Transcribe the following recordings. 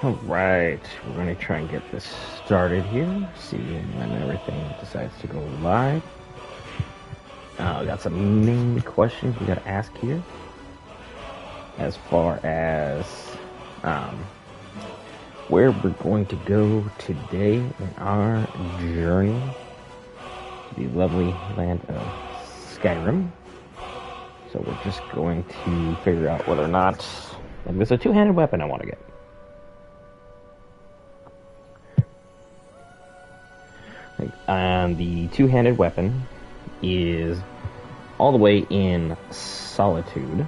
Alright, we're going to try and get this started here. See when everything decides to go live. We got some main questions we got to ask here. As far as where we're going to go today in our journey to the lovely land of Skyrim. So we're just going to figure out whether or not there's a two-handed weapon I want to get. And the two-handed weapon is all the way in Solitude,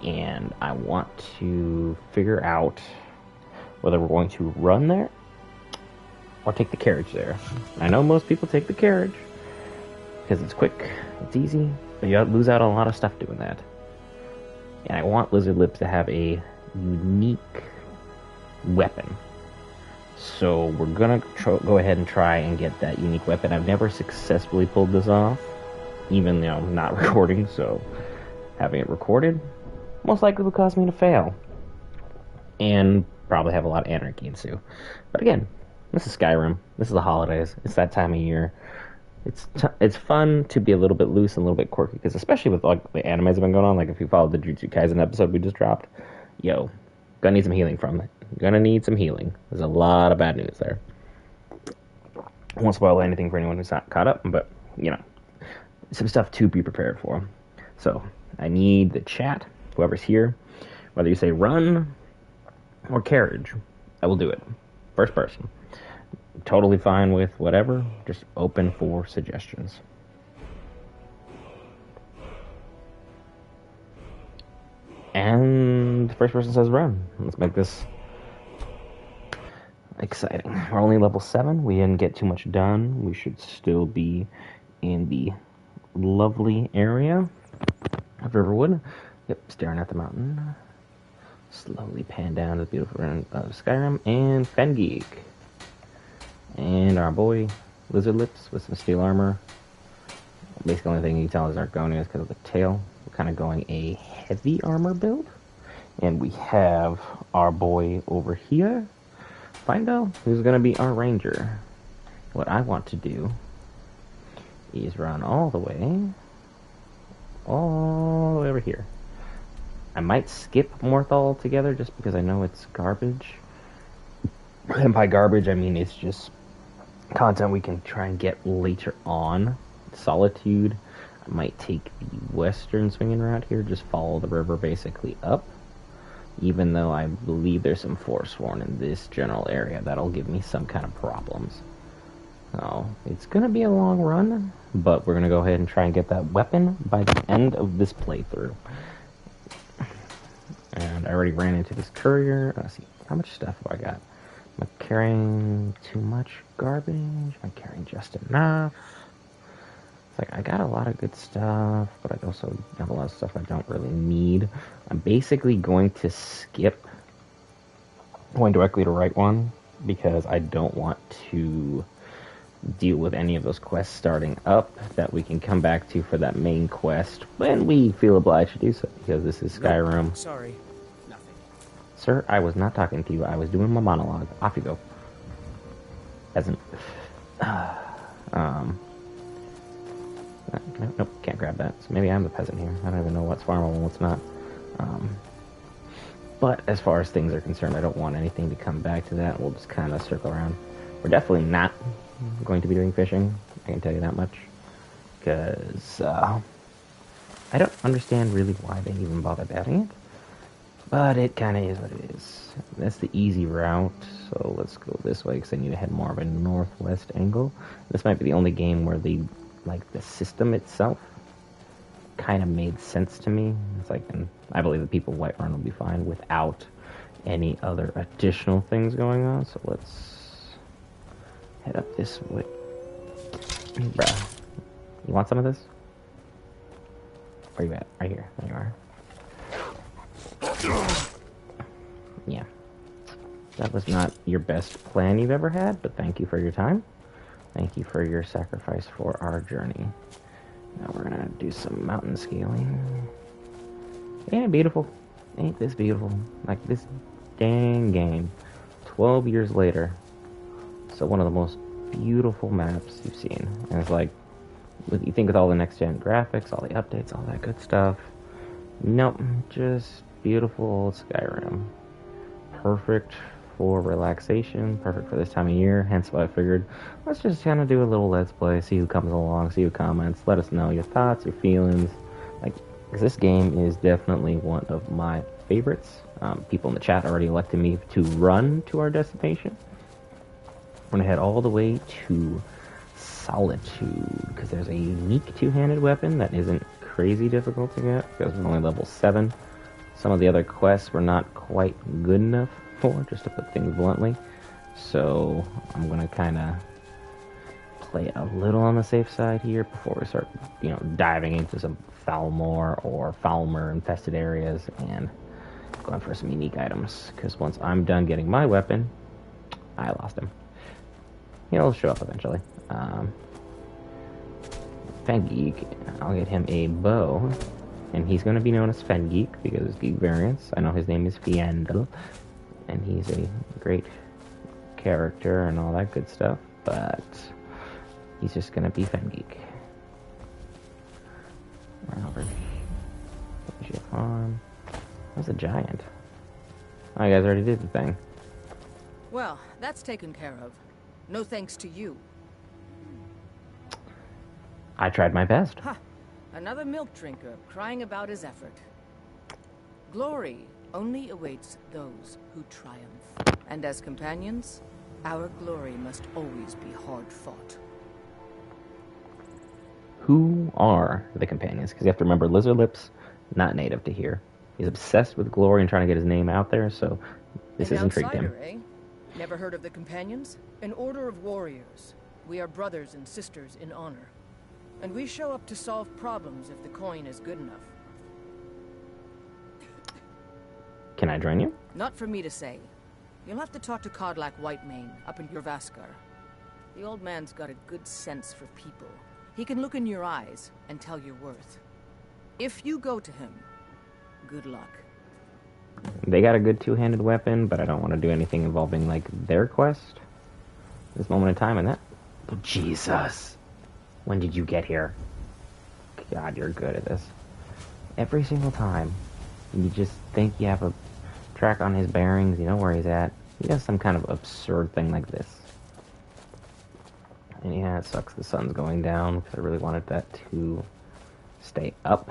and I want to figure out whether we're going to run there or take the carriage there. I know most people take the carriage because it's quick, it's easy, but you lose out on a lot of stuff doing that. And I want Lizard Lips to have a unique weapon. So we're gonna go ahead and try and get that unique weapon. I've never successfully pulled this off, even though I'm not recording, so having it recorded most likely will cause me to fail. And probably have a lot of anarchy ensue. But again, this is Skyrim. This is the holidays. It's that time of year. It's fun to be a little bit loose and a little bit quirky, because especially with like the animes that have been going on, like if you followed the Jujutsu Kaisen episode we just dropped, gonna need some healing from it. Gonna need some healing. There's a lot of bad news there. I won't spoil anything for anyone who's not caught up, but, some stuff to be prepared for. So, I need the chat, whoever's here, whether you say run or carriage, I will do it. First person. Totally fine with whatever, just open for suggestions. And the first person says run. Let's make this exciting. We're only level 7. We didn't get too much done. We should still be in the lovely area of Riverwood. Yep, staring at the mountain. Slowly pan down to the beautiful end of Skyrim and Fengeek. And our boy Lizard Lips with some steel armor. Basically, the only thing you can tell is Argonia is because of the tail. We're kind of going a heavy armor build. And we have our boy over here, Findo, who's going to be our ranger. What I want to do is run all the way over here. I might skip Morthal altogether just because I know it's garbage. And by garbage, I mean it's just content we can try and get later on. Solitude, I might take the western swinging route here, just follow the river basically up. Even though I believe there's some Forsworn in this general area, that'll give me some kind of problems. So, it's going to be a long run, but we're going to go ahead and try and get that weapon by the end of this playthrough. And I already ran into this courier. Let's see, how much stuff have I got? Am I carrying too much garbage? Am I carrying just enough? It's like, I got a lot of good stuff, but I also have a lot of stuff I don't really need. I'm basically going to skip going directly to right one, because I don't want to deal with any of those quests starting up that we can come back to for that main quest when we feel obliged to do so, because this is Skyrim. Nope, sorry. Nothing. Sir, I was not talking to you. I was doing my monologue. Off you go. Hasn't... Nope, can't grab that. So maybe I'm the peasant here. I don't even know what's farmable and what's not. But as far as things are concerned, I don't want anything to come back to that. We'll just kind of circle around. We're definitely not going to be doing fishing. I can tell you that much. Because I don't understand really why they even bother adding it. But it kind of is what it is. That's the easy route. So let's go this way, because I need to head more of a northwest angle. This might be the only game where the system itself kind of made sense to me. It's like, and I believe the people of Whiterun will be fine without any other additional things going on. So let's head up this way. Bruh, you want some of this? Where you at? Right here. There you are. Yeah. That was not your best plan you've ever had, but thank you for your time. Thank you for your sacrifice for our journey. Now we're gonna do some mountain scaling. Ain't it beautiful? Ain't this beautiful? Like, this dang game. 12 years later. So one of the most beautiful maps you've seen. And it's like, you think with all the next-gen graphics, all the updates, all that good stuff. Nope, just beautiful old Skyrim. Perfect for relaxation, perfect for this time of year, hence why I figured, let's just kind of do a little Let's Play, see who comes along, see who comments, let us know your thoughts, your feelings. Like, because this game is definitely one of my favorites. People in the chat already elected me to run to our destination. I'm going to head all the way to Solitude, because there's a unique two-handed weapon that isn't crazy difficult to get, because we're only level 7. Some of the other quests were not quite good enough for, just to put things bluntly. So I'm going to kind of play a little on the safe side here before we start, diving into some Falmor or Falmer infested areas and going for some unique items. Because once I'm done getting my weapon, I lost him. He'll show up eventually. Fengeek, I'll get him a bow. And he's going to be known as Fengeek because it's Geek Variants. I know his name is Fiendel. And he's a great character and all that good stuff. But he's just going to be Fengeek. Run over. There's your farm. That's a giant. Oh, you guys already did the thing. Well, that's taken care of. No thanks to you. I tried my best. Ha! Another milk drinker crying about his effort. Glory only awaits those who triumph. And as companions, our glory must always be hard fought. Who are the companions? Because you have to remember, Lizard Lips, not native to here. He's obsessed with glory and trying to get his name out there, so this has intrigued him. Eh? Never heard of the companions? An order of warriors. We are brothers and sisters in honor. And we show up to solve problems if the coin is good enough. Can I join you? Not for me to say. You'll have to talk to Kodlak Whitemane up in Jorvaskar. The old man's got a good sense for people. He can look in your eyes and tell your worth. If you go to him, good luck. They got a good two-handed weapon, but I don't want to do anything involving, like, their quest. This moment in time and that. Oh, Jesus. When did you get here? God, you're good at this. Every single time, you just think you have a track on his bearings, you know where he's at. He does some kind of absurd thing like this. And yeah, it sucks the sun's going down, because I really wanted that to stay up.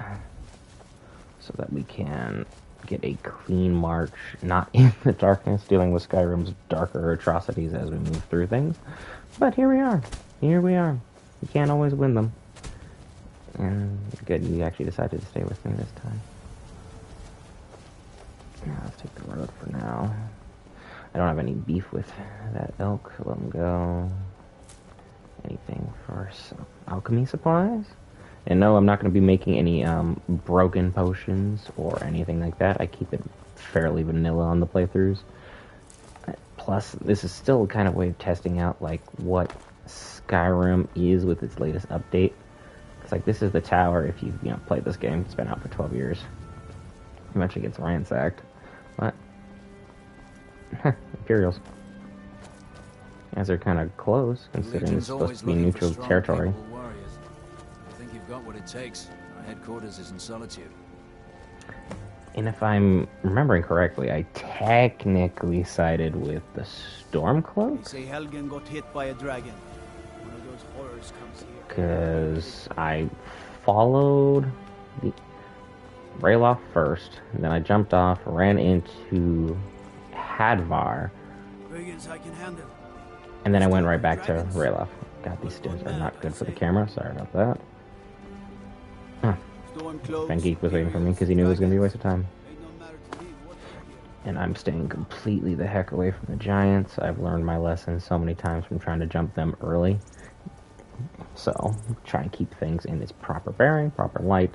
So that we can get a clean march, not in the darkness, dealing with Skyrim's darker atrocities as we move through things. But here we are. Here we are. You can't always win them. And good, you actually decided to stay with me this time. Now, let's take the road for now. I don't have any beef with that elk. Let him go. Anything for some alchemy supplies? And no, I'm not going to be making any broken potions or anything like that. I keep it fairly vanilla on the playthroughs. Plus, this is still kind of a way of testing out like what Skyrim is with its latest update. It's like, this is the tower if you've played this game. It's been out for 12 years. Eventually gets ransacked. What? Imperials. As they're kind of close, considering it's supposed to be neutral territory. Got what it takes. Our headquarters is in Solitude. And if I'm remembering correctly, I technically sided with the Stormcloak. They say Helgen got hit by a dragon. One of those horrors comes here. Because I followed the Rayloff first, and then I jumped off, ran into Hadvar, Brigands I can handle. and then I went right back to Rayloff. God, these stairs are not good for the camera. Sorry about that. Fengeek was waiting for me because he knew it was going to be a waste of time. And I'm staying completely the heck away from the giants. I've learned my lesson so many times from trying to jump them early. So, try and keep things in its proper bearing, proper light.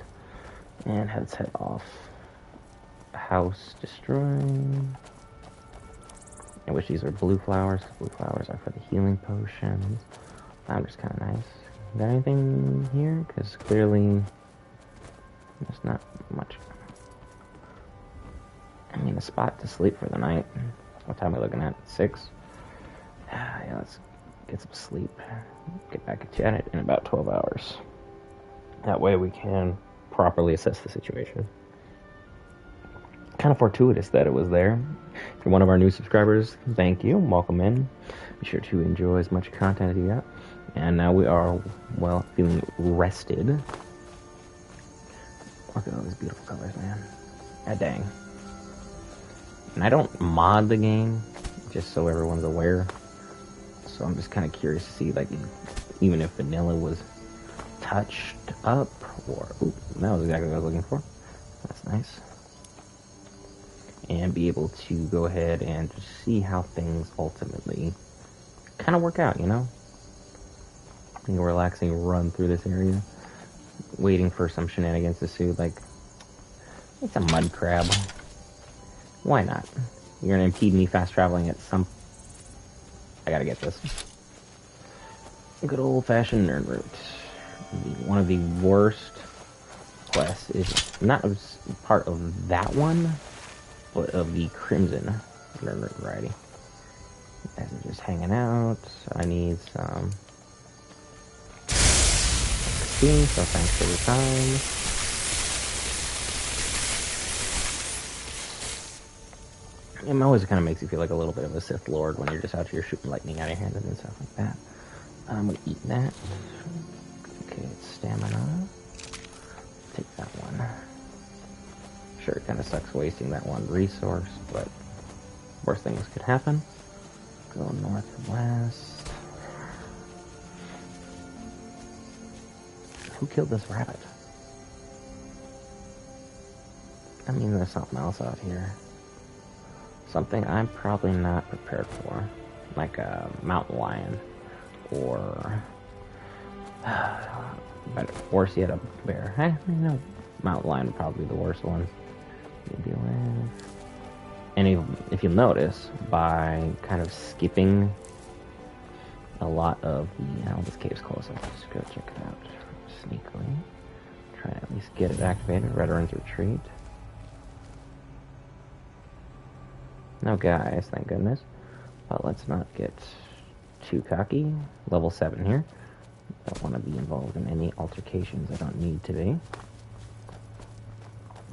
And let's head off. House destroying. I wish these were blue flowers. Blue flowers are for the healing potions. I'm just kind of nice. Got anything here? Because clearly... there's not much. I mean, a spot to sleep for the night. What time are we looking at? 6? Yeah, let's get some sleep. Get back at it in about 12 hours. That way we can properly assess the situation. Kind of fortuitous that it was there. If you're one of our new subscribers, thank you. Welcome in. Be sure to enjoy as much content as you got. And now we are, well, feeling rested. Look at all these beautiful colors, man. Ah, dang. And I don't mod the game, just so everyone's aware. So I'm just kind of curious to see, like, even if vanilla was touched up, or... Ooh, that was exactly what I was looking for. That's nice. And be able to go ahead and just see how things ultimately kind of work out, you know? A relaxing run through this area, waiting for some shenanigans to see, like, it's a mud crab. Why not? You're gonna impede me fast traveling at some... I gotta get this. Good old-fashioned nerd route. One of the worst quests is not part of that one, but of the Crimson nerd route variety. You guys are just hanging out. I need some... so thanks for the time. It always kind of makes you feel like a little bit of a Sith Lord when you're just out here shooting lightning out of your hands and stuff like that. I'm gonna eat that. Okay, it's stamina. Take that one. Sure, it kind of sucks wasting that one resource, but worst things could happen. Go northwest. Who killed this rabbit? I mean, there's something else out here. Something I'm probably not prepared for. Like a mountain lion. Or... worse yet, a bear. You know, mountain lion would probably be the worst one to deal with. And if you'll notice, by kind of skipping a lot of the... this cave's close. Let's just go check it out. Sneakily. Try to at least get it activated. Veteran's Retreat. No guys, thank goodness. But let's not get too cocky. Level 7 here. Don't want to be involved in any altercations I don't need to be.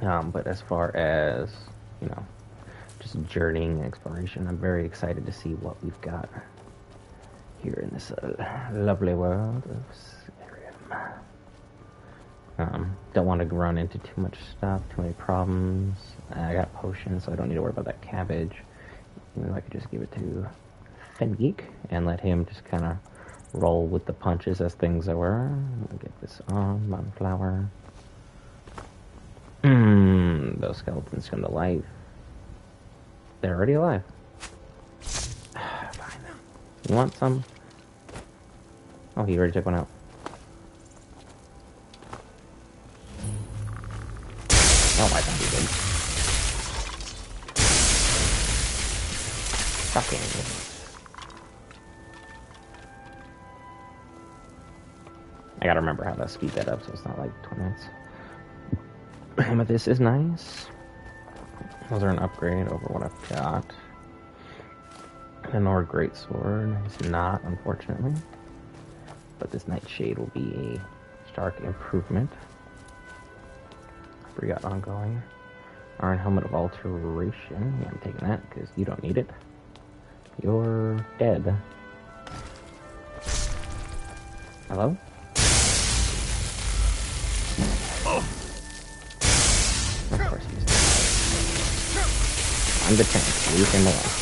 But as far as, just journeying and exploration, I'm very excited to see what we've got here in this lovely world of Skyrim. Don't want to run into too much stuff, too many problems. I got potions, so I don't need to worry about that cabbage. Maybe I could just give it to Fengeek and let him just kind of roll with the punches as things were. Get this on, Mountainflower. Those skeletons come to life. They're already alive. Fine. You want some? Oh, he already took one out. Oh, I thought he did. Fucking. I gotta remember how to speed that up so it's not like 20 minutes. But this is nice. Those are an upgrade over what I've got. An Nord Greatsword is not, unfortunately. But this Nightshade will be a stark improvement. We got ongoing. Iron Helmet of Alteration. Yeah, I'm taking that because you don't need it. You're dead. Hello? Oh. Of course he's dead. I'm the tank. Leave him alone.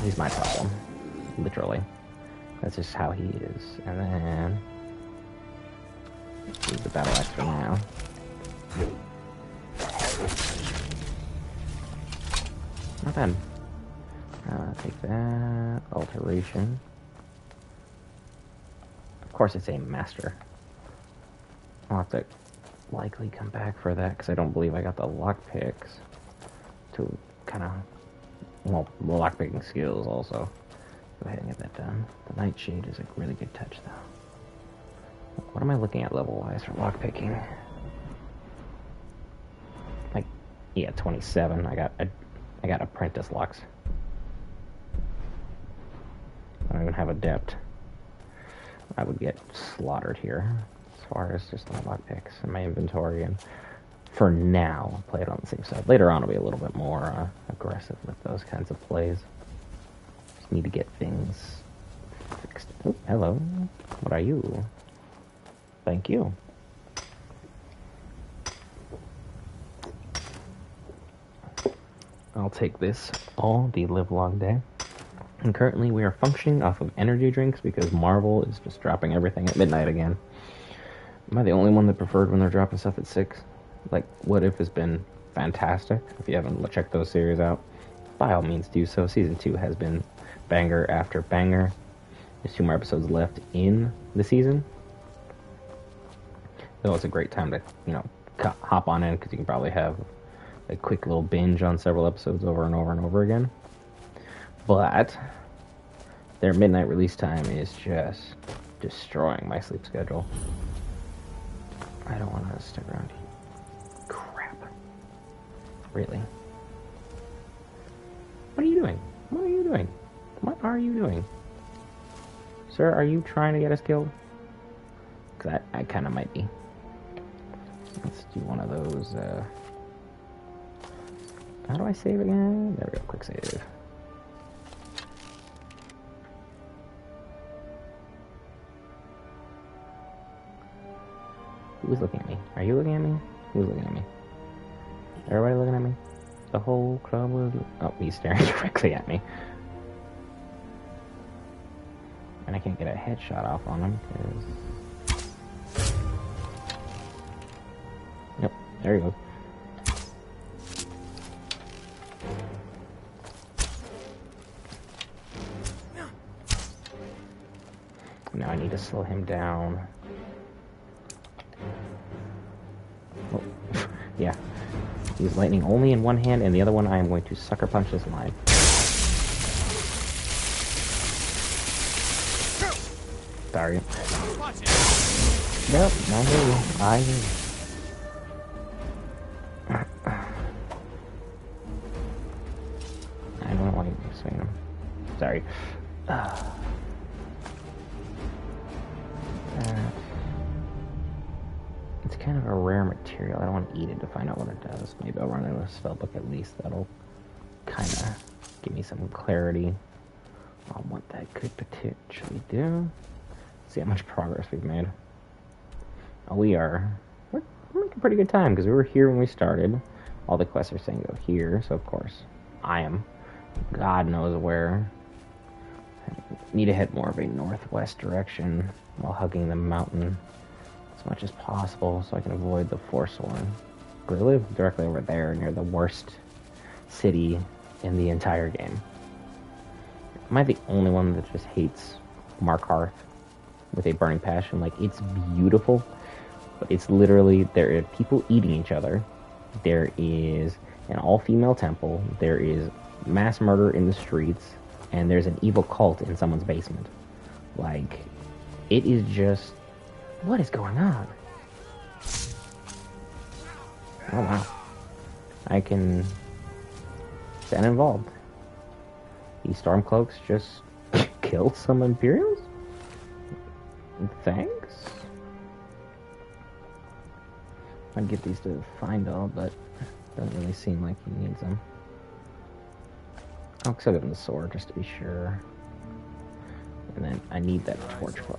He's my problem. Literally. That's just how he is. And then... use the battle axe for now. Not bad. Take that. Alteration. Of course it's a master. I'll have to likely come back for that because I don't believe I got the lockpicks to kind of... well, lockpicking skills also. Go ahead and get that done. The Nightshade is a really good touch though. What am I looking at level-wise for lockpicking? Like Yeah, 27. I got apprentice locks. I don't even have adept. I would get slaughtered here as far as just my lockpicks and my inventory. And for now, I'll play it on the safe side. Later on, I'll be a little bit more aggressive with those kinds of plays. Just need to get things fixed. Oh, hello. What are you? Thank you. I'll take this all the live long day. And currently we are functioning off of energy drinks because Marvel is just dropping everything at midnight again. Am I the only one that preferred when they're dropping stuff at 6? Like, What If has been fantastic. If you haven't checked those series out, by all means do so. Season 2 has been banger after banger. There's 2 more episodes left in the season. So it's a great time to, hop on in because you can probably have a quick little binge on several episodes over and over and over again. But their midnight release time is just destroying my sleep schedule. I don't want to stick around here. Crap. Really? What are you doing? What are you doing? What are you doing? Sir, are you trying to get us killed? Because I kind of might be. Let's do one of those, How do I save again? There we go, quick save. Who's looking at me? Are you looking at me? Who's looking at me? Everybody looking at me? The whole club was... Oh, he's staring directly at me. And I can't get a headshot off on him, because... Yep, there he goes. Now I need to slow him down. Oh, yeah. He's lightning only in one hand, and the other one I am going to sucker punch this line. Sorry. Nope, I hear you. I hear you. I don't know why you're swinging him. Sorry. It's kind of a rare material. I don't want to eat it to find out what it does. Maybe I'll run it with a spellbook at least. That'll kind of give me some clarity on what that could potentially do. See how much progress we've made. Oh, we're making pretty good time because we were here when we started. All the quests are saying go here, so of course I am God knows where. I need to head more of a northwest direction while hugging the mountain as much as possible so I can avoid the Forsworn. Because I live directly over there near the worst city in the entire game. Am I the only one that just hates Markarth with a burning passion? Like, it's beautiful, but it's literally, there are people eating each other. There is an all-female temple. There is mass murder in the streets. And there's an evil cult in someone's basement. Like, it is just... What is going on? Oh, wow. I can stand involved. These Stormcloaks just kill some Imperials? Thanks? I'd get these to Findall, but doesn't really seem like he needs them. I'll give him the sword just to be sure. And then I need that torch for.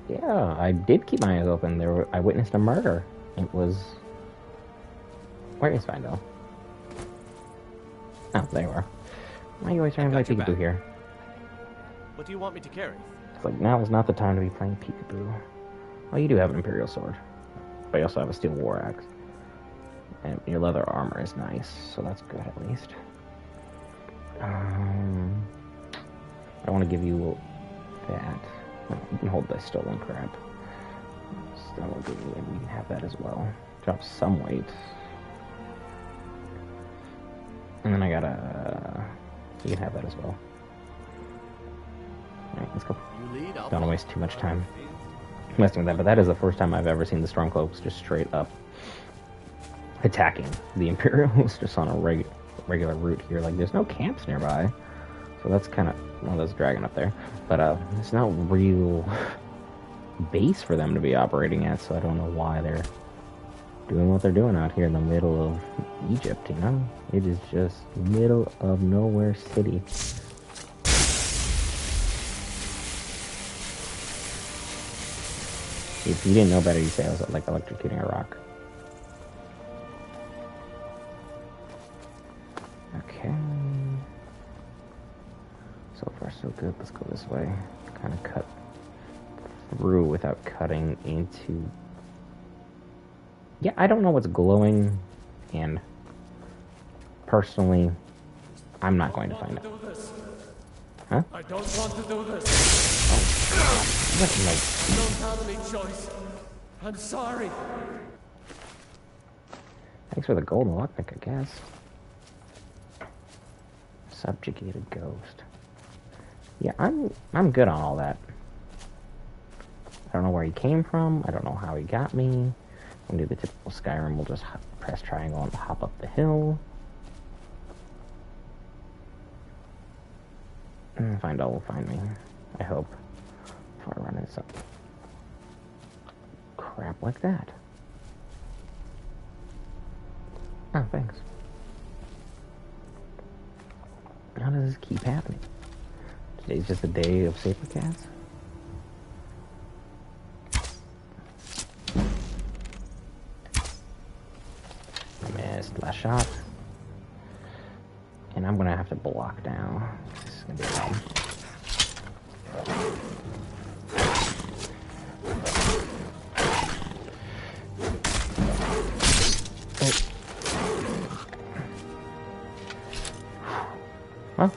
Yeah, I did keep my eyes open. I witnessed a murder. It was... Where is Findall? Oh, there you are. Why are you always trying to play peekaboo here? What do you want me to carry? It's like, now is not the time to be playing peekaboo. Well, you do have an Imperial sword. But you also have a steel war axe. And your leather armor is nice, so that's good at least. I want to give you that. You can hold the stolen crap. So that will give you, and you can have that as well. Drop some weight. And then I gotta... You can have that as well. Alright, let's go. Don't want to waste too much time messing with that, but that is the first time I've ever seen the Stormcloaks just straight up attacking the Imperials just on a regular route here. Like, there's no camps nearby. So that's kind of... Well, there's a dragon up there. But there's no real base for them to be operating at, so I don't know why they're doing what they're doing out here in the middle of Egypt, you know? It is just middle of nowhere city. If you didn't know better, you'd say I was like electrocuting a rock. Okay. So far so good. Let's go this way. Kind of cut through without cutting into... Yeah, I don't know what's glowing, and personally, I'm not going to find out. Huh? I don't want to do this. Oh, God. What, like... I don't have any choice. I'm sorry. Thanks for the golden lockpick, I guess. Subjugated ghost. Yeah, I'm good on all that. I don't know where he came from. I don't know how he got me. We'll do the typical Skyrim. We'll just press triangle and hop up the hill. And Findall will find me. I hope. Before I run into some crap like that. Oh, thanks. How does this keep happening? Today's just a day of saber cats? Missed last shot. And I'm gonna have to block now. This is gonna be a problem. Well,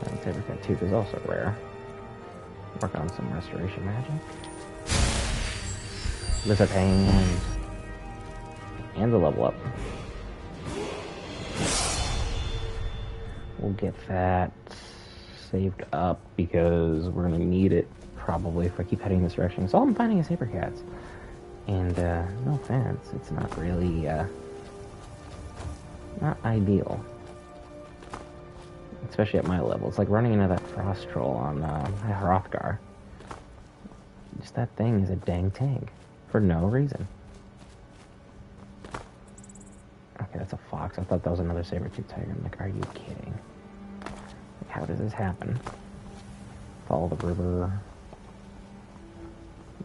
that saber cat tooth is also rare. Work on some restoration magic. Lizard hand. And the level up. We'll get that saved up because we're gonna need it probably if I keep heading this direction. So all I'm finding is saber cats. And no offense, it's not really not ideal. Especially at my level. It's like running into that frost troll on Hrothgar. Just that thing is a dang tank. For no reason. Okay, that's a fox. I thought that was another saber-tooth tiger. I'm like, are you kidding? Like, how does this happen? Follow the river.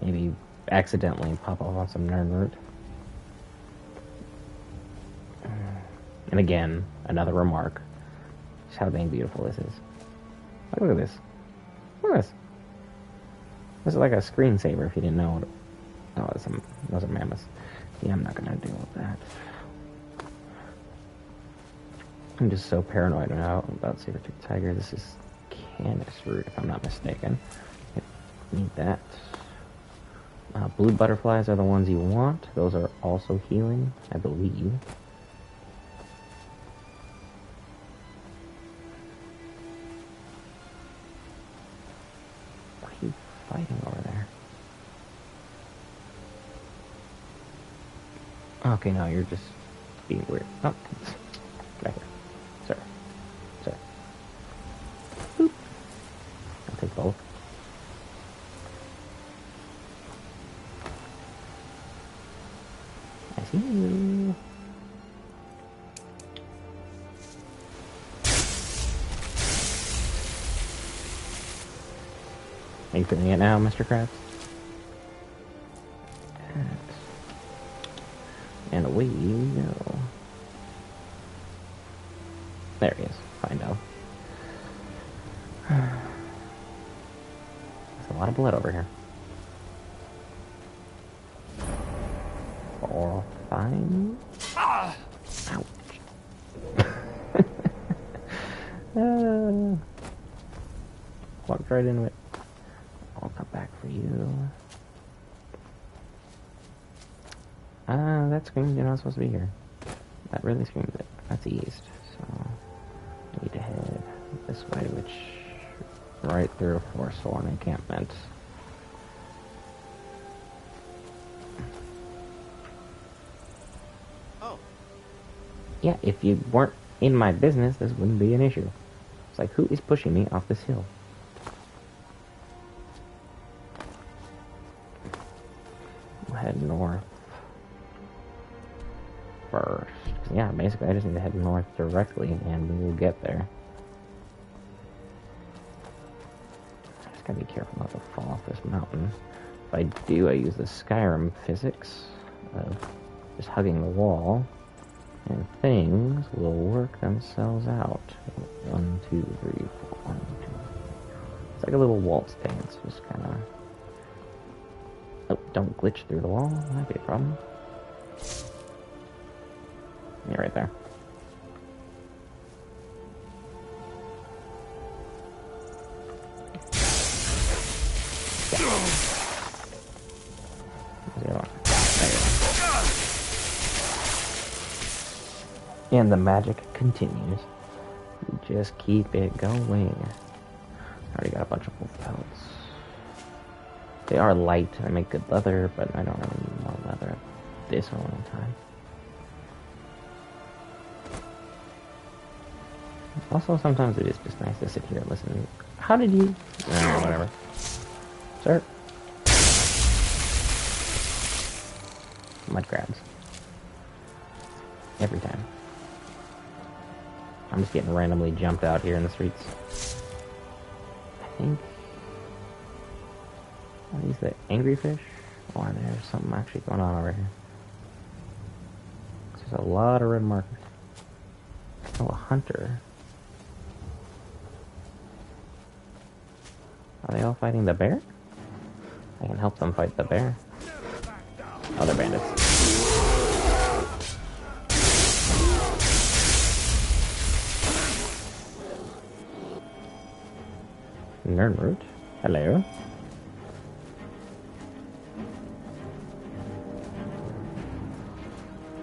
Maybe accidentally pop off on some nerd route. And again, another remark. Just how dang beautiful this is. Like, look at this. Look at this. This is like a screensaver if you didn't know. Oh, those are mammoths. Yeah, I'm not gonna deal with that. I'm just so paranoid now about saber-tooth tiger. This is Canis root, if I'm not mistaken. I need that. Blue butterflies are the ones you want. Those are also healing, I believe. What are you fighting over there? Okay, no, you're just being weird. Oh, back here. Sir. Sir. Boop. I'll take both. I see you. Are you feeling it now, Mr. Krabs? And away you go. There he is. Find out. There's a lot of blood over here. Or fine. Ouch. Walked right into it. I'll come back for you. That screams you're not supposed to be here. That really screams it. That's east, so we need to head this way, which right through a Forsworn encampment. Yeah, if you weren't in my business, this wouldn't be an issue. It's like, who is pushing me off this hill? We'll head north first. Yeah, basically I just need to head north directly and we will get there. I just gotta be careful not to fall off this mountain. If I do, I use the Skyrim physics of just hugging the wall, and things will work themselves out. 1, 2, 3, 4, 1, 2. It's like a little waltz dance, just kind of... Oh, don't glitch through the wall, that might be a problem. Yeah, right there. And the magic continues. You just keep it going. I already got a bunch of wolf pelts. They are light. I make good leather, but I don't really want leather at this moment in time. Also, sometimes it is just nice to sit here and listen. How did you... No, whatever. Sir? Mud crabs. Every time. I'm just getting randomly jumped out here in the streets. I think... Are these the angry fish? Or there's something actually going on over here. There's a lot of red markers. Oh, a hunter. Are they all fighting the bear? I can help them fight the bear. Oh, they're bandits. Nernroot. Hello.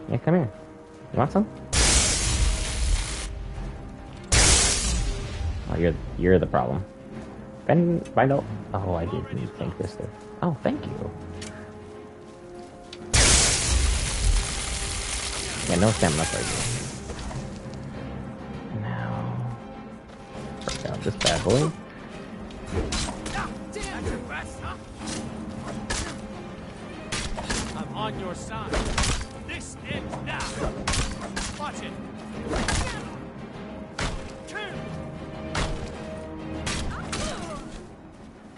Yeah, come here. You want some? Oh, you're the problem. Find out. Oh, I didn't think this through. Oh, thank you. Yeah, no stamina for you. Now, break out this bad boy. I'm on your side. This ends now. Watch it.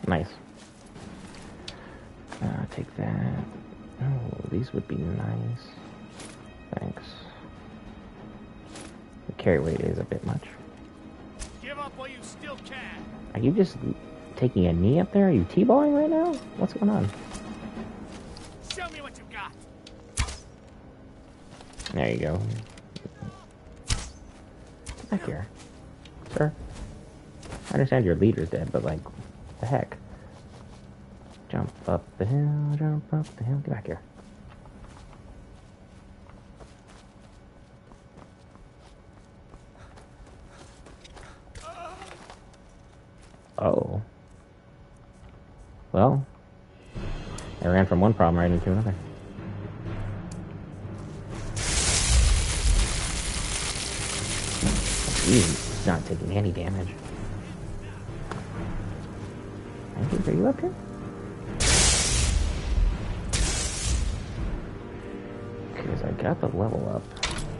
Nice. Take that. Oh, these would be nice. Thanks. The carry weight is a bit much. Give up while you still can. Are you just taking a knee up there? Are you T-balling right now? What's going on? Show me what you've got. There you go. Get back here. Sir? I understand your leader's dead, but like, what the heck? Jump up the hill, jump up the hill. Get back here. Oh. Well, I ran from one problem right into another. He's not taking any damage. Are you up here? Because I got the level up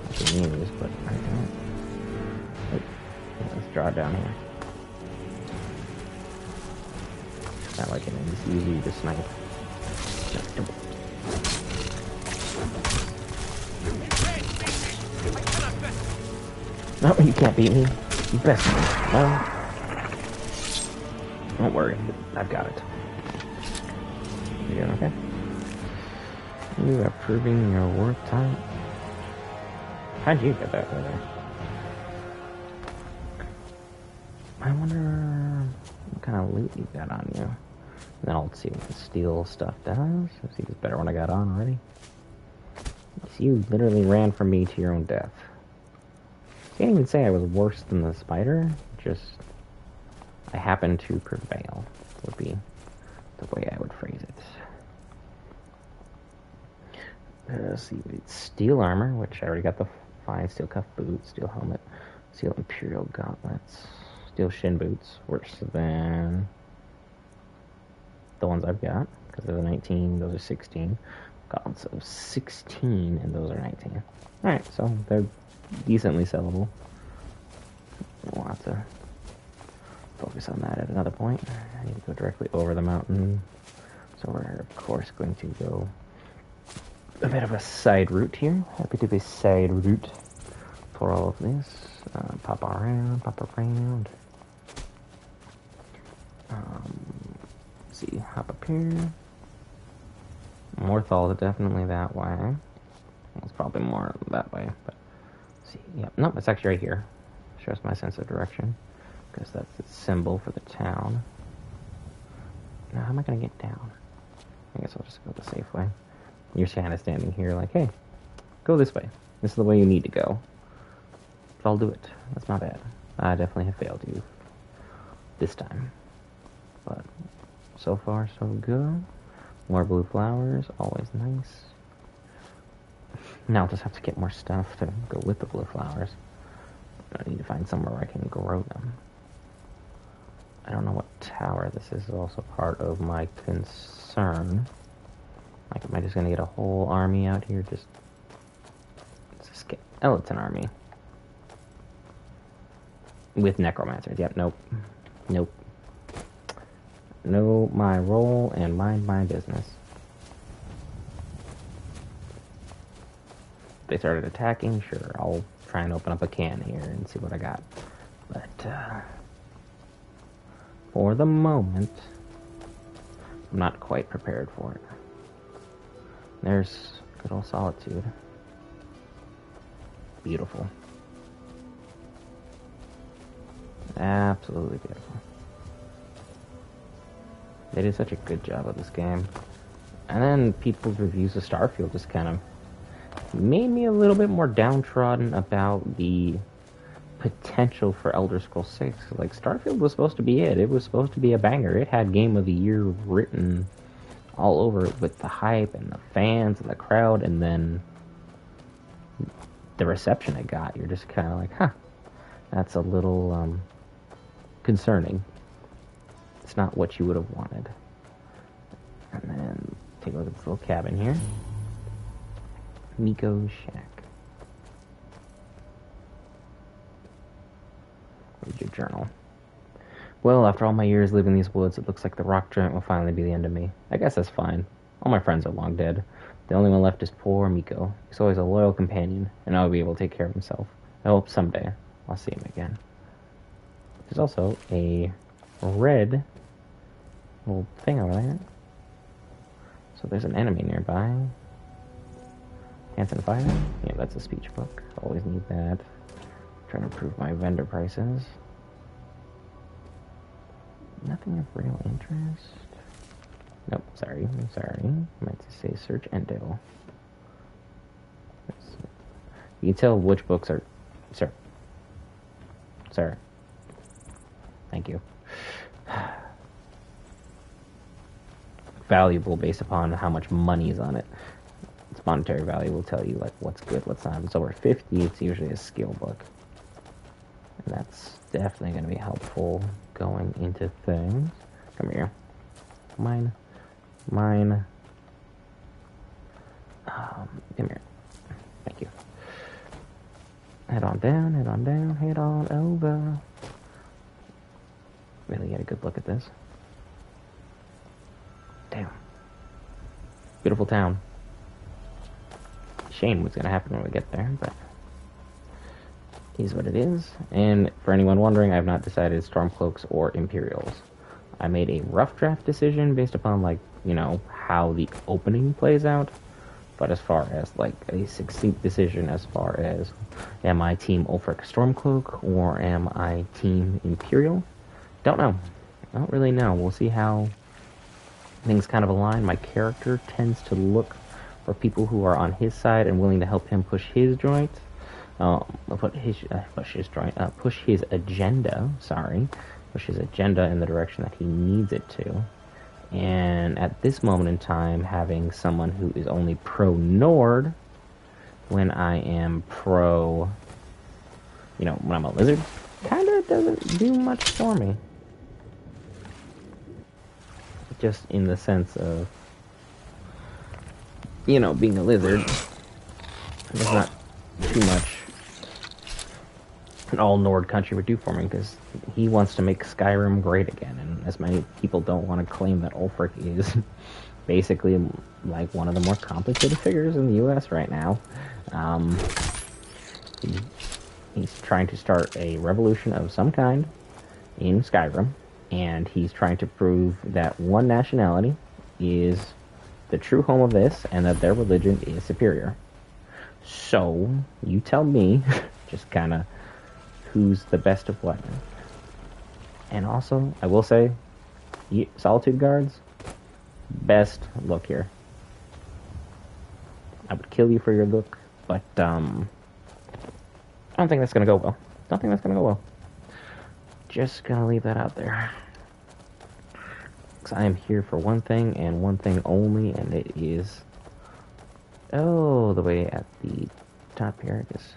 I can use, but I don't. Wait, let's draw it down here. Not like it is easy to snipe. No, you can't beat me. You best. Well, don't worry. I've got it. You doing okay? You are proving your worth time. How'd you get that right there? I wonder what kind of loot you got on you. And then I'll see what the steel stuff does. Let's see if it's better when I got on already. You literally ran from me to your own death. Can't even say I was worse than the spider. Just I happened to prevail. Would be the way I would phrase it. Let's see, it's steel armor, which I already got the fine. Steel cuff boots, steel helmet, steel imperial gauntlets, steel shin boots, worse than the ones I've got, because those are 19, those are 16. Gauntlets of 16, and those are 19. Alright, so they're decently sellable. We'll have to focus on that at another point. I need to go directly over the mountain. So we're, of course, going to go a bit of a side route here. Happy to be side route for all of this. Pop around, pop around. Let's see, hop up here. Morthal is definitely that way. It's probably more that way, but let's see. Yep, no, it's actually right here. Shows my sense of direction, because that's the symbol for the town. Now, how am I going to get down? I guess I'll just go the safe way. You're kind of standing here like, hey, go this way. This is the way you need to go. But I'll do it. That's not bad. I definitely have failed you this time. But so far, so good. More blue flowers, always nice. Now I'll just have to get more stuff to go with the blue flowers. I need to find somewhere where I can grow them. I don't know what tower this is also part of my concern. Like, am I just gonna get a whole army out here? Just get... Oh, it's an army. With necromancers. Yep, nope. Nope. Know my role and mind my business. If they started attacking, sure, I'll try and open up a can here and see what I got. But, for the moment, I'm not quite prepared for it. There's good old Solitude. Beautiful. Absolutely beautiful. They did such a good job of this game. And then people's reviews of Starfield just kind of made me a little bit more downtrodden about the potential for Elder Scrolls 6. Like, Starfield was supposed to be it. It was supposed to be a banger. It had Game of the Year written all over it with the hype and the fans and the crowd, and then the reception it got. You're just kind of like, huh, that's a little concerning. It's not what you would have wanted. And then take a look at this little cabin here. Miko's shack. Read your journal. Well, after all my years living in these woods, it looks like the rock giant will finally be the end of me. I guess that's fine. All my friends are long dead. The only one left is poor Miko. He's always a loyal companion, and I'll be able to take care of himself. I hope someday I'll see him again. There's also a red little thing over there. So there's an enemy nearby. Hanson Fire? Yeah, that's a speech book. Always need that. Trying to improve my vendor prices. Nothing of real interest. Nope, sorry. I meant to say search endo. You can tell which books are... Sir. Thank you. Valuable based upon how much money is on it. Its monetary value will tell you like what's good, what's not. If it's over 50, it's usually a skill book. And that's definitely going to be helpful going into things. Come here. Mine. Come here. Thank you. Head on down, head on over. Really get a good look at this. Damn. Beautiful town. Shame what's going to happen when we get there, but it is what it is. And for anyone wondering, I've not decided Stormcloaks or Imperials. I made a rough draft decision based upon, like, you know, how the opening plays out. But as far as, like, a succinct decision as far as, am I Team Ulfric Stormcloak or am I Team Imperial? Don't know. I don't really know. We'll see how things kind of align. My character tends to look for people who are on his side and willing to help him push his joint. Push his agenda in the direction that he needs it to. And at this moment in time, having someone who is only pro-Nord when I am pro, when I'm a lizard, kind of doesn't do much for me. Just in the sense of, being a lizard, there's not too much an all Nord country would do for me, because he wants to make Skyrim great again, and as many people don't want to claim that Ulfric is basically like one of the more complicated figures in the U.S. right now. He's trying to start a revolution of some kind in Skyrim, and he's trying to prove that one nationality is the true home of this, and that their religion is superior. So, you tell me, just kind of, who's the best of what. And also, I will say, Solitude Guards, best look here. I would kill you for your look, but I don't think that's going to go well. Just going to leave that out there. Because I am here for one thing, and one thing only, and it is... Oh, the way at the top here, I guess.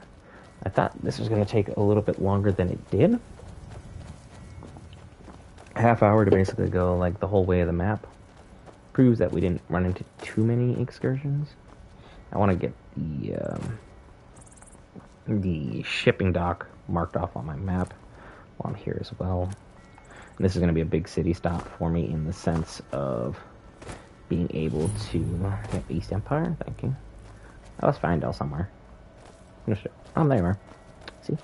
I thought this was going to take a little bit longer than it did. Half hour to basically go like the whole way of the map. Proves that we didn't run into too many excursions. I want to get the shipping dock marked off on my map while I'm here as well. And this is going to be a big city stop for me in the sense of being able to get East Empire. Thank you. I was Findel somewhere. Oh, there you are. See?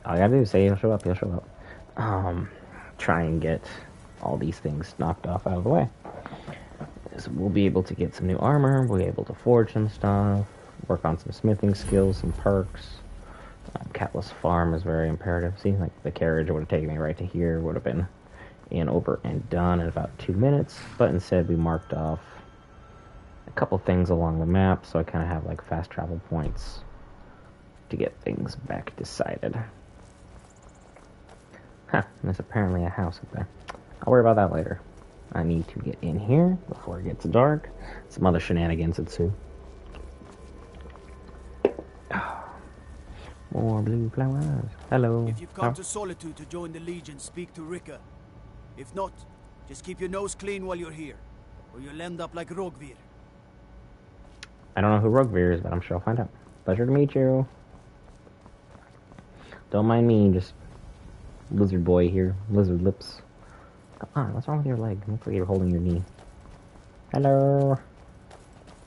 All you gotta do is say he'll show up, try and get all these things knocked off out of the way. So we'll be able to get some new armor, we'll be able to forge some stuff, work on some smithing skills, some perks. Catless Farm is very imperative. See, like the carriage would have taken me right to here, would have been in, over, and done in about 2 minutes, but instead we marked off a couple things along the map, so I kind of have like fast travel points to get things back decided. There's apparently a house up there. I'll worry about that later. I need to get in here before it gets dark. Some other shenanigans ensue. More blue flowers. Hello. If you've come to Solitude to join the Legion, speak to Rika. If not, just keep your nose clean while you're here, or you'll end up like Rogvir. I don't know who Rogvir is, but I'm sure I'll find out. Pleasure to meet you. Don't mind me, just lizard boy here. Lizard lips. Come on, what's wrong with your leg? Looks like you're holding your knee. Hello.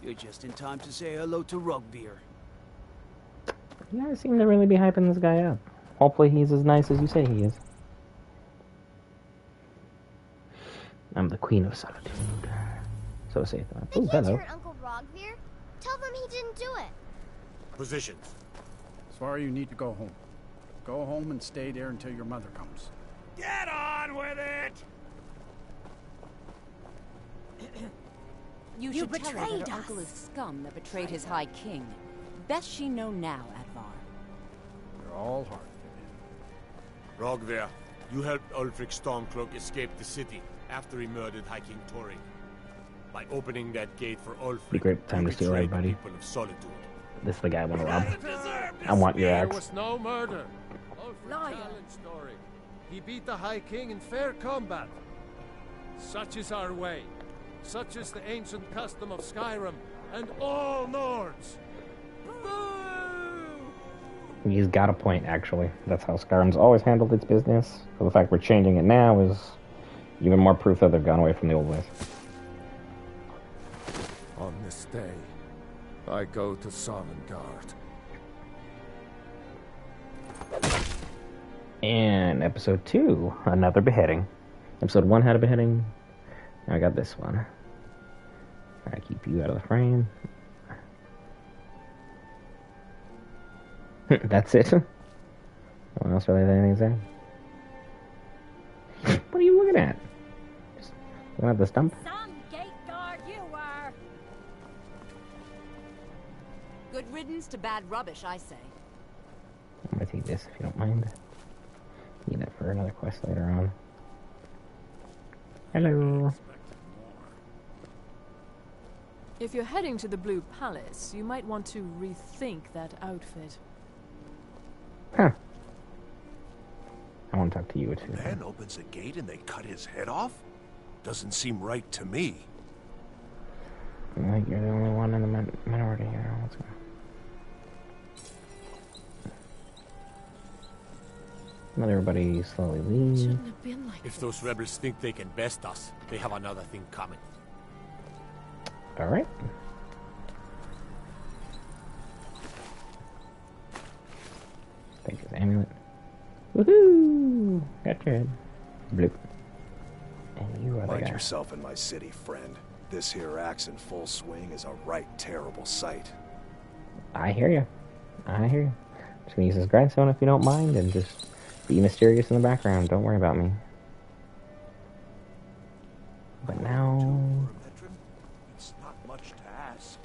You're just in time to say hello to Rogvir. You guys seem to really be hyping this guy up. Hopefully he's as nice as you say he is. I'm the Queen of Solitude. So saith I. Did you hello. turn Uncle Rogvir? Tell them he didn't do it. Positions. Sorry, you need to go home. Go home and stay there until your mother comes. Get on with it! You should tell her that her uncle is scum that betrayed his high king. Best she know now, Advar. They're all hard. Rogvir, you helped Ulfric Stormcloak escape the city after he murdered High King Torig. By opening that gate for Ulfric, Be a great time to steal everybody. People of Solitude. This is the guy I want to rob. I want your There axe. was no murder. Ulfric challenged Torig. He beat the High King in fair combat. Such is our way. Such is the ancient custom of Skyrim and all Nords. He's got a point, actually. That's how Skyrim's always handled its business. So the fact we're changing it now is even more proof that they've gone away from the old ways. On this day, I go to Sovngarde. And episode 2, another beheading. Episode 1 had a beheading. Now I got this one. I keep you out of the frame. That's it. No one else really has anything to say? What are you looking at? Just looking at the stump? Some gate guard you were. Good riddance to bad rubbish, I say. I'm gonna take this if you don't mind. Need it for another quest later on. Hello. If you're heading to the Blue Palace, you might want to rethink that outfit. Huh. I want to talk to you too. Man opens a gate and they cut his head off? Doesn't seem right to me. Like you're the only one in the minority here. Let's go. Let everybody slowly leave. Shouldn't have been like If those rebels think they can best us, they have another thing coming. Alright. Take his amulet. Woohoo! Got your head. Bloop. And you are the Mind guy. yourself in my city, friend. This here axe in full swing is a right terrible sight. I hear you. I hear you. Just gonna use this grindstone if you don't mind, and just be mysterious in the background. Don't worry about me. But now... It's not much to ask.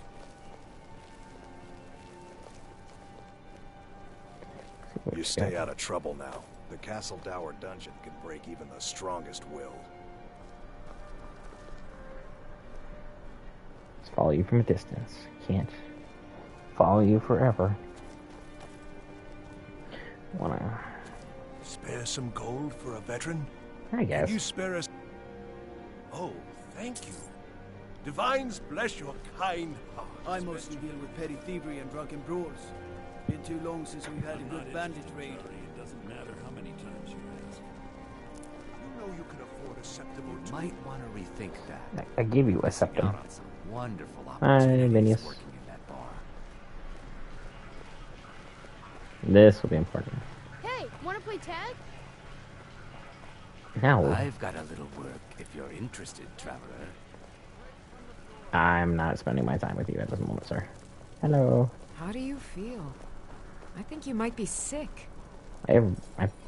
You stay out of trouble now. The Castle Dower dungeon can break even the strongest will. Just follow you from a distance. Can't follow you forever. Wanna... Spare some gold for a veteran? I guess. Can you spare us? Oh, thank you. Divines bless your kind heart. I mostly deal with petty thievery and drunken brawls. Been too long since we've had a good bandit raid. It doesn't matter how many times you ask. You know you can afford a septable You might want to rethink that. I give you a septum. Out on some wonderful Hi, opportunities Vinius. working in that bar. This will be important. Hey, wanna play tag? No. I've got a little work if you're interested, traveler. I'm not spending my time with you at this moment, sir. Hello. How do you feel? I think you might be sick. I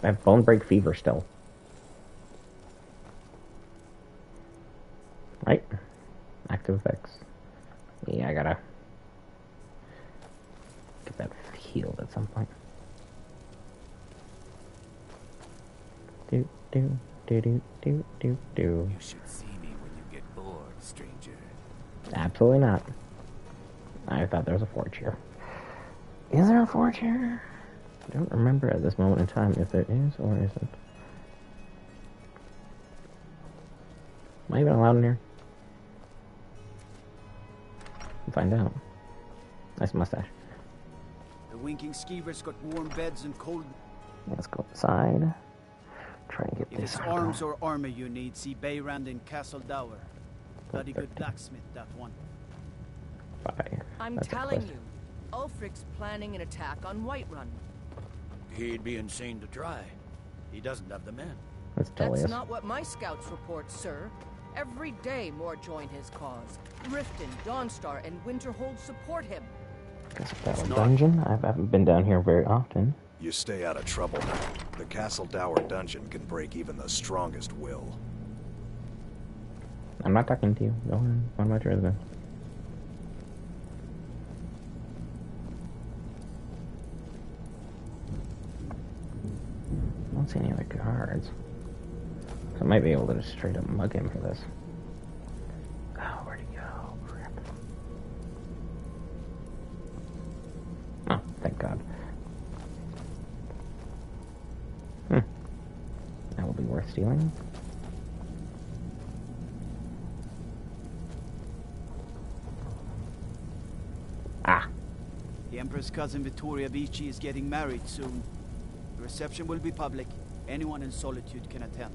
have bone break fever still. Right? Active effects. Yeah, I gotta get that healed at some point. Do do do do do do do. You should see me when you get bored, stranger. Absolutely not. I thought there was a forge here. Is there a forge here? I don't remember at this moment in time if there is or isn't. Am I even allowed in here? We'll find out. Nice mustache. The winking skeevers got warm beds and cold... Let's go inside. Try and get If this it's armor. arms or armor you need, see Bayrand in Castle Dower. Bloody good blacksmith, that one. Bye. I'm That's a telling quest. you, Ulfric's planning an attack on Whiterun. He'd be insane to try. He doesn't have the men. That's That's Tullius. not what my scouts report, sir. Every day more join his cause. Riften, Dawnstar, and Winterhold support him. Guess that was dungeon. I haven't been down here very often. You stay out of trouble now. The Castle Dower dungeon can break even the strongest will. I'm not talking to you. Go on. What about your husband? I don't see any other guards. So I might be able to just straight up mug him for this. Oh, where'd he go? Crap. Oh, thank God. That will be worth stealing. Ah. The Emperor's cousin Vittoria Vici is getting married soon. The reception will be public. Anyone in Solitude can attend.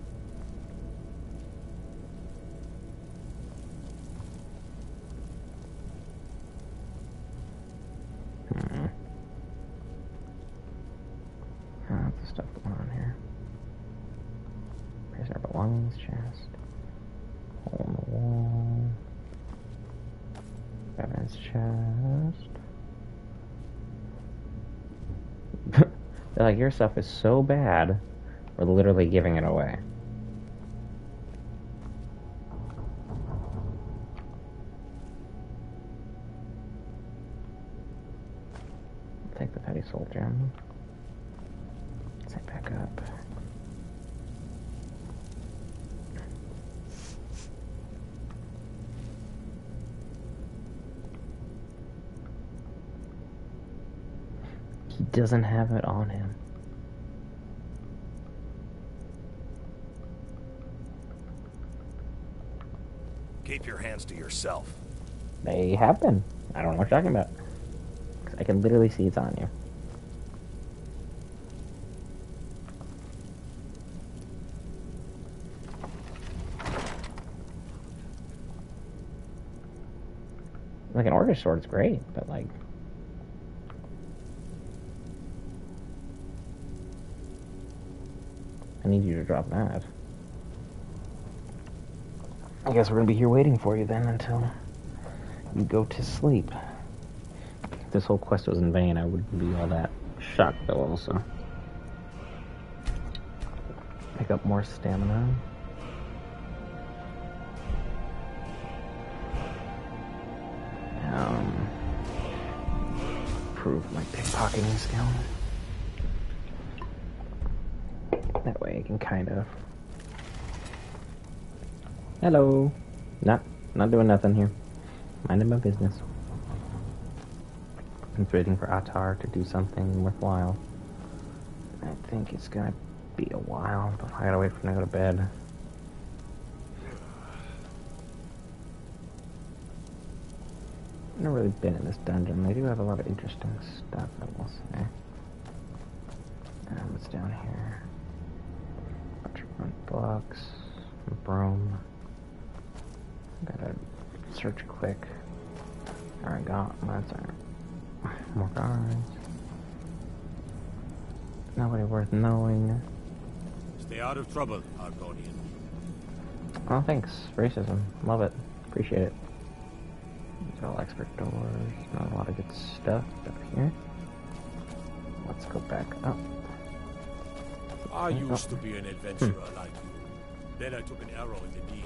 Lots of stuff going on here. Prisoner belongings chest. Hole in the wall. Evidence chest. They're like, your stuff is so bad, we're literally giving it away. Take the petty soul gem. Set back up. He doesn't have it on him. Keep your hands to yourself. They have been. I don't know what you're talking about. I can literally see it's on you. Like, an orcish sword's great, but like... I need you to drop that. I guess we're gonna be here waiting for you then until you go to sleep. If this whole quest was in vain, I wouldn't be all that shocked though also. Pick up more stamina. Improve my pickpocketing skill. That way I can kind of... Hello. Not doing nothing here. Minding my business. I'm waiting for Attar to do something worthwhile. I think it's gonna be a while, but I gotta wait for him to go to bed. I've never really been in this dungeon. They do have a lot of interesting stuff, I will say. What's down here? Bunch of front blocks, a broom. Gotta search quick. Alright, gauntlets. More guards. Nobody worth knowing. Stay out of trouble, Argonian. Oh, thanks. Racism. Love it. Appreciate it. These are all expert doors. Not a lot of good stuff up here. Let's go back up. I used to be an adventurer like you. Then I took an arrow in the knee.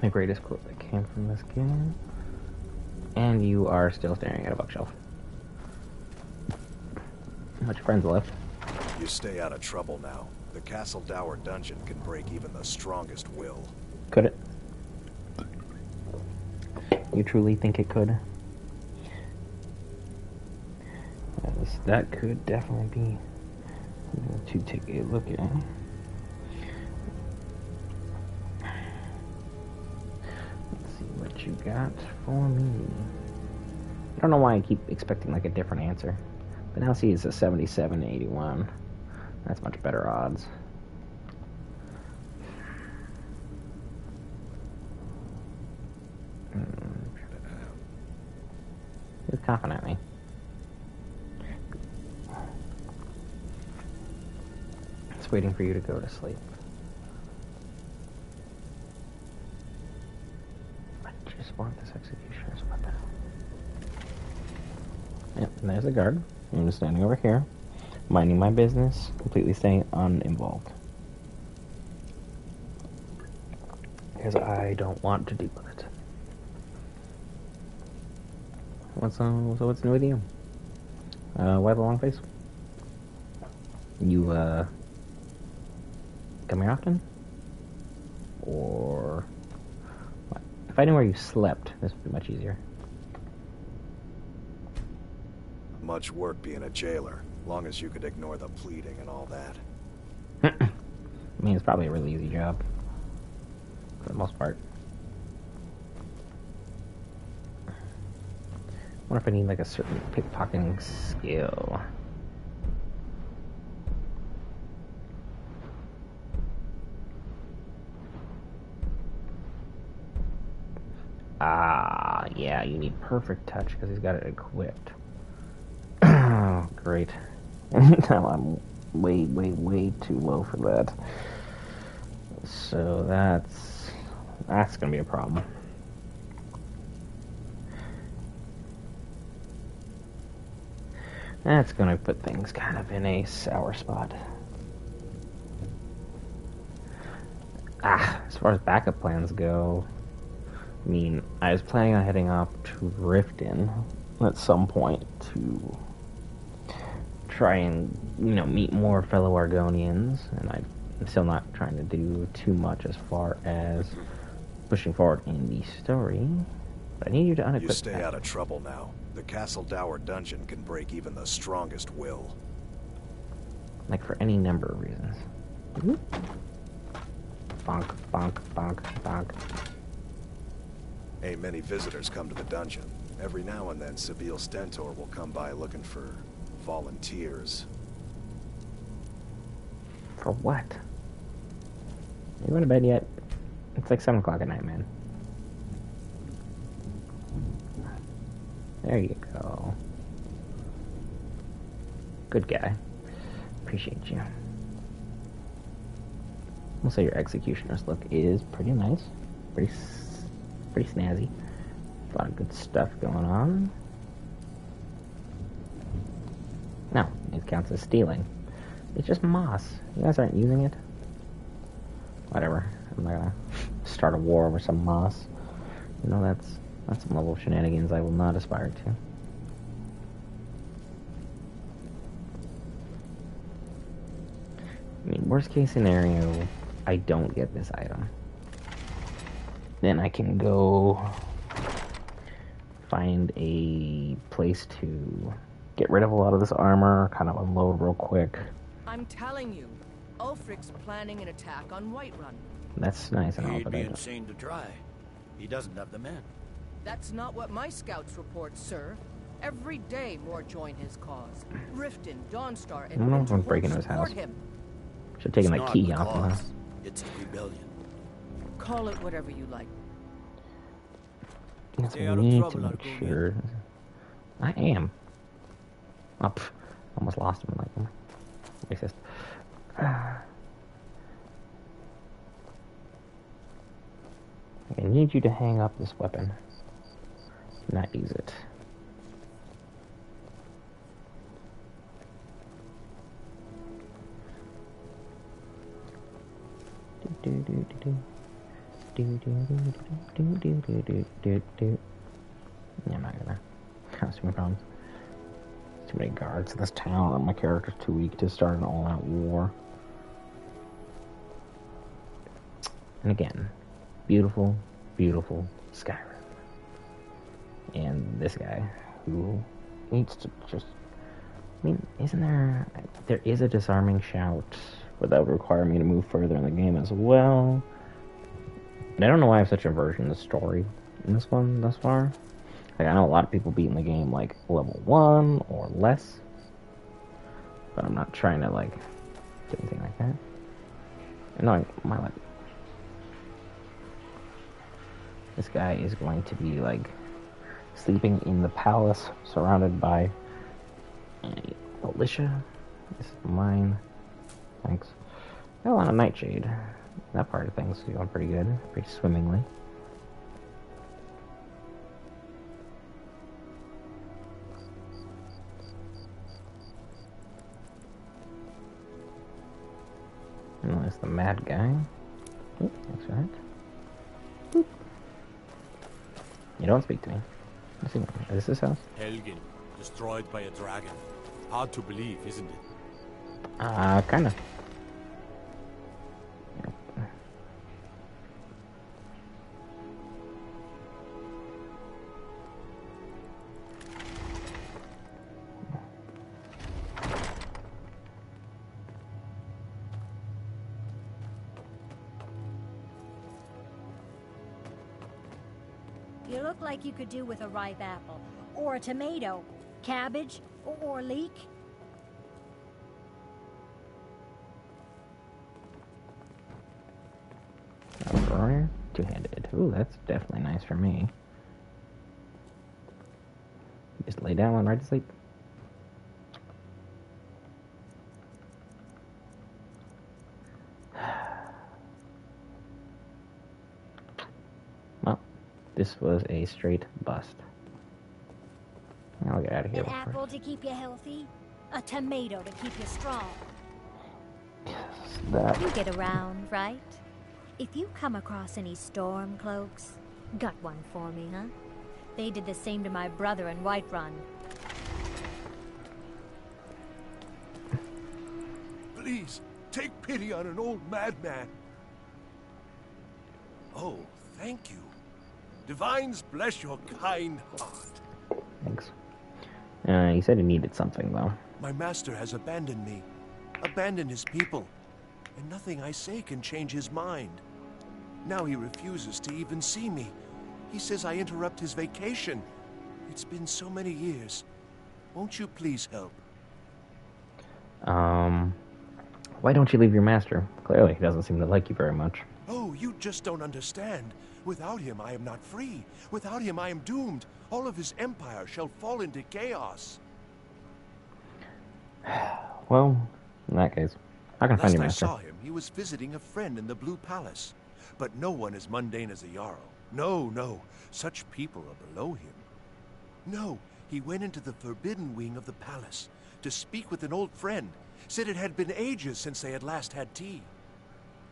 The greatest quote that came from this game. And you are still staring at a bookshelf. How much friends left? You stay out of trouble now. The Castle Dower dungeon can break even the strongest will. Could it? You truly think it could? Yes, that could definitely be to take a look at. Let's see what you got for me. I don't know why I keep expecting like a different answer. But now see it's a 77 to 81. That's much better odds. Who's coughing at me? It's waiting for you to go to sleep. I just want this executioner's weapon. Yep, and there's the guard. I'm just standing over here, minding my business, completely staying uninvolved. Because I don't want to deal with it. So what's new with you? Why the long face? You, come here often? Or... what? If I knew where you slept, this would be much easier. Much work being a jailer, long as you could ignore the pleading and all that. I mean, it's probably a really easy job. For the most part. I wonder if I need like a certain pickpocketing skill. Ah, yeah, you need perfect touch because he's got it equipped. Oh, great. Now I'm way too low for that. So that's gonna be a problem. That's gonna put things kind of in a sour spot. As far as backup plans go, I mean, I was planning on heading off to Riften at some point to try and, meet more fellow Argonians, and I'm still not trying to do too much as far as pushing forward in the story, But I need you to unequip You stay that. out of trouble now. The Castle Dower dungeon can break even the strongest will. Like for any number of reasons. Bonk, bonk, bonk, bonk. Ain't many visitors come to the dungeon. Every now and then, Sibyl Stentor will come by looking for volunteers. For what? You going to bed yet? It's like 7 o'clock at night, man. There you go. Good guy. Appreciate you. We'll say your executioner's look is pretty nice. Pretty snazzy. A lot of good stuff going on. No, it counts as stealing. It's just moss. You guys aren't using it? Whatever. I'm not gonna start a war over some moss. You know, that's some level of shenanigans I will not aspire to. I mean, worst case scenario, I don't get this item. Then I can go find a place to get rid of a lot of this armor, kind of unload real quick. I'm telling you, Ulfric's planning an attack on Whiterun. That's nice and all, He'd but be I don't. insane to try. He doesn't have the men. That's not what my scouts report, sir. Every day more join his cause. Riften, Dawnstar, and I don't know if I'm Winterhold breaking into his support house. him. Should have taken It's the not key the off him. cause. It's the rebellion. Call it whatever you like. Yes, Stay we out of need trouble, to make Argonian. sure. I am. Oh, pff, almost lost him. Like, racist. I need you to hang up this weapon. Not use it. Yeah, I'm not gonna cause too many problems. Too many guards in this town, and my character's too weak to start an all-out war. And again, beautiful, beautiful Skyrim. And this guy, who needs to just... I mean, isn't there... There is a disarming shout, but that would require me to move further in the game as well. But I don't know why I have such a aversion to the story in this one thus far. Like, I know a lot of people beating the game, like, level 1 or less. But I'm not trying to, like, do anything like that. And no, my, like... This guy is going to be, like, sleeping in the palace, surrounded by Alicia. This is mine. Thanks. Got a lot of Nightshade. That part of things is going pretty good, pretty swimmingly. And there's the mad guy. Oop, thanks for that. Boop. You don't speak to me. Let's see, is this his house? Helgen, destroyed by a dragon. Hard to believe, isn't it? Kinda. You look like you could do with a ripe apple, or a tomato, cabbage, or leek. Warrior? Two-handed. Ooh, that's definitely nice for me. Just lay down and right to sleep. Well, this was a straight bust. I'll get out of here. An apple to keep you healthy, a tomato to keep you strong. That. You get around, right? If you come across any storm cloaks, got one for me, huh? They did the same to my brother in Whiterun. Please, take pity on an old madman. Oh, thank you. Divines bless your kind heart. Thanks. He said he needed something, though. My master has abandoned me, abandoned his people, and nothing I say can change his mind. Now he refuses to even see me. He says I interrupt his vacation. It's been so many years. Won't you please help? Why don't you leave your master? Clearly, he doesn't seem to like you very much. Oh, you just don't understand. Without him, I am not free. Without him, I am doomed. All of his empire shall fall into chaos. Well, in that case, how can I find Last your I master? saw him, he was visiting a friend in the Blue Palace. But no one as mundane as a Jarl. No, no. Such people are below him. No, he went into the forbidden wing of the palace to speak with an old friend. Said it had been ages since they had last had tea.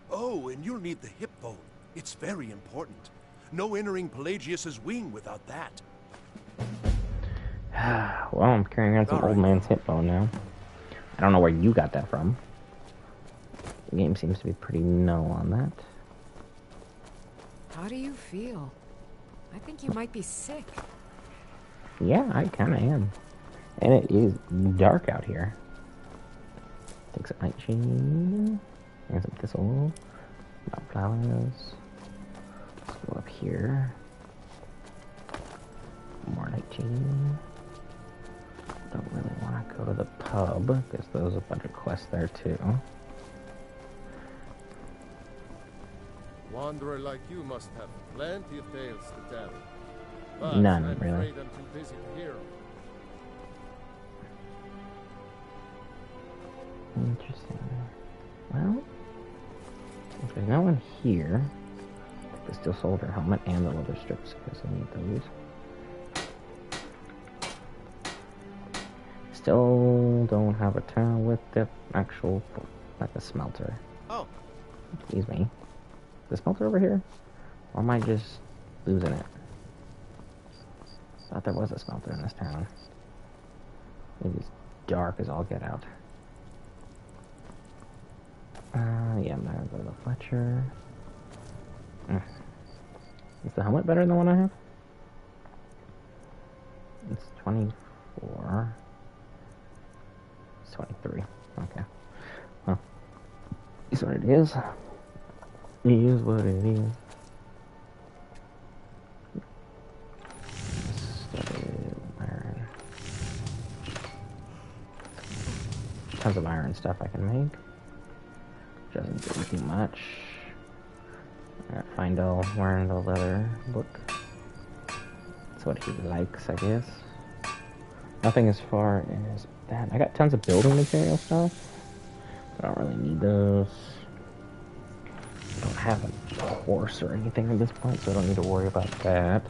Oh, and you'll need the hip bone. It's very important. No entering Pelagius's wing without that. Well, I'm carrying around some old man's hip bone now. I don't know where you got that from. The game seems to be pretty no on that. How do you feel? I think you might be sick. Yeah, I kind of am. And it is dark out here. Take some nightshade. And some thistle. About flowers. Let's go up here. More nightshade. Don't really want to go to the pub, because there's a bunch of quests there too. Wanderer like you must have plenty of tales to tell. But None, I'm really. afraid I'm too busy to hear 'em. Interesting. Well, if there's no one here, take the steel soldier helmet and the leather strips, because I need those. Still don't have a town with the actual, like a smelter. Oh. Excuse me. The smelter over here? Or am I just losing it? Thought there was a smelter in this town. It is dark as all get out. Yeah, I'm gonna go to the Fletcher. Is the helmet better than the one I have? It's 24. It's 23. Okay. Well, it's what it is. It is what it is. Iron. Tons of iron stuff I can make. Doesn't do too much. I got Findel wearing the leather book. That's what he likes, I guess. Nothing as far as that. I got tons of building material stuff. I don't really need those. I don't have a horse or anything at this point, so I don't need to worry about that.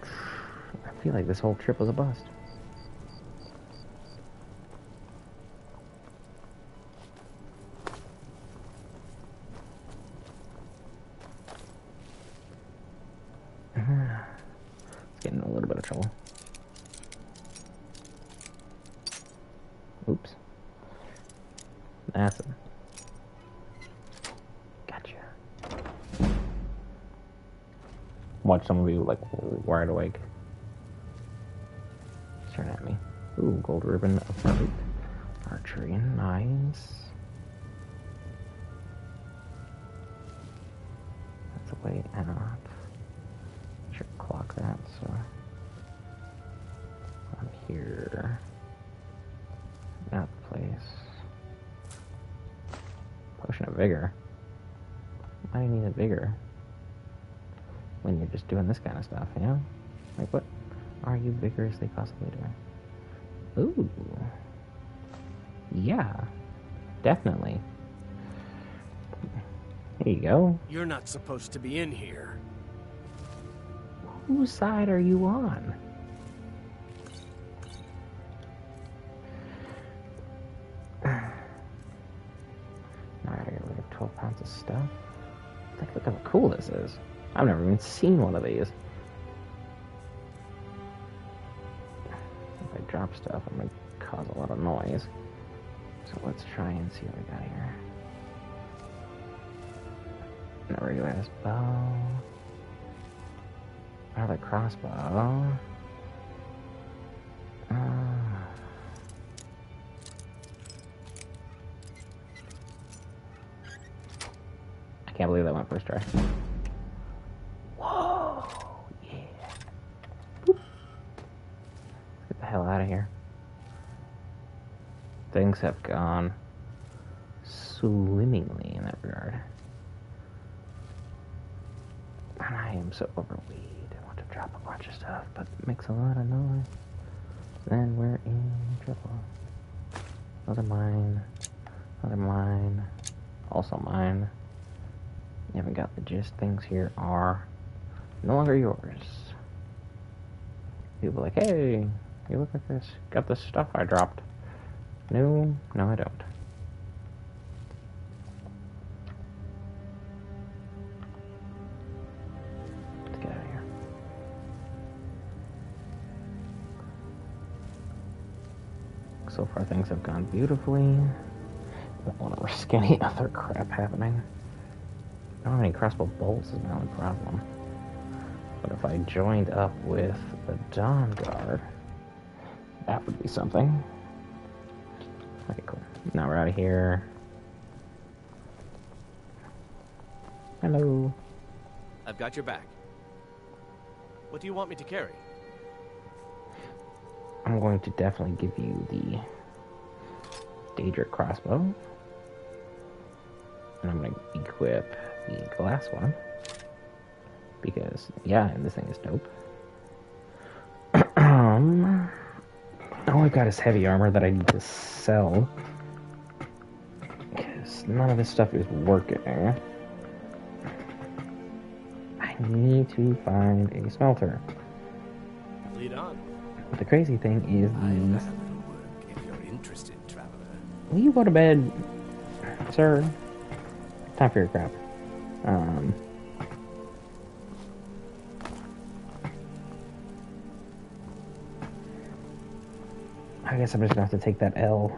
I feel like this whole trip was a bust. It's getting in a little bit of trouble. Oops. That's it. Gotcha. Watch some of you like wide awake. Turn at me. Ooh, gold ribbon of perfect archery. Nice. That's a way out. Should clock that, so I'm here. That place. Potion of vigor. Why do you need a vigor when you're just doing this kind of stuff, you know? Like, what are you vigorously possibly doing? Ooh. Yeah. Definitely. Here you go. You're not supposed to be in here. Whose side are you on? Now I gotta get rid of 12 pounds of stuff. Look how cool this is. I've never even seen one of these. If I drop stuff, I'm gonna cause a lot of noise. So let's try and see what we got here. No regular bow. Another crossbow. I can't believe that went first try. Whoa! Yeah. Boop. Let's get the hell out of here. Things have gone swimmingly in that regard. And I am so overweight. I want to drop a bunch of stuff, but it makes a lot of noise. Then we're in trouble. Those are mine. Those are mine. Also mine. You haven't got the gist. Things here are no longer yours. People are like, hey, you look like this. Got this stuff I dropped. No, I don't. Let's get out of here. So far things have gone beautifully. Don't want to risk any other crap happening. I don't have any crossbow bolts is my only problem. But if I joined up with the Dawn Guard, that would be something. Okay, cool. Now we're out of here. Hello. I've got your back. What do you want me to carry? I'm going to definitely give you the Daedric crossbow. And I'm going to equip the glass one. Because, yeah, and this thing is dope. All I've got is heavy armor that I need to sell. Because none of this stuff is working. I need to find a smelter. Lead on. But the crazy thing is these... If you're interested, traveler. Will you go to bed, sir? Time for your crap. I guess I'm just gonna have to take that L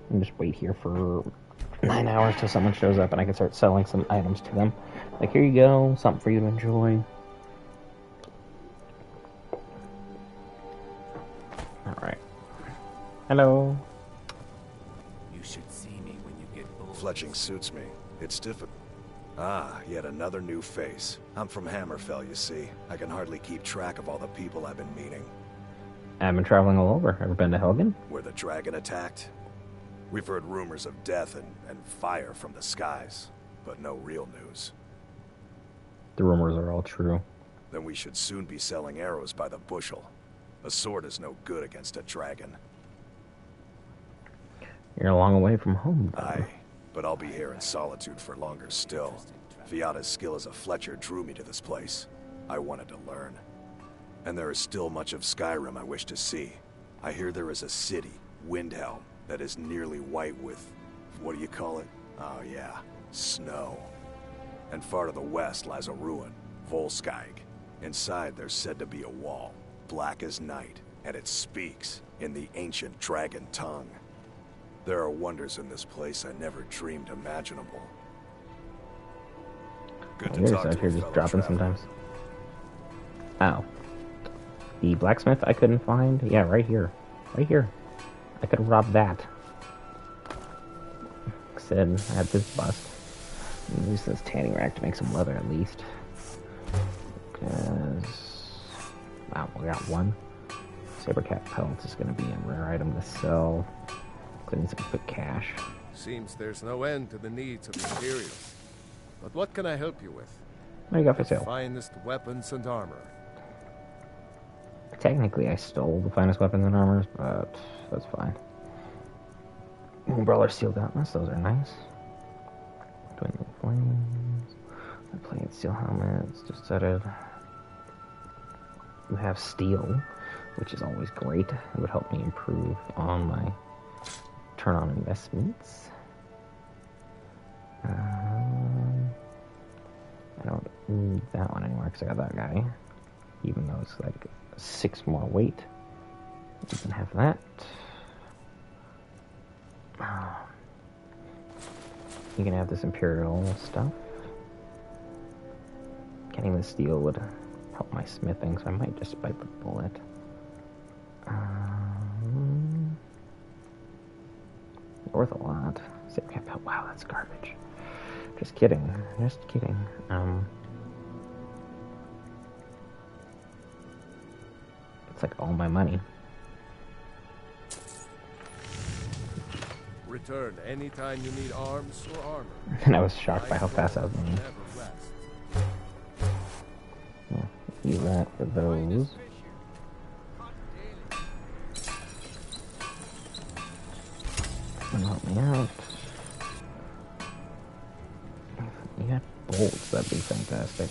and just wait here for 9 hours till someone shows up and I can start selling some items to them. Like, here you go, something for you to enjoy. Alright. Hello. You should see me when you get old. Fletching suits me. It's difficult. Ah, yet another new face. I'm from Hammerfell, you see. I can hardly keep track of all the people I've been meeting. I've been traveling all over. Ever been to Helgen? Where the dragon attacked? We've heard rumors of death and fire from the skies, but no real news. The rumors are all true. Then we should soon be selling arrows by the bushel. A sword is no good against a dragon. You're a long way from home, though. Aye, but I'll be here in solitude for longer still. Viata's skill as a Fletcher drew me to this place. I wanted to learn. And there is still much of Skyrim I wish to see. I hear there is a city, Windhelm, that is nearly white with... what do you call it? Oh yeah, snow. And far to the west lies a ruin, Volskyg. Inside there's said to be a wall, black as night, and it speaks in the ancient dragon tongue. There are wonders in this place I never dreamed imaginable. Good to talk to out here a just fellow dropping traveler. sometimes. Ow. The blacksmith I couldn't find? Yeah, right here. Right here. I could have robbed that. Like I said, I had this bust. Use this tanning rack to make some leather at least. Because... wow, we got one. Sabercat pelt is going to be a rare item to sell. I need some quick cash. Seems there's no end to the needs of materials. But what can I help you with? What do you got for The sale? finest weapons and armor. Technically, I stole the finest weapons and armors, but that's fine. Brawler steel gauntlets, those are nice. Dwindling flames. I played steel helmets, just studded. You have steel, which is always great. It would help me improve on my turn on investments. I don't need that one anymore because I got that guy. Even though it's like 6 more weight. You can have that. You can have this Imperial stuff. Getting the steel would help up my smithing, so I might just bite the bullet. Worth a lot. Wow, that's garbage. Just kidding. Just kidding. It's like all my money. Return anytime you need arms or armor. And I was shocked by how fast I was moving. Use that for those. Help me out. You got bolts, that'd be fantastic.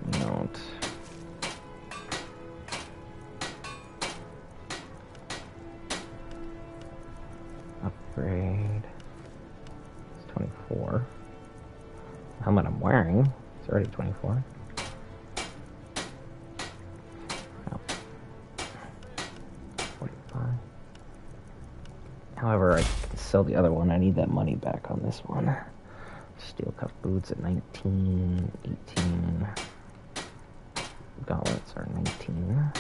You don't. Upgrade. It's 24. The helmet I'm wearing, it's already 24. Oh. 45. However, I can sell the other one. I need that money back on this one. Steel cuff boots at 19, 18. Gauntlets are 19.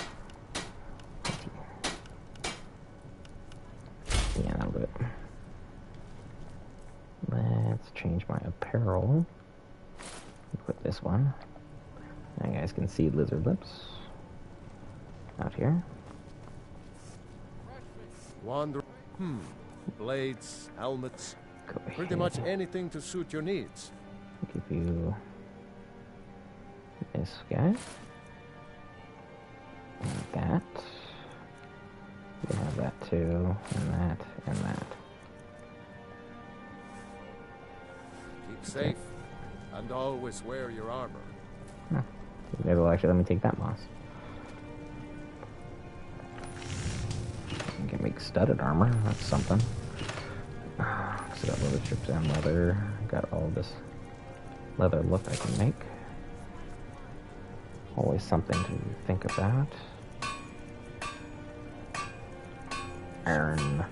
Yeah, that'll do it. Let's change my apparel. Put this one. Now you guys can see lizard lips out here. Wander. Blades, helmets. Pretty much anything to suit your needs. Give you this guy. And that. You have that too, and that, and that. Keep safe, and always wear your armor. Huh. Maybe they'll actually let me take that moss. I can make studded armor, that's something. So I got leather strips and leather. I got all this leather look I can make. Always something to think about. Iron.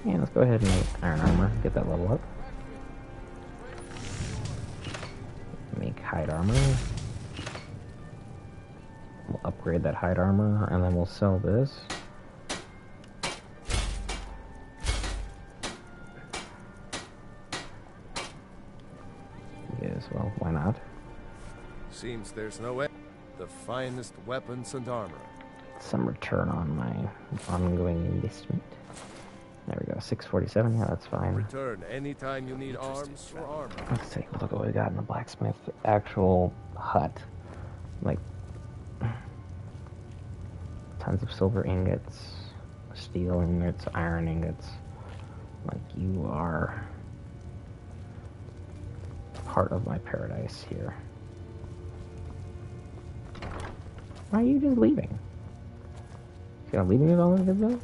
Yeah, let's go ahead and make iron armor. Get that level up. Make hide armor. We'll upgrade that hide armor, and then we'll sell this. Yes, well, why not? Seems there's no way. The finest weapons and armor. Some return on my ongoing investment. There we go, 647. Yeah, that's fine. Return anytime you need arms or armor. Let's take a look at what we got in the blacksmith actual hut. Like tons of silver ingots, steel ingots, iron ingots. Like you are part of my paradise here. Why are you just leaving? You gonna leave me with all of this though?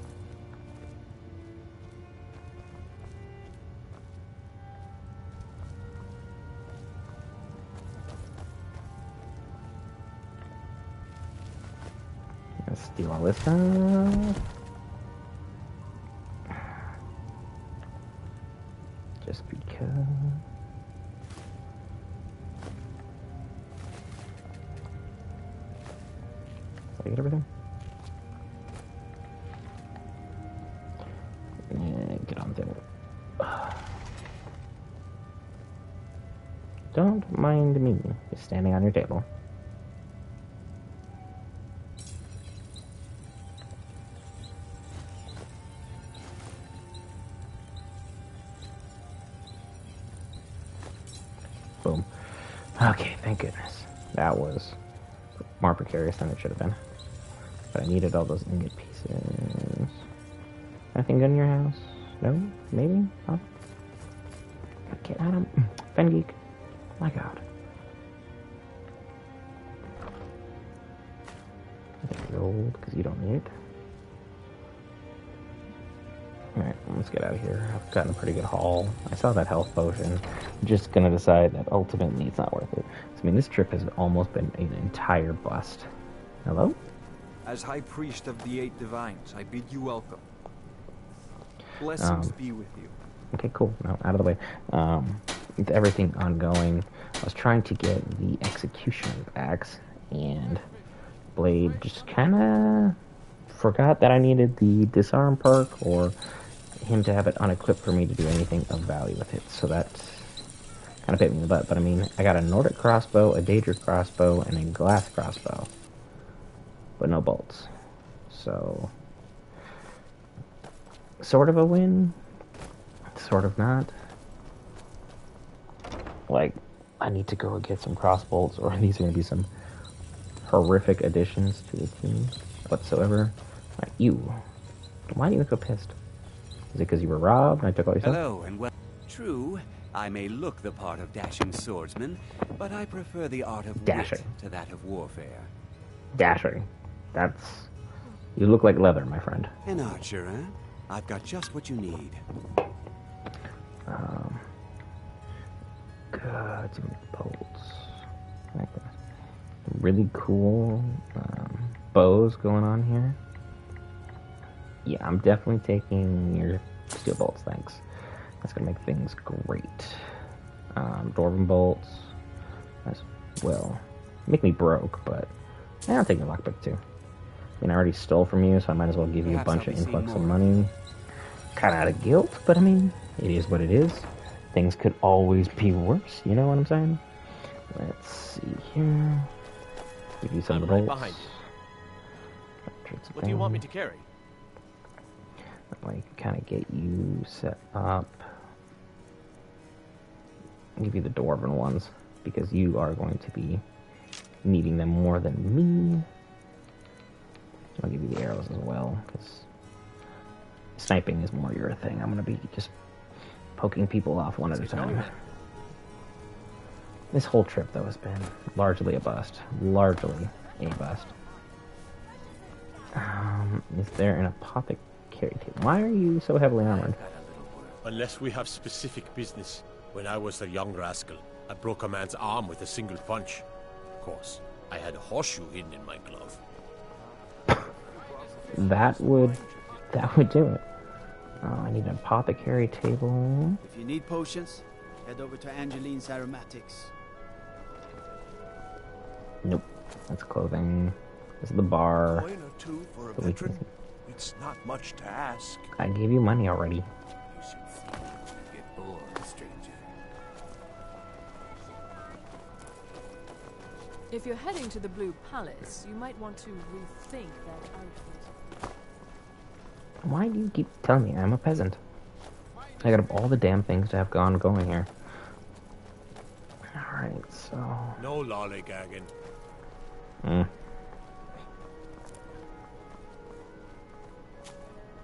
Let's steal all this stuff. Just because. Did I get everything? Yeah, get on there. Don't mind me just standing on your table. Boom. Okay, thank goodness. That was more precarious than it should have been. But I needed all those ingot pieces. Anything good in your house? No? Maybe? Huh? Get out of... Fen Geek. My god. I think you're old, because you don't need it. Alright, let's get out of here. I've gotten a pretty good haul. I saw that health potion. I'm just gonna decide that ultimately it's not worth it. So, I mean, this trip has almost been an entire bust. Hello? As High Priest of the Eight Divines, I bid you welcome. Blessings be with you. Okay, cool. No, out of the way. with everything ongoing, I was trying to get the Executioner's Axe, and Blade just kind of forgot that I needed the Disarm perk, or him to have it unequipped for me to do anything of value with it, so that kind of bit me in the butt. But I mean, I got a Nordic crossbow, a Daedric crossbow, and a glass crossbow, but no bolts. So, sort of a win, sort of not. Like, I need to go get some crossbolts, or these are going to be some horrific additions to the team whatsoever. Right, you. Why do you look so pissed? Is it because you were robbed and I took all your stuff? Hello, and well. True, I may look the part of dashing swordsman, but I prefer the art of dashing wit to that of warfare. Dashing. That's... You look like leather, my friend. An archer, eh? I've got just what you need. Good, some bolts. Like really cool bows going on here. Yeah, I'm definitely taking your steel bolts, thanks. That's gonna make things great. Dwarven bolts as well. Make me broke, but I'll take your lockpick too. I mean, I already stole from you, so I might as well give you a bunch of influx of money. Kind of out of guilt, but I mean, it is what it is. Things could always be worse, you know what I'm saying? Let's see here. Give you some bolts. Behind you. What do you want me to carry? Like, kind of get you set up. I'll give you the dwarven ones, because you are going to be needing them more than me. I'll give you the arrows as well, because sniping is more your thing. I'm going to be just poking people off one at a time. This whole trip, though, has been largely a bust. Largely a bust. Is there an apothecary table? Why are you so heavily armored? Unless we have specific business. When I was a young rascal, I broke a man's arm with a single punch. Of course, I had a horseshoe hidden in my glove. That would do it. Oh, I need an apothecary table. If you need potions, head over to Angeline's Aromatics. Nope. That's clothing. This is the bar. Coin or two for a veteran? It's not much to ask. I gave you money already. You should get bored, stranger. If you're heading to the Blue Palace, you might want to rethink that outfit. Why do you keep telling me I'm a peasant? I got all the damn things to have going here. Alright, so... No lollygagging.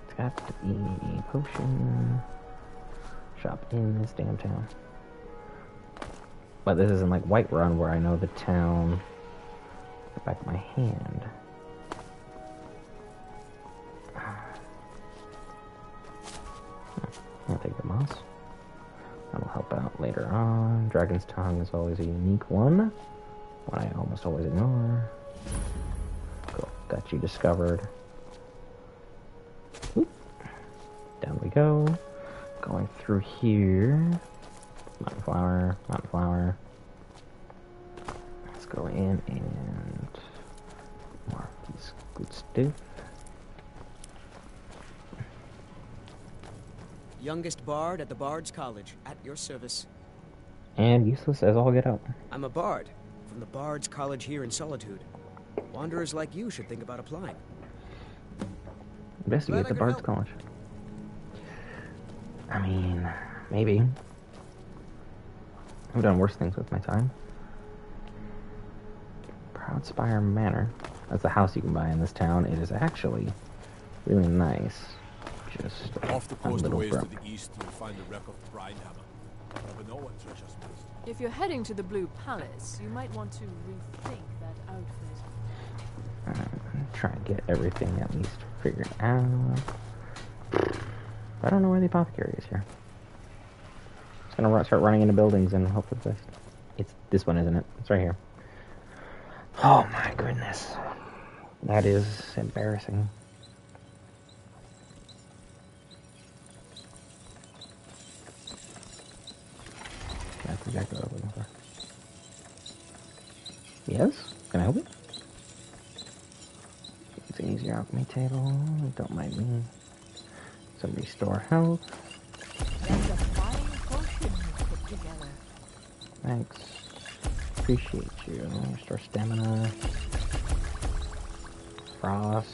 It's got to be a potion shop in this damn town. But this isn't like Whiterun, where I know the town the back of my hand. I'll take the moss. That'll help out later on. Dragon's Tongue is always a unique one I almost always ignore. Cool, got you discovered. Oop. Down we go. Going through here. Mountain flower, mountain flower. Let's go in and mark these good stuff. Youngest bard at the Bard's College, at your service. And useless as all get out. I'm a bard, from the Bard's College here in Solitude. Wanderers like you should think about applying. Investigate the Bard's College. I mean, maybe. I've done worse things with my time. Proudspire Manor. That's the house you can buy in this town. It is actually really nice. Just off the a coast little ways broke. to the east, you'll find a wreck of Brinehammer. Never know what treasure's missed. If you're heading to the Blue Palace, you might want to rethink that outfit. Try and get everything at least figured out. I don't know where the apothecary is here. Just gonna start running into buildings and hope for the best. It's this one, isn't it? It's right here. Oh my goodness. That is embarrassing. exactly what I was looking for. Yes? Can I help you? It's an easier alchemy table. Don't mind me. Some restore health. That's a fine potion you put together. Thanks. Appreciate you. Restore stamina. Frost.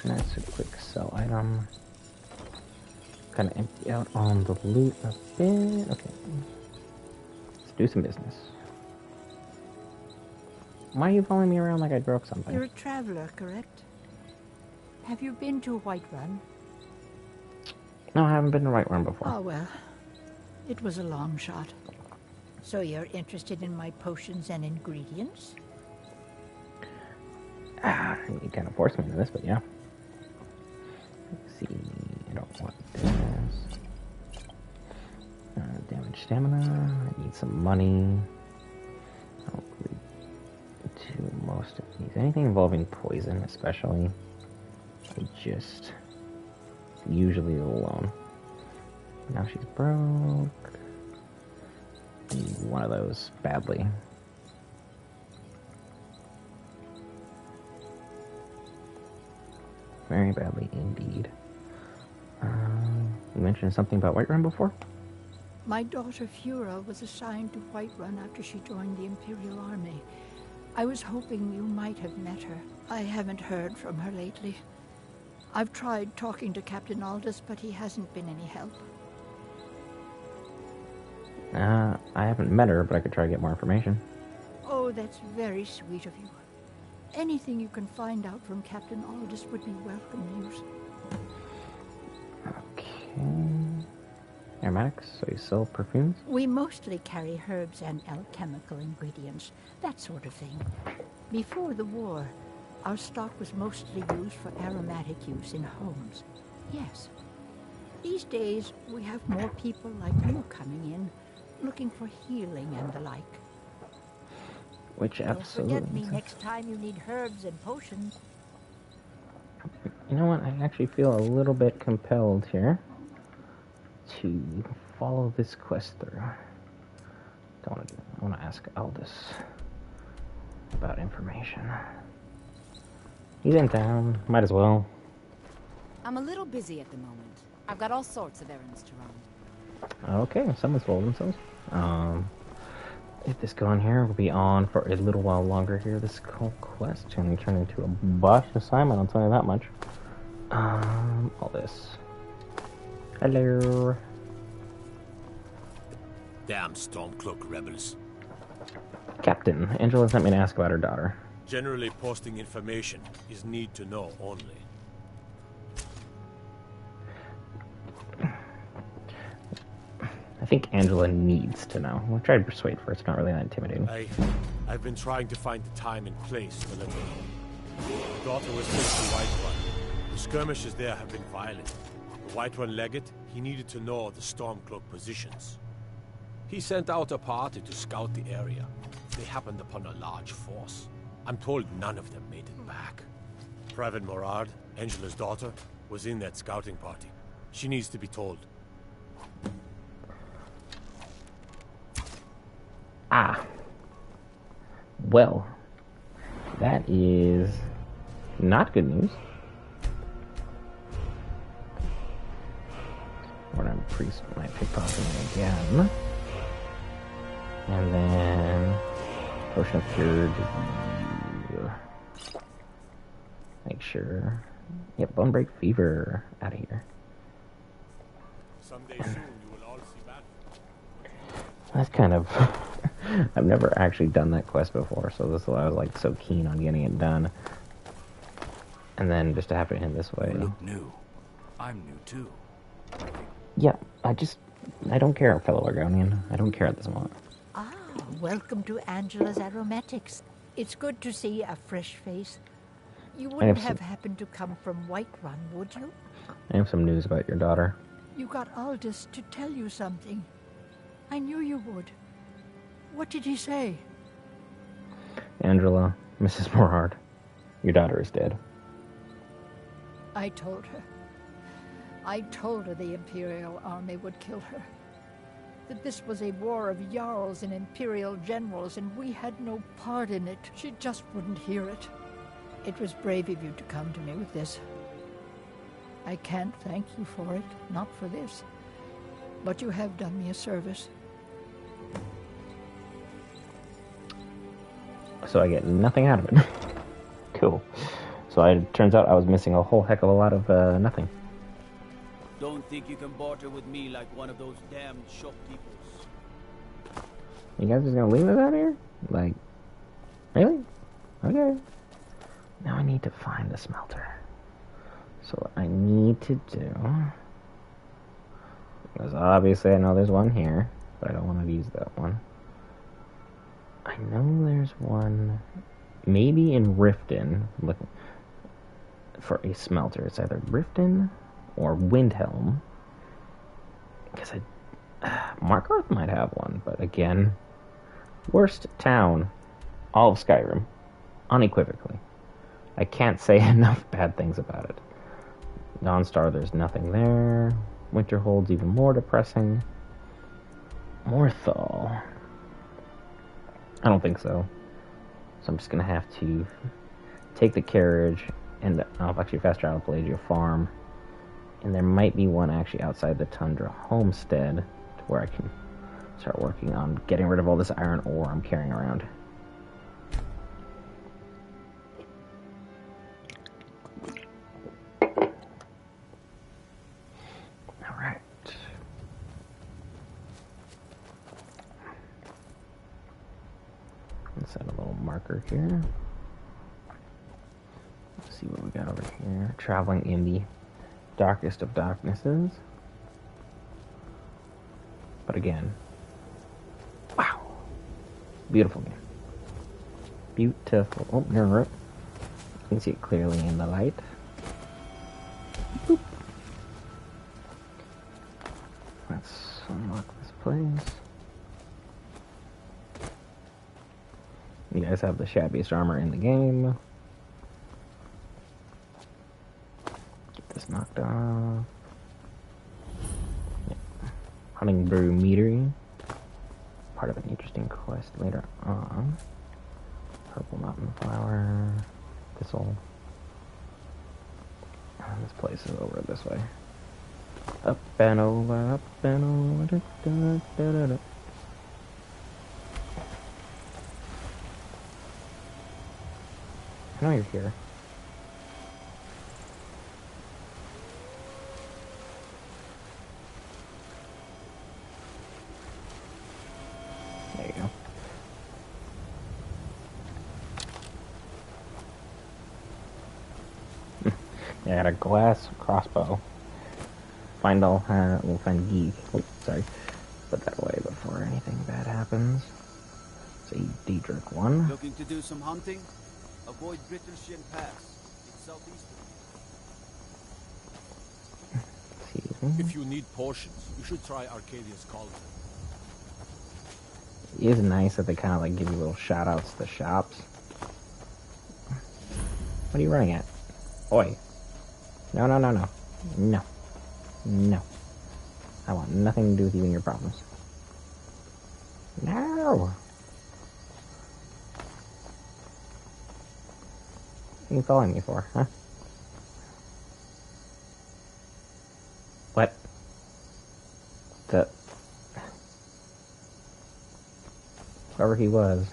That's a quick sell item. Kind of empty out on the loot a bit. Okay. Let's do some business. Why are you following me around like I broke something? You're a traveler, correct? Have you been to Whiterun? No, I haven't been to Whiterun before. Oh, well. It was a long shot. So you're interested in my potions and ingredients? You kind of forced me into this, but yeah. Let's see. I don't want this. Damage stamina. I need some money. I'll do most of these. Anything involving poison, especially. I just usually alone. Now she's broke. Need one of those badly. Very badly indeed. You mentioned something about Whiterun before? My daughter Fura was assigned to Whiterun after she joined the Imperial Army. I was hoping you might have met her. I haven't heard from her lately. I've tried talking to Captain Aldous, but he hasn't been any help. I haven't met her, but I could try to get more information. Oh, that's very sweet of you. Anything you can find out from Captain Aldous would be welcome news. Okay. Aromatics, so you sell perfumes? We mostly carry herbs and alchemical ingredients, that sort of thing. Before the war, our stock was mostly used for aromatic use in homes. Yes. These days, we have more people like you coming in, looking for healing and the like. Which absolutely. Don't forget me next time you need herbs and potions. You know what? I actually feel a little bit compelled here to follow this quest through. Don't want to do that. I want to ask Aldous about information. He's in town. Might as well. I'm a little busy at the moment. I've got all sorts of errands to run. Okay, someone's told themselves. If this go on here, we'll be on for a little while longer here. This whole quest can turn into a boss assignment, I'll tell you that much. All this. Hello. Damn Stormcloak rebels. Captain, Angela sent me to ask about her daughter. Generally, posting information is need to know only. I think Angela needs to know. We'll try to persuade her. It's not really that intimidating. I've been trying to find the time and place to let her know. The daughter was sent to Whiterun. The skirmishes there have been violent. The Whiterun legate, he needed to know the Stormcloak positions. He sent out a party to scout the area. They happened upon a large force. I'm told none of them made it back. Private Morard, Angela's daughter, was in that scouting party. She needs to be told. Ah. Well, that is not good news. We're gonna increase my pickpocketing again. And then potion of cure disease. Make sure. Yep, bone break fever out of here. Someday soon you will all see battle. That's kind of I've never actually done that quest before, so this is why I was like so keen on getting it done. And then just to have it in this way. You look new. I'm new too. Yeah, I don't care, fellow Argonian. I don't care at this moment. Ah, welcome to Angela's Aromatics. It's good to see a fresh face. You wouldn't have happened to come from Whiterun, would you? I have some news about your daughter. You got Aldous to tell you something. I knew you would. What did he say? Angela, Mrs. Morard, your daughter is dead. I told her. I told her the Imperial army would kill her. That this was a war of Jarls and Imperial generals, and we had no part in it. She just wouldn't hear it. It was brave of you to come to me with this. I can't thank you for it, not for this. But you have done me a service. So I get nothing out of it. Cool. So it turns out I was missing a whole heck of a lot of nothing. Don't think you can barter with me like one of those damned shopkeepers. You guys just gonna leave us out here? Like, really? Okay. Now I need to find the smelter. So what I need to do... Because obviously I know there's one here, but I don't want to use that one. I know there's one... Maybe in Riften. I'm looking for a smelter. It's either Riften or Windhelm. Because Markarth might have one, but again... Worst town, all of Skyrim, unequivocally. I can't say enough bad things about it. Dawnstar, there's nothing there. Winterhold's even more depressing. Morthal, I don't think so. So I'm just gonna have to take the carriage and I'll actually fast travel to Pelagia Farm. And there might be one actually outside the Tundra Homestead to where I can start working on getting rid of all this iron ore I'm carrying around. Alright. Let's set a little marker here. Let's see what we got over here. Traveling in the darkest of darknesses. But again, wow. Beautiful game. Beautiful. Oh, you're right. You can see it clearly in the light. Boop. Let's unlock this place. You guys have the shabbiest armor in the game. Get this knocked off. Yeah. Hunting brew meadery. Part of an interesting quest later on. Purple mountain flower. Thistle. And this place is over this way. Up and over, up and over. Da, da, da, da, da. I know you're here. There you go. Yeah, I got a glass crossbow. We'll find Geek. Oh, sorry. Put that away before anything bad happens. It's a Diedrich one. Looking to do some hunting? Avoid Brittleshin Pass. It's southeast. If you need potions, you should try Arcadia's Cauldron. It is nice that they kind of like give you little shout outs to the shops. What are you running at? Oi. No, no, no, no. No. No. I want nothing to do with you and your problems. No! What are you calling me for, huh? What? Whoever he was.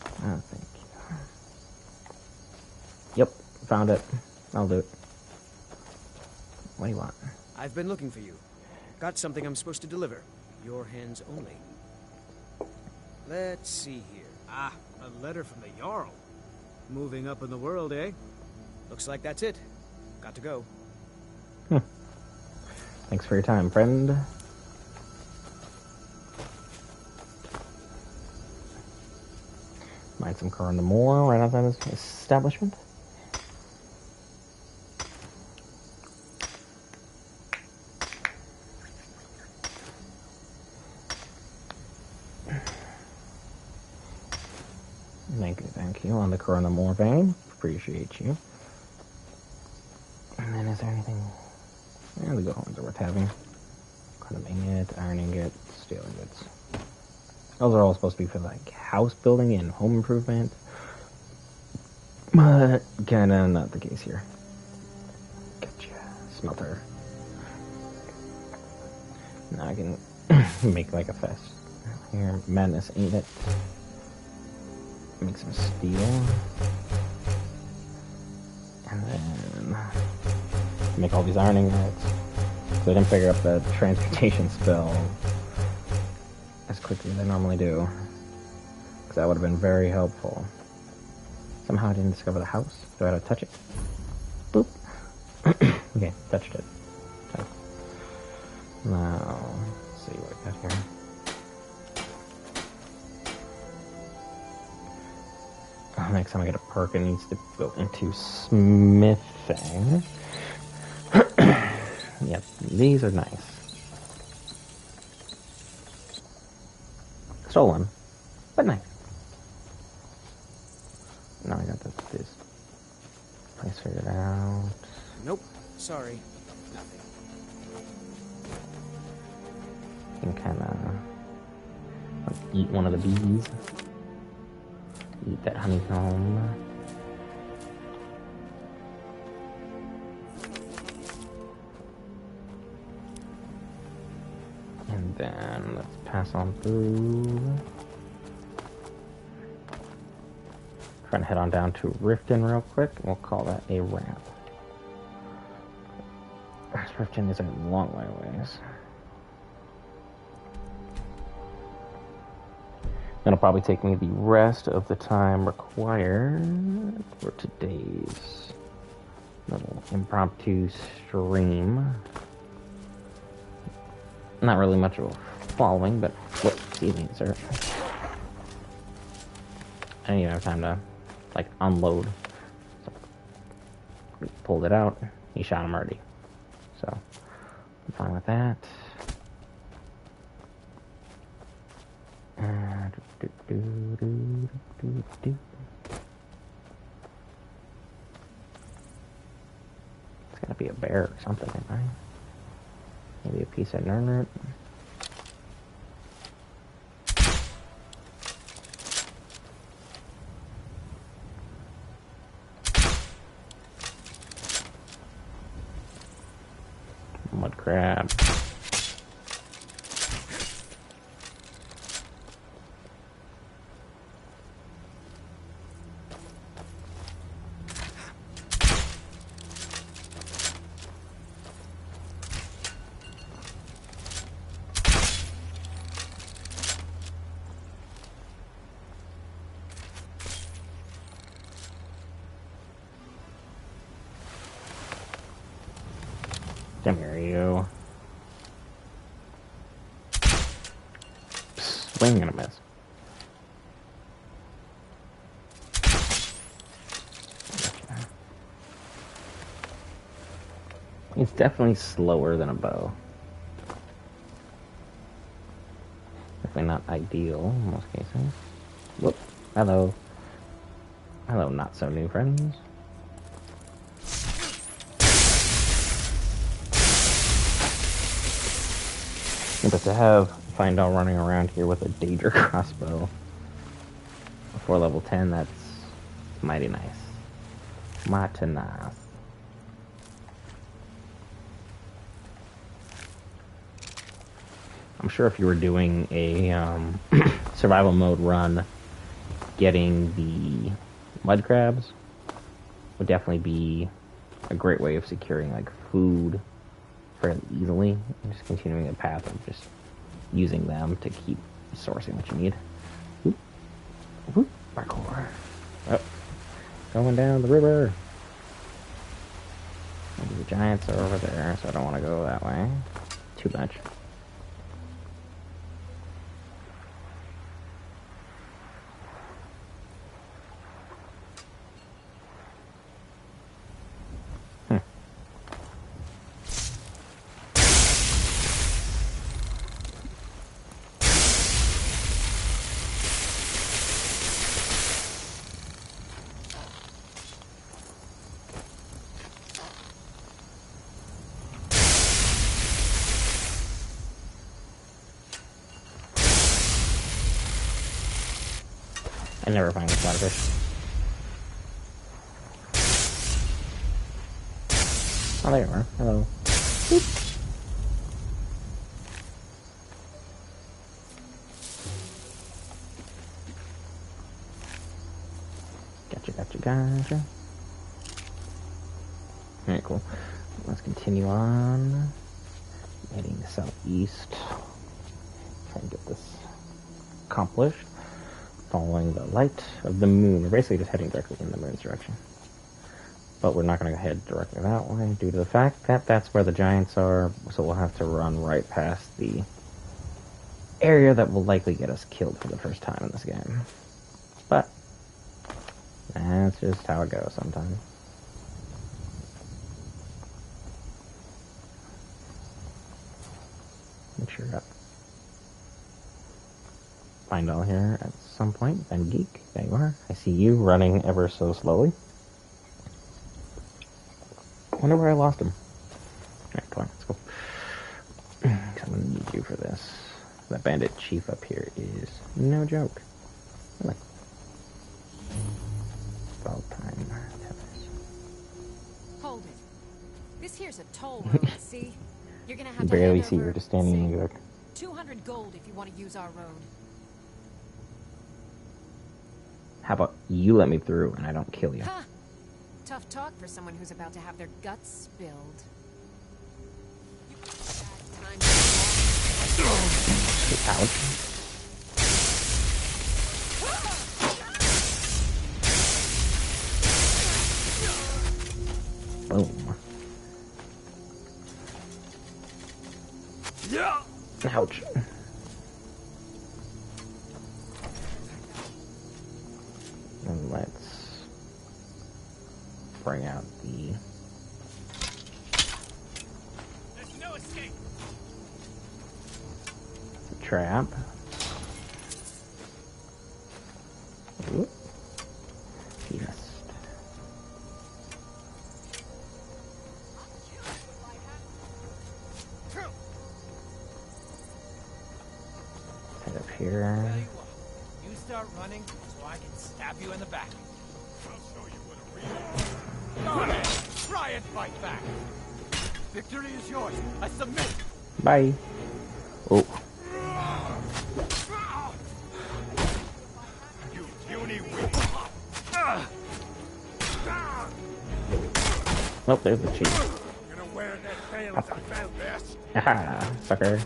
Oh, thank you. Yep, found it. I'll do it. What do you want? I've been looking for you. Got something I'm supposed to deliver. Your hands only. Let's see here. Ah, a letter from the Jarl. Moving up in the world, eh? Looks like that's it. Got to go. Thanks for your time, friend. Find some car on the moor right outside this establishment. Thank you on the car on the moor vein. Appreciate you. the good ones are worth having. Quantum ingot, iron ingot, steel ingots. Those are all supposed to be for like house building and home improvement. But kinda not the case here. Gotcha. Smelter. Now I can make like a fest. Here, madness ain't it. Make some steel. And then make all these iron ingots. So I didn't figure out the transmutation spell as quickly as I normally do. Because that would have been very helpful. Somehow I didn't discover the house. Do I have to touch it? Boop. Okay, touched it. So, now, let's see what I got here. Next time I get a perk, it needs to go into smithing. Yep, these are nice. Stolen, but nice. Now I got this place figured out. Nope, sorry. Nothing. Can kind of eat one of the bees. Eat that honeycomb. And then let's pass on through. Trying to head on down to Riften real quick. We'll call that a ramp. Riften is a long way away. It'll probably take me the rest of the time required for today's little impromptu stream. Not really much of a following, but excuse me, sir. I didn't even have time to like unload. So, pulled it out. He shot him already. So I'm fine with that. It's gotta be a bear or something, right? Maybe a piece of nernert. Mud crab. Come here, you. Swing and a miss. It's definitely slower than a bow. Definitely not ideal in most cases. Whoop. Hello. Hello, not so new friends. But to have Findall running around here with a Daedra crossbow before level 10, that's mighty nice. Mighty nice. I'm sure if you were doing a survival mode run, getting the mud crabs would definitely be a great way of securing like food fairly easily, and just continuing a path of just using them to keep sourcing what you need. Whoop. Whoop. Parkour. Oh. Going down the river. Maybe the giants are over there, so I don't want to go that way too much. I never find the splatterfish. Oh, there you are. Hello. Boop. Gotcha. Alright, cool. Let's continue on. Heading southeast. Try and get this accomplished. Following the light of the moon. We're basically just heading directly in the moon's direction. But we're not going to head directly that way due to the fact that that's where the giants are. So we'll have to run right past the area that will likely get us killed for the first time in this game. But that's just how it goes sometimes. Make sure I find all here at some point. Then Geek, there you are. I see you running ever so slowly. Wonder where I lost him. Alright, come on, let's go. I'm gonna need you for this. That bandit chief up here is no joke. Really. About time. Hold it. This here's a toll road, see? You're gonna have to barely hand see over, you're just standing in the dark. 200 gold if you want to use our road. How about you let me through and I don't kill you? Ha! Tough talk for someone who's about to have their guts spilled. Ouch. Boom. Yeah. Ouch. And let's bring out the There's no escape. trap. Oop. Yes. Head up here. You start running so I can stab you in the back. I'll show you what a real. Go ahead, try and fight back. Victory is yours. I submit. Bye. Oh. You puny weak. Nope, there's the chief. I'm gonna wear that tail as a belt vest. Haha, sucker.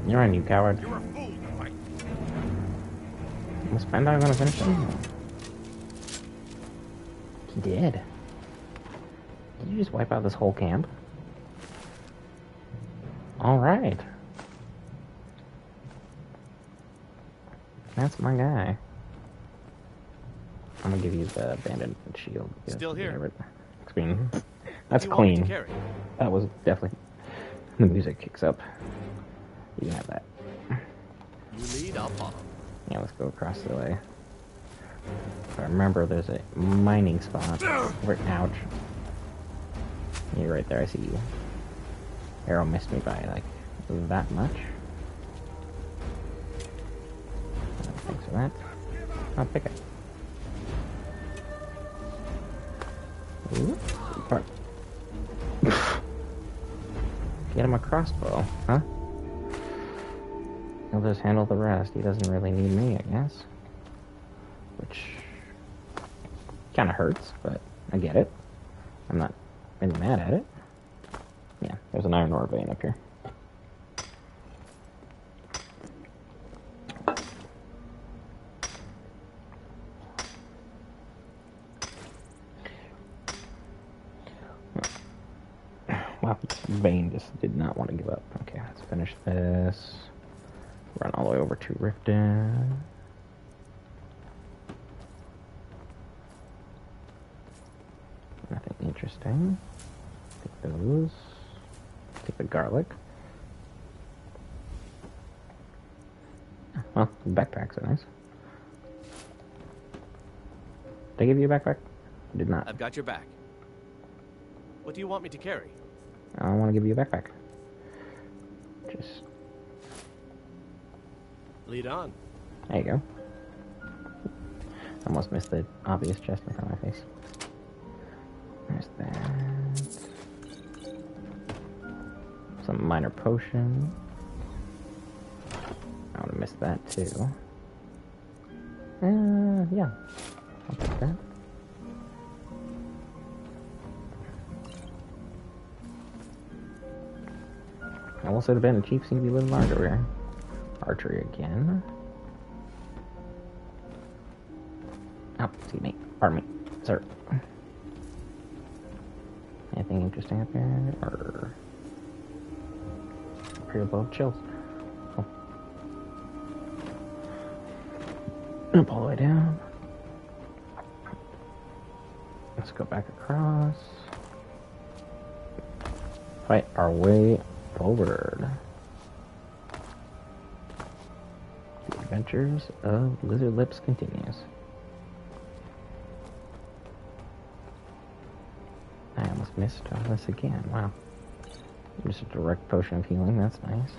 You're on, you coward. You're a fool to fight. Was Bandai gonna finish him? He did. Did you just wipe out this whole camp? Alright. That's my guy. I'm gonna give you the abandoned shield. Still here. Screen. That's You want me to clean. carry? That was definitely... The music kicks up. You can have that. You lead, I'll follow. Yeah, let's go across the way. If I remember, there's a mining spot. Over, ouch. You're right there, I see you. Arrow missed me by, like, that much. Thanks for that. I'll pick it. Ooh, part. Get him a crossbow, huh? He'll just handle the rest. He doesn't really need me, I guess. Which kind of hurts, but I get it. I'm not really mad at it. Yeah, there's an iron ore vein up here. Wow, this vein just did not want to give up. Okay, let's finish this. Run all the way over to Riften. Nothing interesting. Take those. Take the garlic. Well, backpacks are nice. Did I give you a backpack? I did not. I've got your back. What do you want me to carry? I want to give you a backpack. Just... Lead on. There you go. Almost missed the obvious chest in front of my face. There's that. Some minor potion. I would have missed that too. Yeah. I'll take that. I will say the bandit chief seems to be a little larger here. Archery again. Oh, excuse me. Pardon me, sir. Anything interesting up here? Or up here above? Chills. Oh. Up all the way down. Let's go back across. Fight our way forward. The adventures of Lizard Lips continues. I almost missed all this again. Wow. Just a direct potion of healing. That's nice.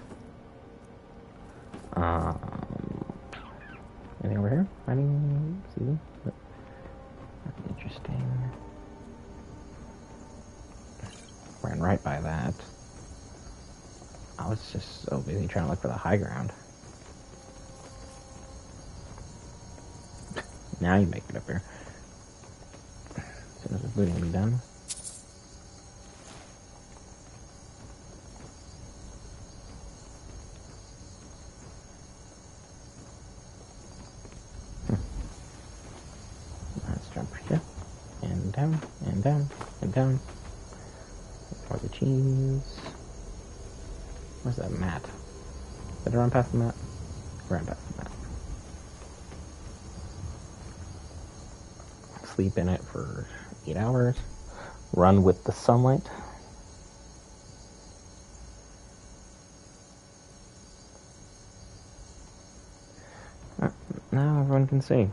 Anything over here? Anything? See? Nothing interesting. Ran right by that. I was just so busy trying to look for the high ground. Now you make it up here. As soon as the looting be done. Let's jump here. And down, and down, and down. For the cheese. Where's that mat? Did I run past the mat? I ran past the mat. Sleep in it for 8 hours. Run with the sunlight. Now everyone can see.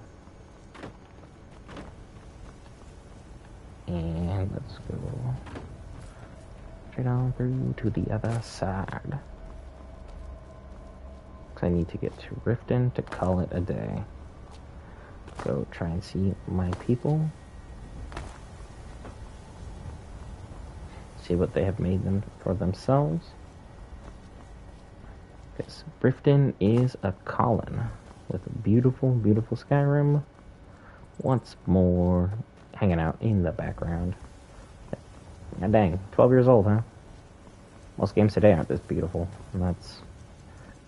And let's go straight on through to the other side. I need to get to Riften to call it a day. Go try and see my people. See what they have made them for themselves. Because Riften is a colony with a beautiful, beautiful Skyrim. Once more, hanging out in the background. God dang, 12 years old, huh? Most games today aren't this beautiful, and that's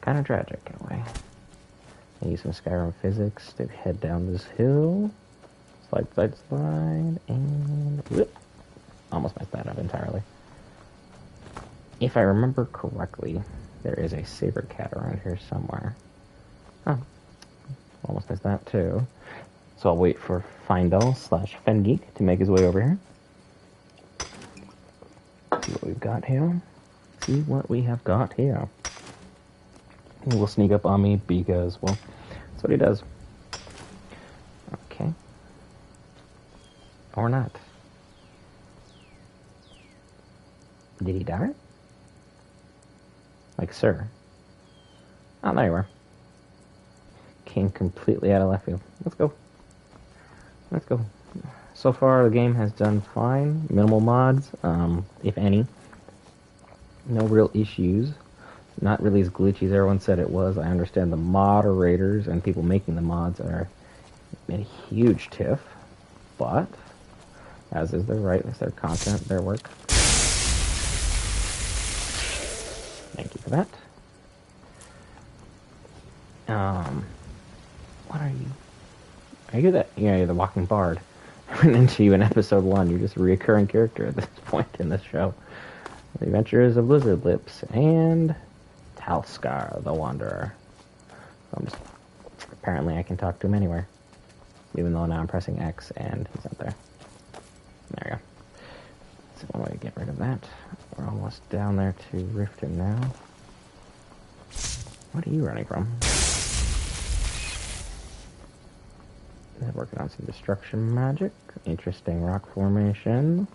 kind of tragic in a way. I use some Skyrim physics to head down this hill. Slide, slide, slide, and whoop. Almost messed that up entirely. If I remember correctly, there is a saber cat around here somewhere. Oh, almost missed that too. So I'll wait for Findel / Fengeek to make his way over here. See what we've got here. See what we have got here. He will sneak up on me because, well, that's what he does. Okay. Or not. Did he die? Like, sir. Oh, there you are. Came completely out of left field. Let's go. Let's go. So far, the game has done fine. Minimal mods, if any. No real issues. Not really as glitchy as everyone said it was. I understand the moderators and people making the mods are in a huge tiff, but as is their right, it's their content, their work. Thank you for that. What are you? Are you that? Yeah, you're the walking bard. I ran into you in episode 1. You're just a reoccurring character at this point in this show. The Adventures of Lizard Lips and Talskar the Wanderer. Apparently I can talk to him anywhere. Even though now I'm pressing X and he's not there. There we go. That's one way to get rid of that. We're almost down there to Riften now. What are you running from? They're working on some destruction magic. Interesting rock formation.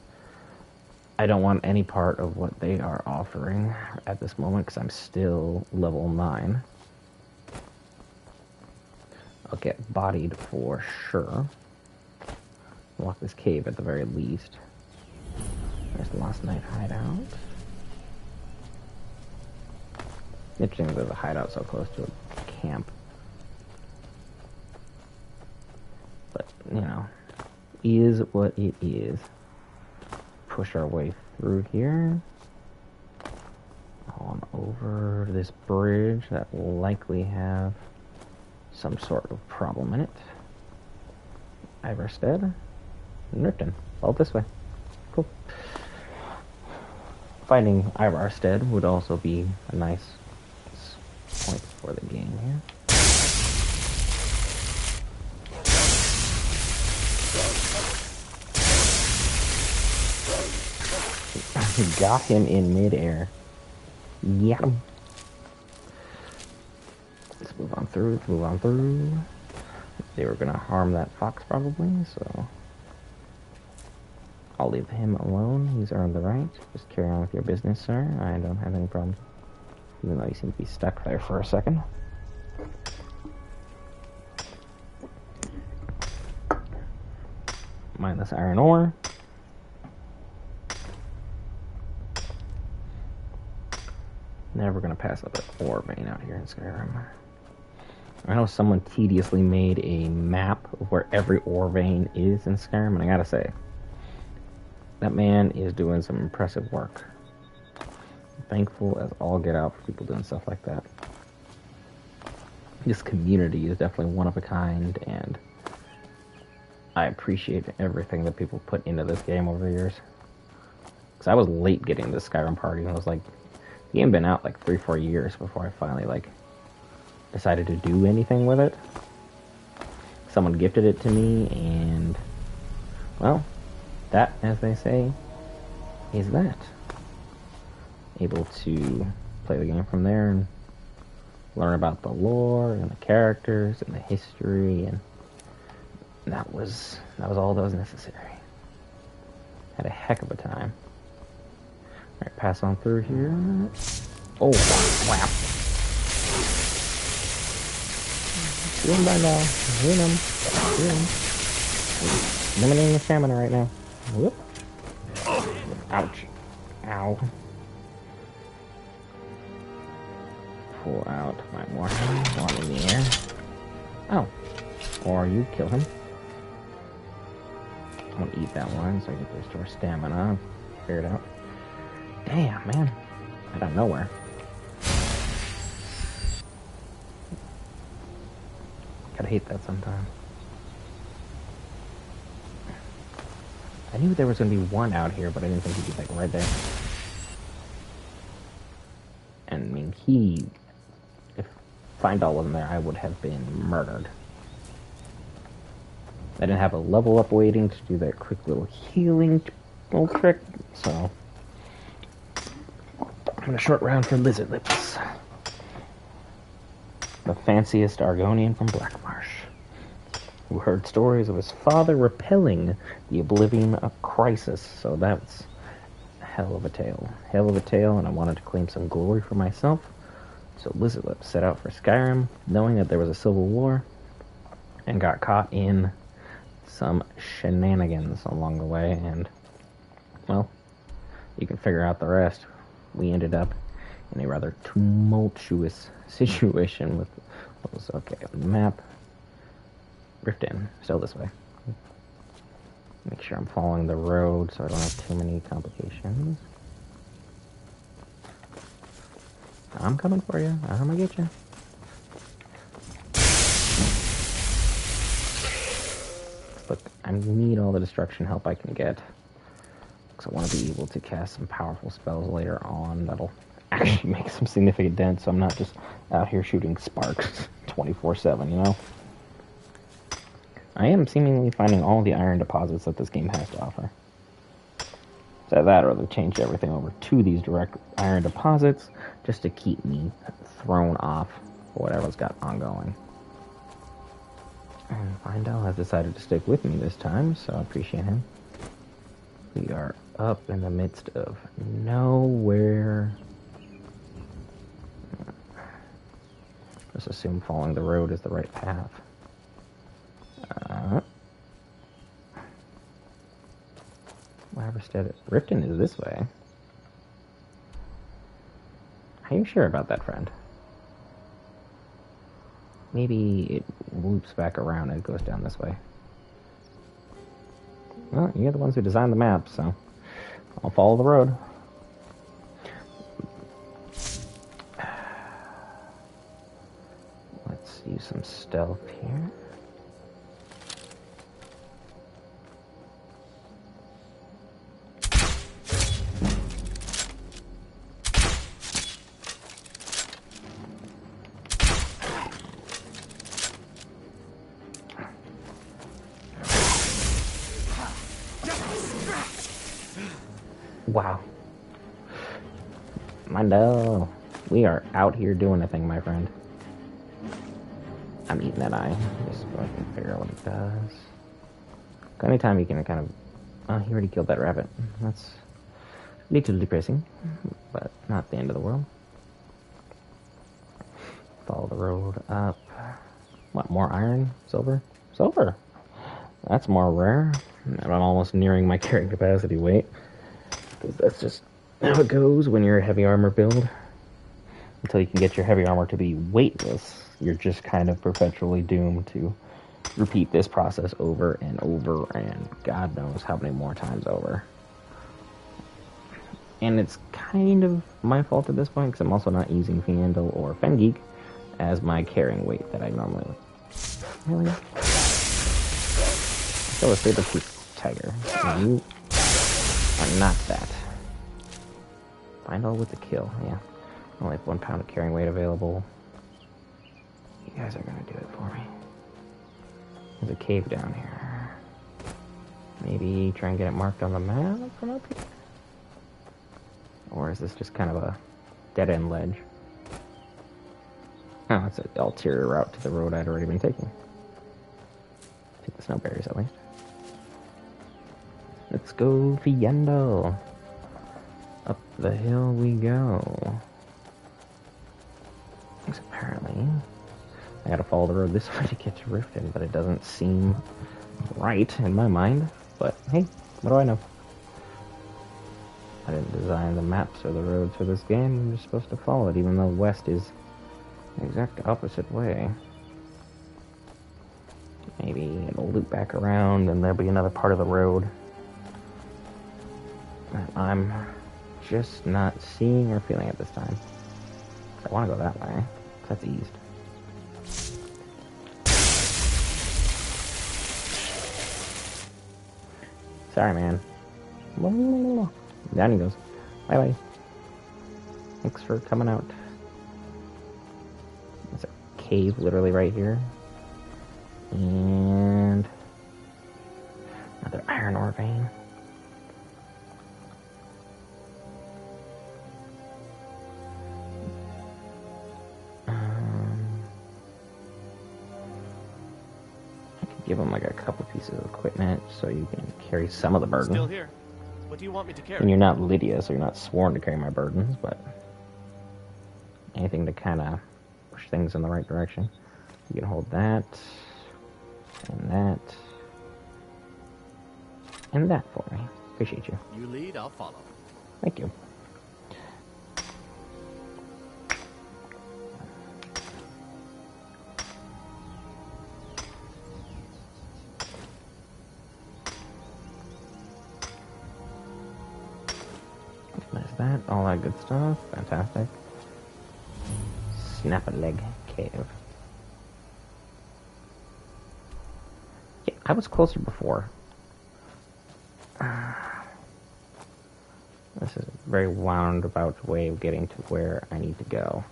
I don't want any part of what they are offering at this moment because I'm still level 9. I'll get bodied for sure. Walk this cave at the very least. There's the Last Night hideout. Interesting that there's a hideout so close to a camp. But, you know, is what it is. Push our way through here. On over this bridge that will likely have some sort of problem in it. Iverstead. Nurton. All this way. Cool. Finding Ivarstead would also be a nice point for the game here. Got him in midair. Yeah. Let's move on through. Let's move on through. They were gonna harm that fox probably, so I'll leave him alone. He's earned the right. Just carry on with your business, sir. I don't have any problems. Even though you seem to be stuck there for a second. Mindless iron ore. Never gonna pass up an ore vein out here in Skyrim. I know someone tediously made a map of where every ore vein is in Skyrim, and I gotta say, that man is doing some impressive work. I'm thankful as all get out for people doing stuff like that. This community is definitely one of a kind, and I appreciate everything that people put into this game over the years. Because I was late getting this Skyrim party, and I was like, the game been out like 3-4 years before I finally like decided to do anything with it. Someone gifted it to me, and well, that, as they say, is that. Able to play the game from there and learn about the lore and the characters and the history, and that was all that was necessary. Had a heck of a time. Alright, pass on through here. Oh, wow. See him by now. See him. See him. Eliminating the stamina right now. Whoop. Ouch. Ow. Pull out my warhammer while in the air. Oh. Or you kill him. I'm gonna eat that one so I get to restore stamina. Figure it out. Damn, man. Out of nowhere. Gotta hate that sometimes. I knew there was gonna be one out here, but I didn't think he'd be like right there. And I mean, if Findall wasn't there, I would have been murdered. I didn't have a level up waiting to do that quick little healing little trick, so I'm gonna short round for Lizard Lips. The fanciest Argonian from Blackmarsh, who heard stories of his father repelling the Oblivion Crisis, so that's a hell of a tale. Hell of a tale, and I wanted to claim some glory for myself, so Lizard Lips set out for Skyrim, knowing that there was a civil war, and got caught in some shenanigans along the way, and, well, you can figure out the rest. We ended up in a rather tumultuous situation with what was okay on the map. Rift in, still this way. Make sure I'm following the road so I don't have too many complications. I'm coming for you. I'm gonna get you. Look, I need all the destruction help I can get, because I want to be able to cast some powerful spells later on that'll actually make some significant dent, so I'm not just out here shooting sparks 24/7, you know? I am seemingly finding all the iron deposits that this game has to offer. So that, or they changed everything over to these direct iron deposits just to keep me thrown off for whatever's got ongoing. And Findel has decided to stick with me this time, so I appreciate him. We are up in the midst of nowhere. Just assume following the road is the right path. Laverstead Riften is this way. Are you sure about that, friend? Maybe it loops back around and goes down this way. Well, you're the ones who designed the map, so I'll follow the road. Let's use some stealth here. Wow. Mondo, we are out here doing a thing, my friend. I'm eating that eye, just so I can figure out what it does. Anytime you can kind of... Oh, he already killed that rabbit. That's a little depressing, but not the end of the world. Follow the road up. What, more iron? Silver? Silver! That's more rare. I'm almost nearing my carrying capacity weight. Because that's just how it goes when you're a heavy armor build. Until you can get your heavy armor to be weightless, you're just kind of perpetually doomed to repeat this process over and over, and God knows how many more times over. And it's kind of my fault at this point, because I'm also not using Fiendel or Fengeek as my carrying weight that I normally would. Really? Still a saber-tooth tiger. You are not that. Find all with the kill, yeah. Only have 1 pound of carrying weight available. You guys are gonna do it for me. There's a cave down here. Maybe try and get it marked on the map from up here? Or is this just kind of a dead-end ledge? Oh, it's an ulterior route to the road I'd already been taking. Take the snowberries at least. Let's go, Fiendo. Up the hill we go. Because apparently I gotta follow the road this way to get to Riften, but it doesn't seem right in my mind. But hey, what do I know? I didn't design the maps or the roads for this game. I'm just supposed to follow it, even though west is the exact opposite way. Maybe it'll loop back around and there'll be another part of the road that I'm just not seeing or feeling at this time. I want to go that way. That's east. Sorry, man. Down he goes. Bye-bye. Thanks for coming out. There's a cave literally right here. And another iron ore vein. Give them like a couple pieces of equipment so you can carry some of the burden. Still here. What do you want me to carry? And you're not Lydia, so you're not sworn to carry my burdens, but anything to kind of push things in the right direction. You can hold that, and that, and that for me. Appreciate you. You lead, I'll follow. Thank you. That, all that good stuff. Fantastic. Snap a leg cave. Yeah, I was closer before. This is a very roundabout way of getting to where I need to go.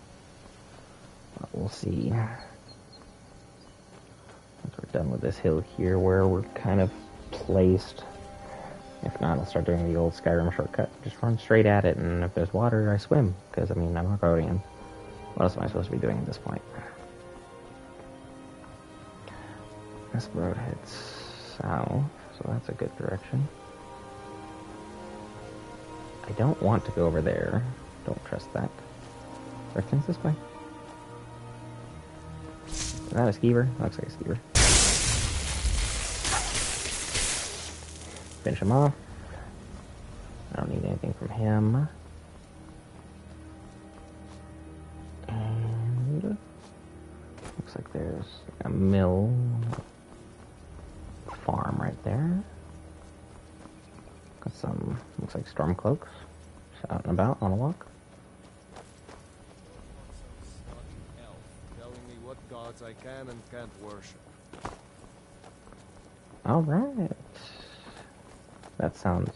But we'll see. Once we're done with this hill here where we're kind of placed. If not, I'll start doing the old Skyrim shortcut. Just run straight at it, and if there's water, I swim. Because, I mean, I'm a guardian. What else am I supposed to be doing at this point? This road heads south, so that's a good direction. I don't want to go over there. Don't trust that. Directions this way. Is that a skeever? Looks like a skeever. Finish him off. I don't need anything from him. And looks like there's a mill farm right there. Got some, looks like storm cloaks. Just out and about on a walk. Telling me what gods I can and can't worship. Alright. That sounds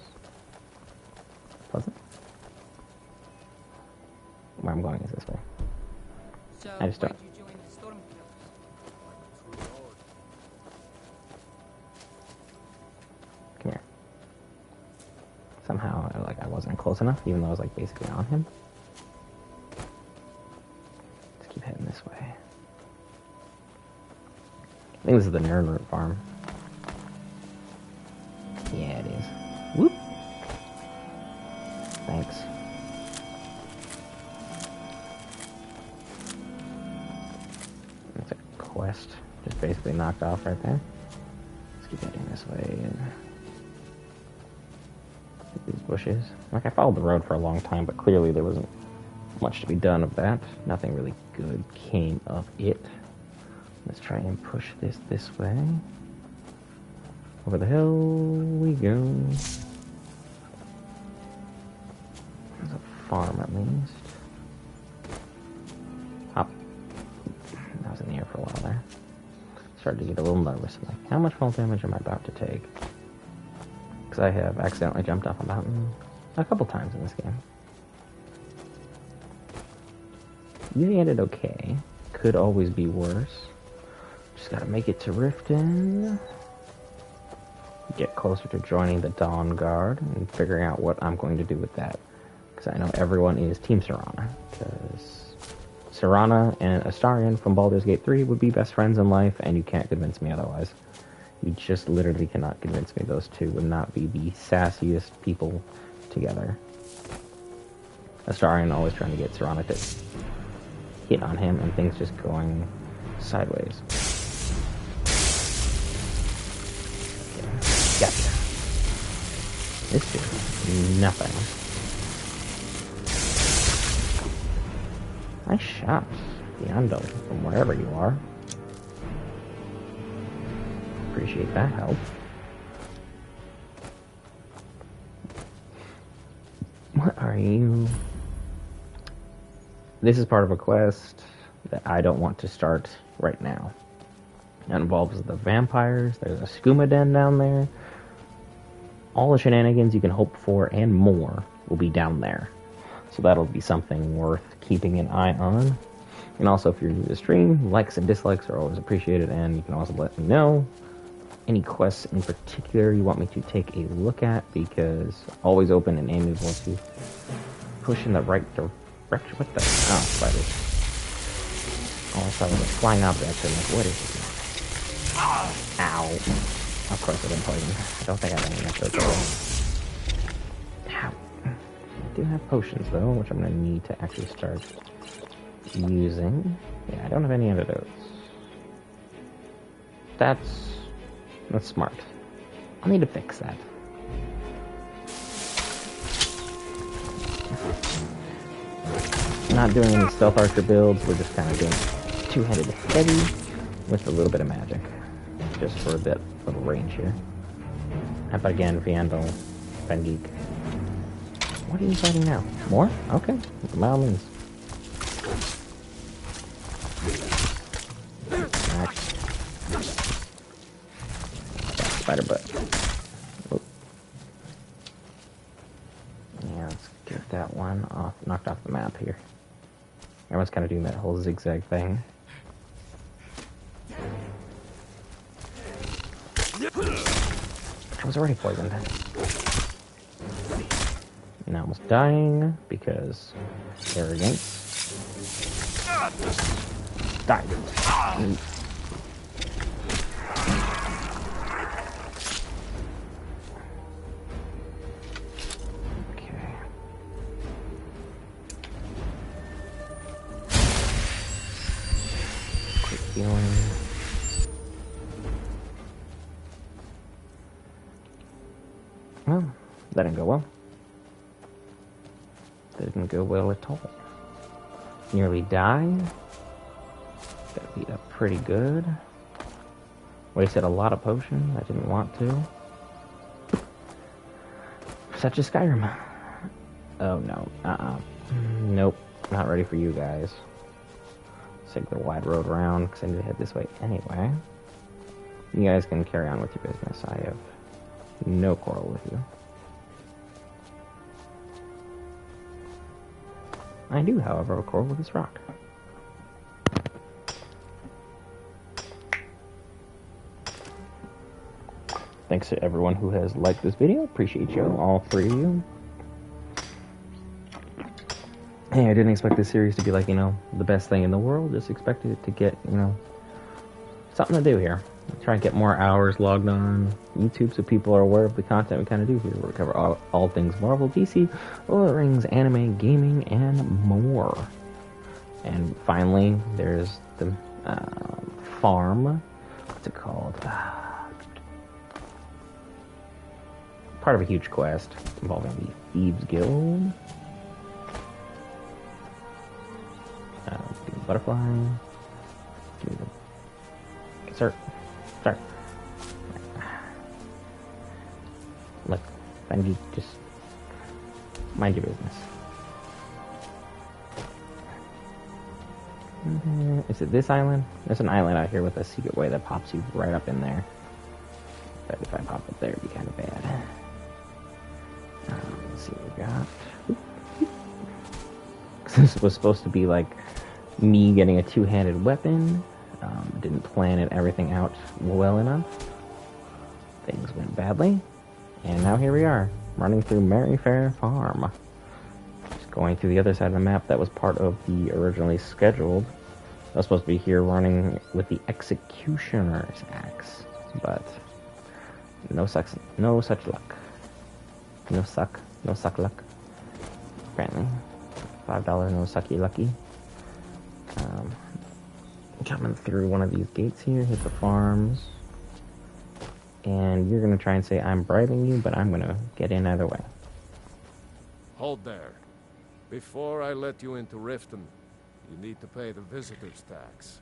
pleasant. Where I'm going is this way. So I just don't. why'd you join the Stormcloaks? Come here. Somehow, I wasn't close enough, even though I was like basically on him. Let's keep heading this way. I think this is the Nernroot farm. Yeah, it is. Whoop. Thanks. That's a quest. Just basically knocked off right there. Let's keep heading this way. And these bushes. Like, I followed the road for a long time, but clearly there wasn't much to be done of that. Nothing really good came of it. Let's try and push this way. Over the hill we go. There's a farm at least. Hop. I was in the air for a while there. Started to get a little nervous. I'm like, how much fall damage am I about to take? Because I have accidentally jumped off a mountain a couple times in this game. Usually ended okay. Could always be worse. Just gotta make it to Riften. Get closer to joining the Dawn Guard and figuring out what I'm going to do with that. Because I know everyone is Team Serana. Because Serana and Astarion from Baldur's Gate 3 would be best friends in life, and you can't convince me otherwise. You just literally cannot convince me those two would not be the sassiest people together. Astarion always trying to get Serana to hit on him, and things just going sideways. Gotcha. This is nothing. Nice shot, Biondo, from wherever you are. Appreciate that help. What are you? This is part of a quest that I don't want to start right now. It involves the vampires. There's a skooma den down there. All the shenanigans you can hope for and more will be down there. So that'll be something worth keeping an eye on. And also, if you're new to the stream, likes and dislikes are always appreciated, and you can also let me know any quests in particular you want me to take a look at, because always open and amiable to push in the right direction. What the? Oh, spiders. Oh, I saw a flying object, and like, what is this? Ow. Of course I've been poisoned. I don't think I have any nectar. Ow. I do have potions, though, which I'm going to need to actually start using. Yeah, I don't have any antidotes. That's smart. I'll need to fix that. Not doing any stealth archer builds, we're just kind of doing two-handed heavy with a little bit of magic. Just for a bit, little range here. But again, Viandal, Ben Geek. What are you fighting now? More? Okay, by all means. Spider butt. Oop. Yeah, let's get that one off, knocked off the map here. Everyone's kind of doing that whole zigzag thing. I was already poisoned. Now almost dying because arrogance. Die. feeling. Well, that didn't go well. That didn't go well at all. Nearly died. Got beat up pretty good. Wasted a lot of potion. I didn't want to. Such as Skyrim. Oh no. Nope. Not ready for you guys. Let's take the wide road around because I need to head this way anyway. You guys can carry on with your business. I have no quarrel with you. I do, however, have a quarrel with this rock. Thanks to everyone who has liked this video. Appreciate you, all three of you. Hey, I didn't expect this series to be like, you know, the best thing in the world. Just expected it to get, you know, something to do here. Try and get more hours logged on YouTube so people are aware of the content we kind of do here. We cover all things Marvel, DC, Lord of the Rings, anime, gaming, and more. And finally, there's the farm. What's it called? Part of a huge quest involving the Thieves Guild. Butterfly. Sir. Look, I need just mind your business. Is it this island? There's an island out here with a secret way that pops you right up in there. But if I pop up there, it'd be kind of bad. Let's see what we got. This was supposed to be like me getting a two-handed weapon. Didn't plan everything out well enough. Things went badly. And now here we are, running through Merryfair Farm. Just going through the other side of the map that was part of the originally scheduled. I was supposed to be here running with the Executioner's Axe. But no such luck. No suck luck. Apparently. $5 no sucky lucky. Coming through one of these gates here, hit the farms. And you're going to try and say I'm bribing you, but I'm going to get in either way. Hold there. Before I let you into Riften, you need to pay the visitor's tax.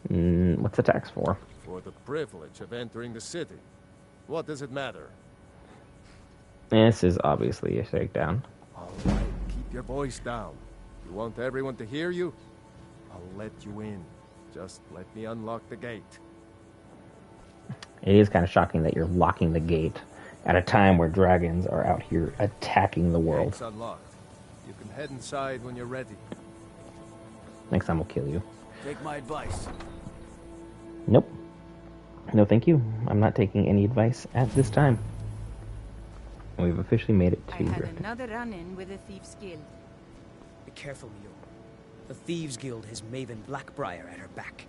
What's the tax for? For the privilege of entering the city. What does it matter? This is obviously a shakedown. All right, keep your voice down. You want everyone to hear you? I'll let you in. Just let me unlock the gate. It is kind of shocking that you're locking the gate at a time where dragons are out here attacking the world. Gate's unlocked. You can head inside when you're ready. Next time we'll kill you. Take my advice. Nope. No thank you. I'm not taking any advice at this time. We've officially made it to I had Riften. another run-in with the Thieves Guild. Be careful, Mio. The Thieves Guild has Maven Blackbriar at her back.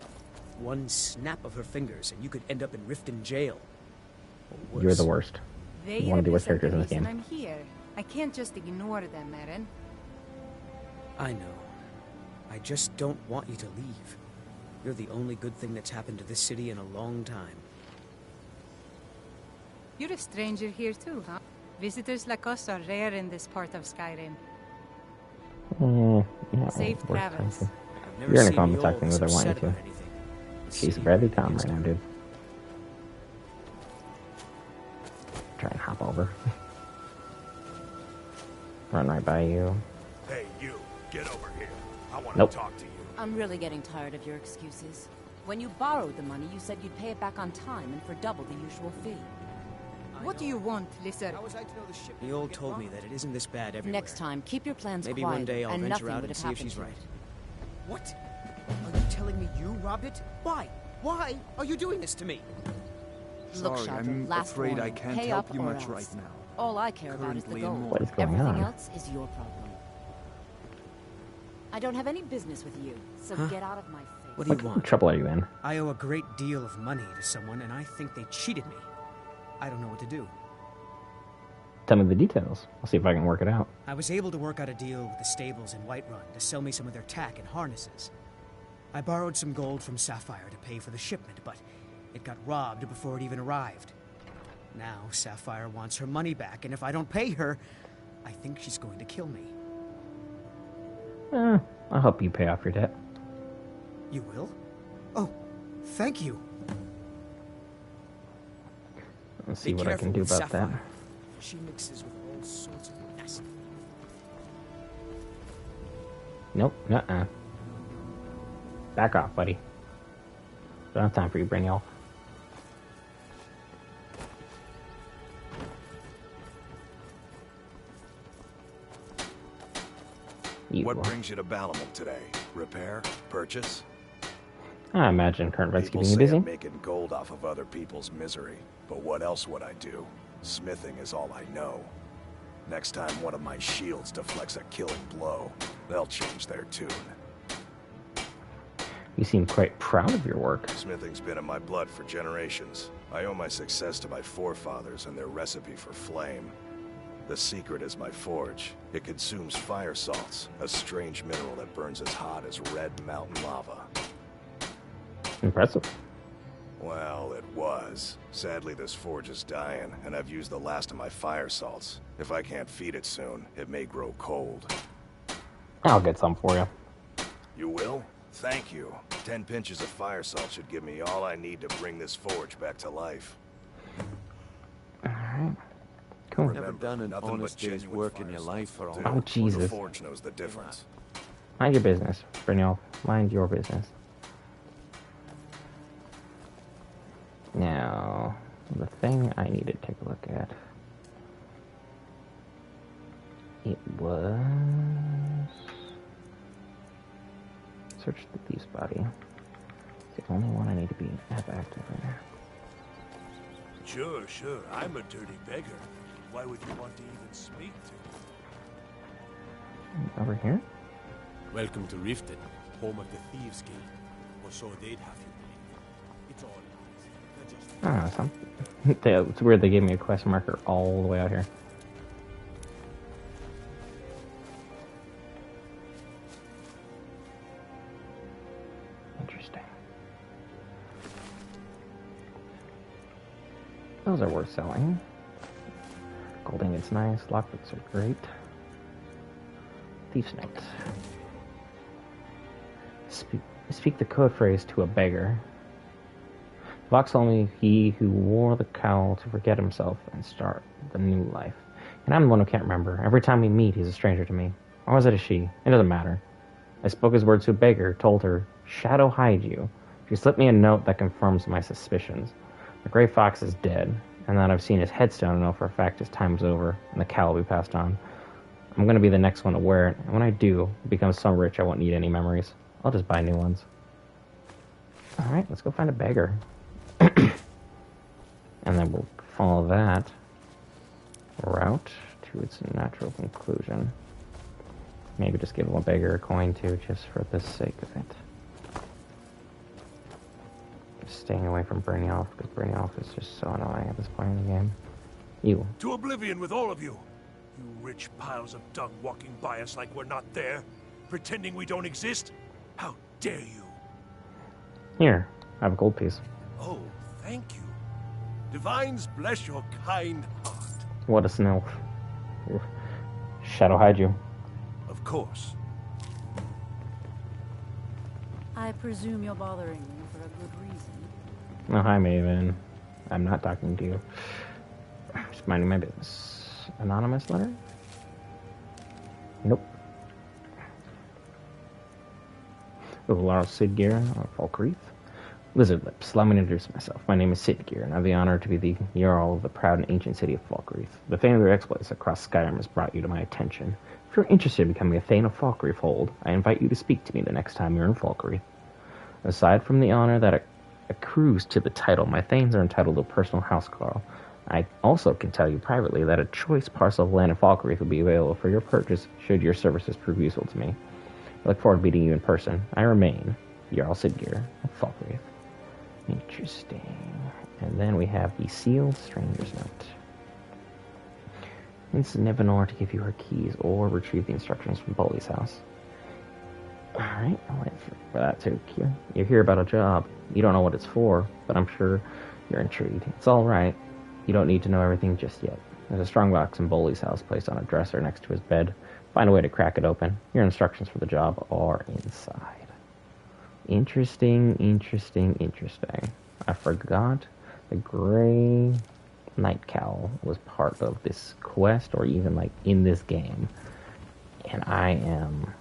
One snap of her fingers and you could end up in Riften jail. Or worse. You're the worst. They One of the worst represent characters in this the reason game. I'm here. I can't just ignore them, Eren. I know. I just don't want you to leave. You're the only good thing that's happened to this city in a long time. You're a stranger here too, huh? Visitors like us are rare in this part of Skyrim. Yeah, Safe travels. You're gonna calm the talk thing whether I want you to. She's very calm right now, dude. Try and hop over. Run right by you. Hey, you, get over here. I want Nope. to talk to you. I'm really getting tired of your excuses. When you borrowed the money, you said you'd pay it back on time and for double the usual fee. What do you want, Lizard? How was I to know the ship? The old told me that it isn't this bad everywhere. Next time, keep your plans Maybe quiet, one day I'll and venture nothing out would and have see if happened she's to you. right. What? Are you telling me you robbed it? Why? Why are you doing this to me? Look, Sorry, Shelter, I'm last afraid I warning. can't Pay help up you or much else. right now. All I care about is the Currently gold. in What is going Everything on? else is your problem. I don't have any business with you, so get out of my face. What do you What want? trouble are you in? I owe a great deal of money to someone, and I think they cheated me. I don't know what to do. Tell me the details. I'll see if I can work it out. I was able to work out a deal with the stables in Whiterun to sell me some of their tack and harnesses. I borrowed some gold from Sapphire to pay for the shipment, but it got robbed before it even arrived. Now Sapphire wants her money back, and if I don't pay her, I think she's going to kill me. I'll help you pay off your debt. You will? Oh, thank you. Let's see what I can do about Sapphire. that. She mixes with all sorts of nasty. Nope, nuh-uh. Back off, buddy. Don't have time for you, Brynjolf. What brings you to Balamut today? Repair? Purchase? I imagine current events People keeping you say busy. I'm making gold off of other people's misery, but what else would I do? Smithing is all I know. Next time one of my shields deflects a killing blow, they'll change their tune. You seem quite proud of your work. Smithing's been in my blood for generations. I owe my success to my forefathers and their recipe for flame. The secret is my forge. It consumes fire salts, a strange mineral that burns as hot as red mountain lava. Impressive. Well, it was. Sadly, this forge is dying, and I've used the last of my fire salts. If I can't feed it soon, it may grow cold. I'll get some for you. You will? Thank you. 10 pinches of fire salt should give me all I need to bring this forge back to life. Alright. Cool. Never done an honest day's work in your life for all. Oh, Jesus. The forge knows the difference. Mind your business, Brynjolf. Mind your business. Now, the thing I need to take a look at. It was... Search the thief's body. It's the only one I need to have active right now. Sure, sure. I'm a dirty beggar. Why would you want to even speak to me? Over here? Welcome to Riften, home of the Thieves Guild. Or so they'd have you believe. It's all lies. They're just... It's weird they gave me a quest marker all the way out here. Interesting. Those are worth selling. Gold ingots nice, lockpicks are great. Thief's note. Speak the code phrase to a beggar. Vox told me he who wore the cowl to forget himself and start the new life. And I'm the one who can't remember. Every time we meet, he's a stranger to me. Or was it a she? It doesn't matter. I spoke his words to a beggar, told her, "Shadow hide you." She slipped me a note that confirms my suspicions. The gray fox is dead, and that I've seen his headstone and know for a fact his time's over, and the cowl will be passed on. I'm going to be the next one to wear it, and when I do, become so rich I won't need any memories. I'll just buy new ones. Alright, let's go find a beggar. And then we'll follow that route to its natural conclusion. Maybe just give a beggar a coin too, just for the sake of it. Just staying away from Brynjolf, because Brynjolf is just so annoying at this point in the game. You. To oblivion with all of you! You rich piles of dung walking by us like we're not there, pretending we don't exist? How dare you! Here, I have a gold piece. Oh, thank you. Divines bless your kind heart. What a snilf. Shadow hide you. Of course. I presume you're bothering me for a good reason. Oh, hi, Maven. I'm not talking to you. Just minding my business. Anonymous letter? Nope. Lars Sidgeir, Falkreath. Lizard Lips, allow me to introduce myself. My name is Sidgeir, and I have the honor to be the Jarl of the proud and ancient city of Falkreath. The fame of their exploits across Skyrim has brought you to my attention. If you're interested in becoming a Thane of Falkreath Hold, I invite you to speak to me the next time you're in Falkreath. Aside from the honor that accrues to the title, my Thanes are entitled to a personal housecarl. I also can tell you privately that a choice parcel of land in Falkreath will be available for your purchase should your services prove useful to me. I look forward to meeting you in person. I remain Jarl Sidgeir of Falkreath. Interesting. And then we have the sealed stranger's note. It's Nivenor to give you her keys or retrieve the instructions from Bully's house. Alright, I'll wait for that to cue. You hear about a job. You don't know what it's for, but I'm sure you're intrigued. It's alright. You don't need to know everything just yet. There's a strongbox in Boley's house placed on a dresser next to his bed. Find a way to crack it open. Your instructions for the job are inside. Interesting, interesting, interesting. I forgot the gray night cowl was part of this quest, or even like in this game. And I am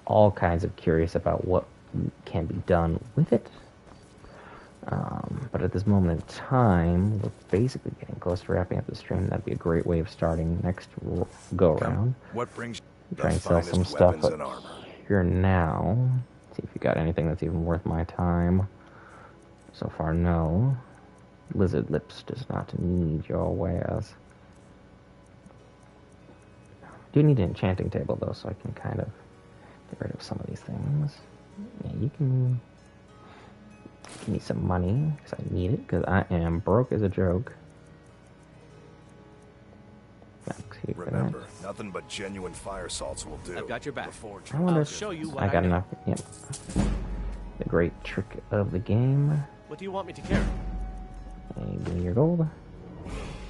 all kinds of curious about what can be done with it. But at this moment in time, we're basically getting close to wrapping up the stream. That'd be a great way of starting next go around. What brings Try and sell some stuff up here now. See if you got anything that's even worth my time. So far, no. Lizard Lips does not need your wares. Do need an enchanting table though, so I can kind of get rid of some of these things. Yeah, you can give me some money, because I need it, because I am broke as a joke. Remember, nothing but genuine fire salts will do. I've got your back. I wonder I'll if show you what I got know. enough. Yep. The great trick of the game. What do you want me to carry? Hey, give me your gold.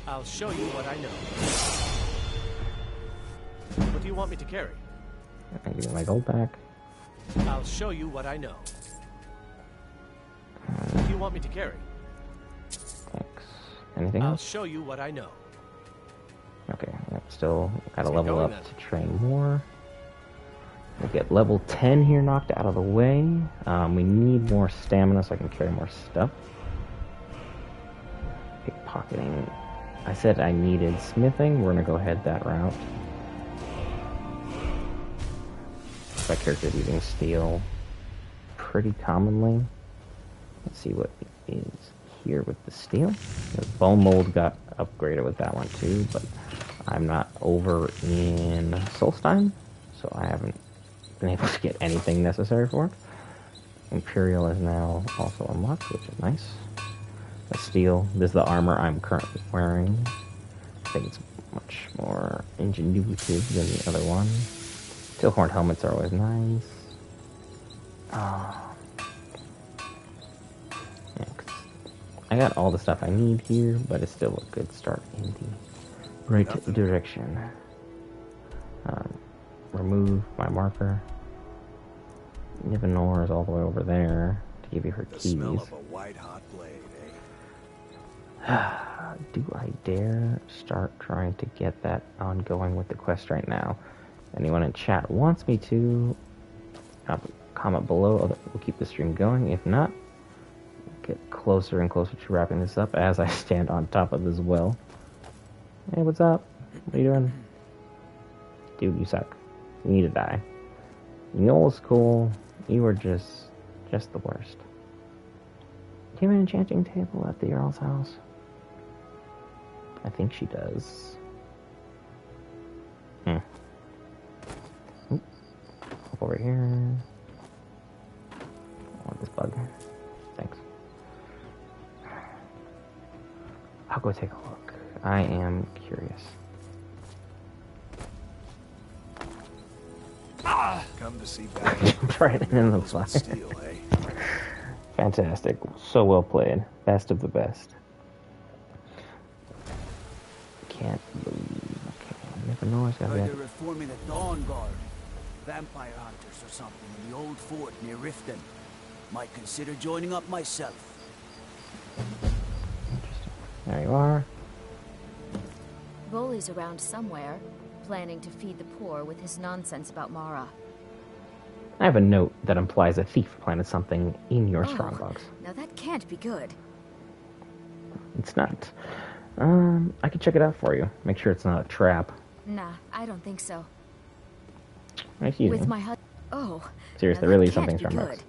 I'll show you what I know. What do you want me to carry? I give you my gold back. I'll show you what I know. What do you want me to carry? Thanks. Anything I'll else? show you what I know. Okay, yep, still gotta Let's get level going up then. to train more. We'll get level 10 here knocked out of the way. We need more stamina so I can carry more stuff. Pickpocketing. I said I needed smithing. We're gonna go ahead that route. My character's using steel pretty commonly. Let's see what is here with the steel. The bone mold got upgraded with that one too, but I'm not over in Solstein, so I haven't been able to get anything necessary for it. Imperial is now also unlocked, which is nice. The steel, this is the armor I'm currently wearing. I think it's much more ingenuitive than the other one. Steel horn helmets are always nice. Yeah, I got all the stuff I need here, but it's still a good start in the right direction. Remove my marker. Nivenor is all the way over there to give you her The keys. smell of a white-hot blade, Do I dare start trying to get that ongoing with the quest right now? Anyone in chat wants me to, comment below. We'll keep the stream going. If not, get closer and closer to wrapping this up as I stand on top of this well. Hey, what's up? What are you doing? Dude, you suck. You need to die. Noel's cool. You were just the worst. Do you have an enchanting table at the Earl's house? I think she does. Oop. Over here. I want this bug. Thanks. I'll go take a look. I am curious. Come to see back. Right in the fire. Steel, eh? Fantastic. So well played. Best of the best. Can't believe. Okay, I never know I got Heard that. they're reforming the Dawn Guard. Vampire hunters or something in the old fort near Riften. Might consider joining up myself. There you are. Boley's around somewhere, planning to feed the poor with his nonsense about Mara. I have a note that implies a thief planted something in your strongbox. Now that can't be good. It's not. I can check it out for you. Make sure it's not a trap. Nah, I don't think so. Excuse With me. my husband. Oh. Seriously, now that really can't something's be wrong. good.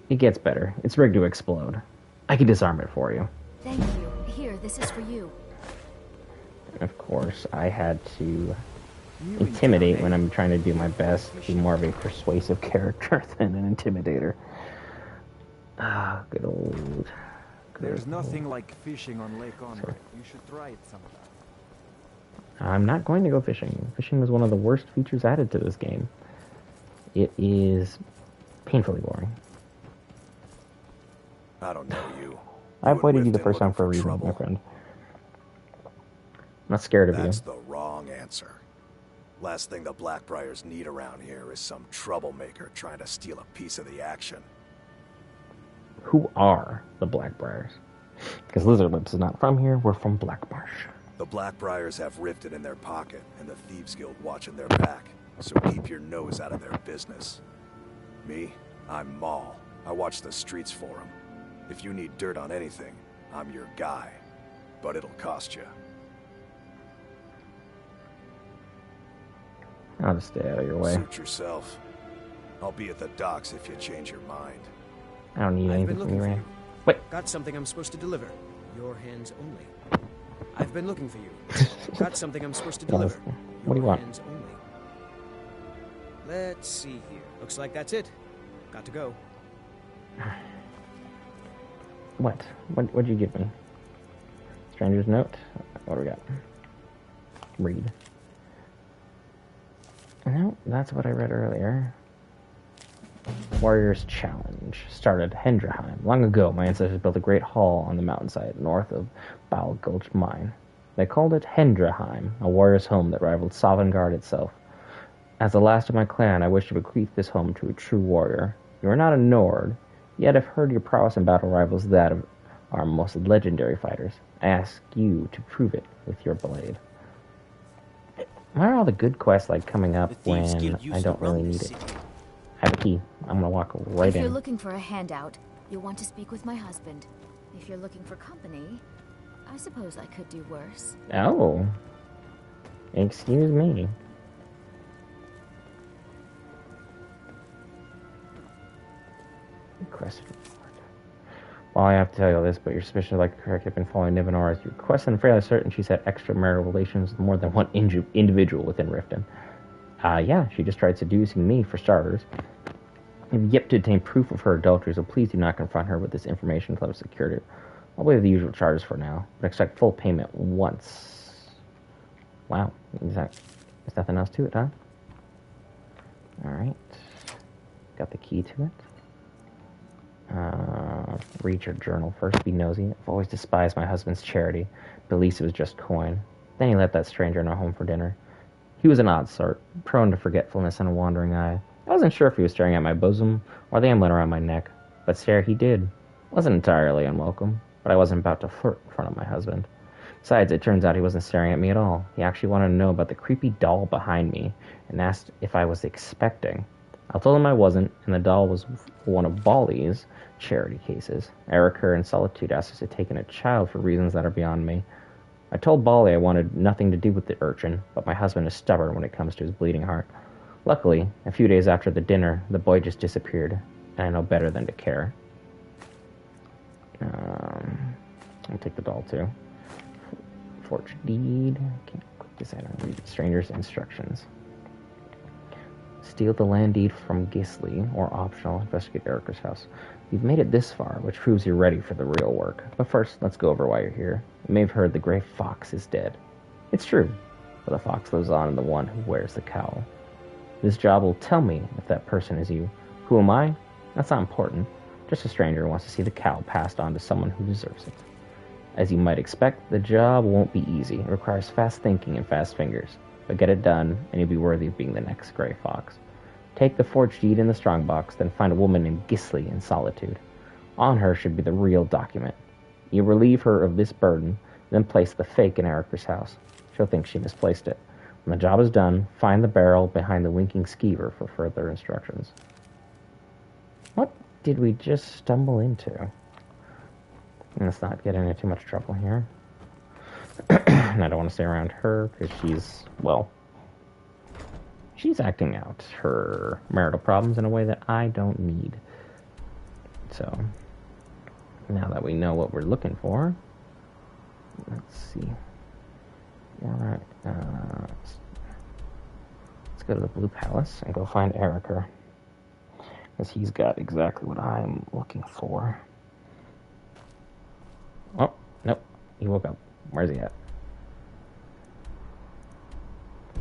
It gets better. It's rigged to explode. I can disarm it for you. Thank you. Here, this is for you. And of course, I had to intimidate when I'm trying to do my best. Be more of a persuasive character than an intimidator. Ah, good old. There's nothing like fishing on Lake Honor. You should try it sometime. I'm not going to go fishing. Fishing was one of the worst features added to this game. it is painfully boring. I don't know you. I avoided you the first time for a reason, my friend. I'm not scared of you. That's the wrong answer. Last thing the Blackbriars need around here is some troublemaker trying to steal a piece of the action. Who are the Blackbriars? Because Lizard Lips is not from here, we're from Blackmarsh. The Blackbriars have Riften in their pocket and the Thieves Guild watching their back, so keep your nose out of their business. Me, I'm Maul. I watch the streets for them. If you need dirt on anything, I'm your guy. But it'll cost you. I'll just stay out of your way. Suit yourself. I'll be at the docks if you change your mind. I don't need anything from you, Ray. Wait. Got something I'm supposed to deliver. Your hands only. I've been looking for you. Got something I'm supposed to deliver. What do you want? Hands only. Let's see here. Looks like that's it. Got to go. What? What'd you give me? Stranger's note? What do we got? Read. No, that's what I read earlier. Warrior's Challenge. Started Hendraheim. Long ago, my ancestors built a great hall on the mountainside north of Bowl Gulch Mine. They called it Hendraheim, a warrior's home that rivaled Sovngarde itself. As the last of my clan, I wish to bequeath this home to a true warrior. You are not a Nord, yet I've heard your prowess in battle rivals that of our most legendary fighters. I ask you to prove it with your blade. Why are all the good quests like coming up when I don't really need it? I have a key. I'm gonna walk right If in. you're looking for a handout, you'll want to speak with my husband. If you're looking for company, I suppose I could do worse. Oh. Excuse me. Request report. Well, I have to tell you all this, but your suspicion is likely correct. I've been following Nivenor as you requested, and fairly certain she's had extramarital relations with more than one individual within Riften. Yeah, she just tried seducing me, for starters. I've yet to obtain proof of her adultery, so please do not confront her with this information until I've secured it. I'll waive the usual charges for now, but expect full payment once. Wow, there's nothing else to it, huh? Alright. Got the key to it. Read your journal first, be nosy. I've always despised my husband's charity, but at least it was just coin. Then he let that stranger in our home for dinner. He was an odd sort, prone to forgetfulness and a wandering eye. I wasn't sure if he was staring at my bosom or the amulet around my neck, but stare he did. Wasn't entirely unwelcome, but I wasn't about to flirt in front of my husband. Besides, it turns out he wasn't staring at me at all. He actually wanted to know about the creepy doll behind me and asked if I was expecting. I told him I wasn't, and the doll was one of Bali's charity cases. Erica in Solitude asked us to take in a child for reasons that are beyond me. I told Bali I wanted nothing to do with the urchin, but my husband is stubborn when it comes to his bleeding heart. Luckily, a few days after the dinner, the boy just disappeared, and I know better than to care. I'll take the doll too. Forged deed. Can't click this item. Read stranger's instructions. Steal the land deed from Gisli, or optional, investigate Erica's house. You've made it this far, which proves you're ready for the real work. But first, let's go over why you're here. You may have heard the gray fox is dead. It's true, but the fox lives on in the one who wears the cowl. This job will tell me if that person is you. Who am I? That's not important. Just a stranger who wants to see the cowl passed on to someone who deserves it. As you might expect, the job won't be easy. It requires fast thinking and fast fingers. But get it done, and you'll be worthy of being the next gray fox. Take the forged deed in the strongbox, then find a woman named Gisli in Solitude. On her should be the real document. You relieve her of this burden, then place the fake in Erica's house. She'll think she misplaced it. When the job is done, find the barrel behind the winking skeever for further instructions. What did we just stumble into? Let's not get into too much trouble here. And I don't want to stay around her, because she's, well, she's acting out her marital problems in a way that I don't need. So, now that we know what we're looking for, let's see. Alright, let's go to the Blue Palace and go find Erica. Because he's got exactly what I'm looking for. Oh, nope, he woke up. Where's he at?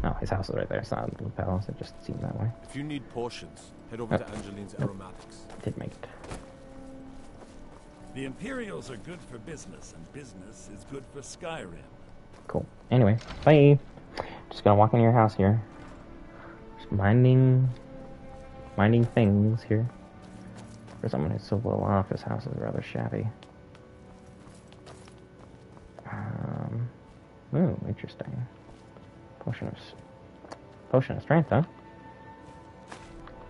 Oh, his house is right there. It's not in the Blue Palace. It just seems that way. If you need potions, head over to Angeline's Aromatics. Did make it. The Imperials are good for business, and business is good for Skyrim. Cool. Anyway, bye. Just gonna walk into your house here. Just minding things here. For someone who's so well off, his house is rather shabby. Ooh, interesting. Potion of strength, huh?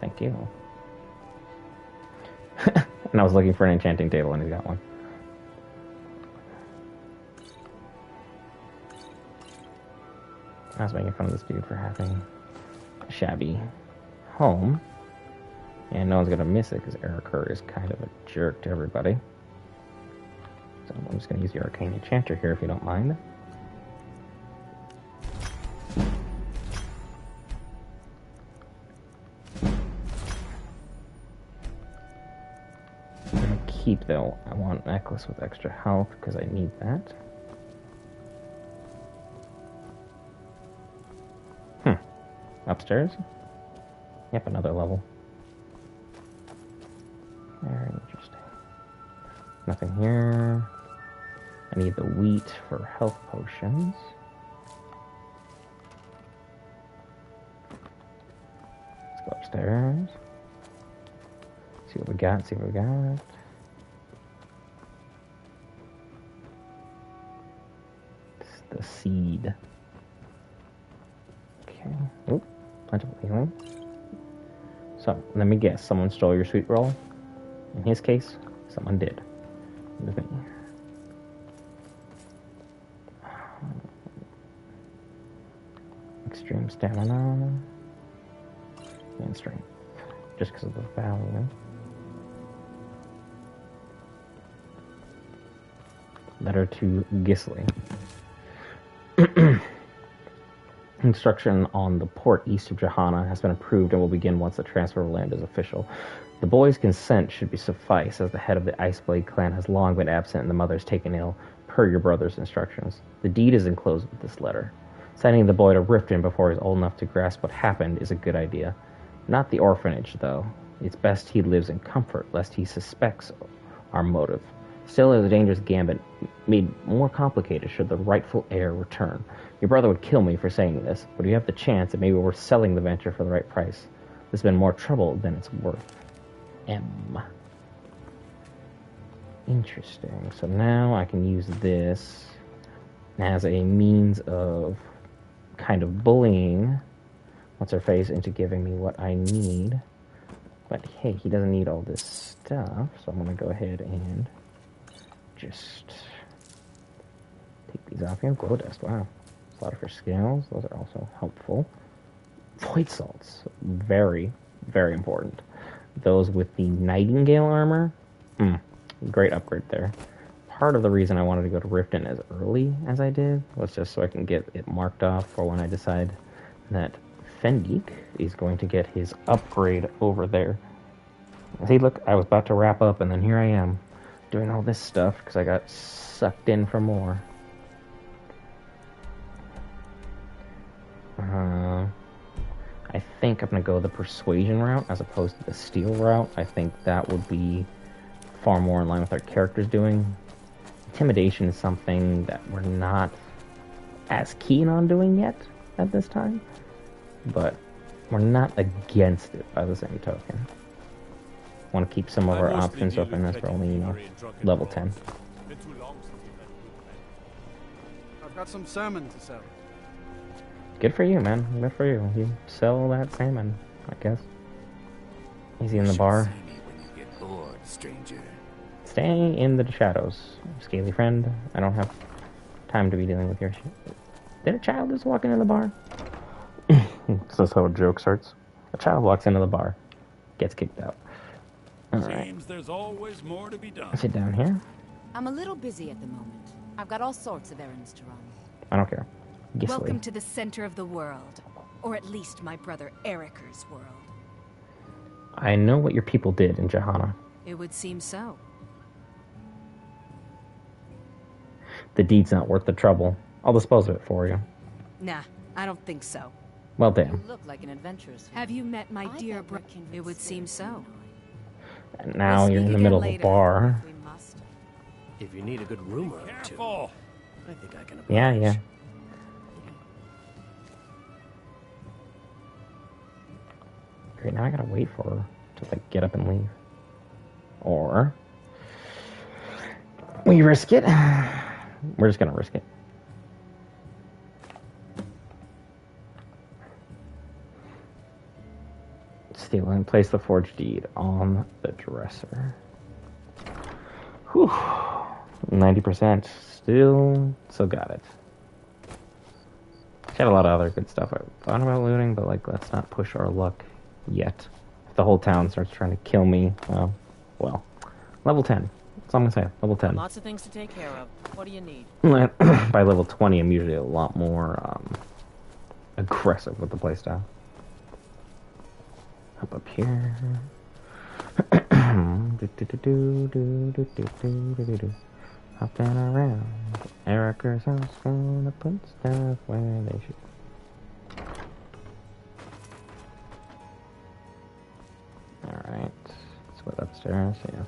Thank you. And I was looking for an enchanting table, and he's got one. I was making fun of this dude for having a shabby home. And no one's gonna miss it, because Ericur is kind of a jerk to everybody. So I'm just gonna use the Arcane Enchanter here, if you don't mind. Keep though. I want a necklace with extra health because I need that. Upstairs? Yep, another level. Very interesting. Nothing here. I need the wheat for health potions. Let's go upstairs. See what we got, see what we got. The seed. Okay. Oop. Plentiful healing. So, let me guess. Someone stole your sweet roll? In his case, someone did. It was me. Extreme stamina. And strength. Just because of the value. Letter to Gisli. Construction on the port east of Johanna has been approved and will begin once the transfer of land is official. The boy's consent should be suffice, as the head of the Iceblade clan has long been absent and the mother is taken ill, per your brother's instructions. The deed is enclosed with this letter. Sending the boy to Riften before he's old enough to grasp what happened is a good idea. Not the orphanage, though. It's best he lives in comfort, lest he suspects our motive. Still, it is a dangerous gambit, made more complicated should the rightful heir return. Your brother would kill me for saying this, but if you have the chance, it may be worth selling the venture for the right price. There's been more trouble than it's worth. M. Interesting. So now I can use this as a means of kind of bullying what's-her-face into giving me what I need. But hey, he doesn't need all this stuff, so I'm going to go ahead and just take these off here. Glow dust, wow. Slaughter for scales, those are also helpful. Void salts, very, very important. Those with the Nightingale armor, great upgrade there. Part of the reason I wanted to go to Riften as early as I did was just so I can get it marked off for when I decide that Fengeek is going to get his upgrade over there. See, look, I was about to wrap up, and then here I am, doing all this stuff, because I got sucked in for more. I think I'm going to go the persuasion route as opposed to the steal route. I think that would be far more in line with our characters doing. Intimidation is something that we're not as keen on doing yet at this time, but we're not against it by the same token. Want to keep some of our options open as we're only, level 10. I've got some salmon to sell. Good for you, man. Good for you. You sell that salmon, I guess. Easy in the bar. Get bored, stranger. Stay in the shadows, scaly friend. I don't have time to be dealing with your shit. Did a child just walk into the bar? That's how a joke starts. A child walks into the bar, gets kicked out. Alright. Seems there's always more to be done. Sit down here. I'm a little busy at the moment. I've got all sorts of errands to run. I don't care. Gisli. Welcome to the center of the world. Or at least my brother Eriker's world. I know what your people did in Johanna. It would seem so. The deed's not worth the trouble. I'll dispose of it for you. Nah, I don't think so. Well, damn. You look like an adventurous. Have you met my dear brother? It would seem so. And now you're in the middle of a bar. If you need a good rumor or two, I think I can oblige. Yeah. Great, now I gotta wait for her to, like, get up and leave. Or... we risk it. We're just gonna risk it. Steal and place the forged deed on the dresser. Whew. 90%. Still got it. She had a lot of other good stuff I thought about looting, but, like, let's not push our luck yet. If the whole town starts trying to kill me, well, level 10. That's all I'm gonna say. Level 10. Lots of things to take care of. What do you need? By level 20, I'm usually a lot more aggressive with the playstyle. Up here. Hopping around. Erica's house gonna put stuff where they should. Alright. Let's go upstairs, yeah.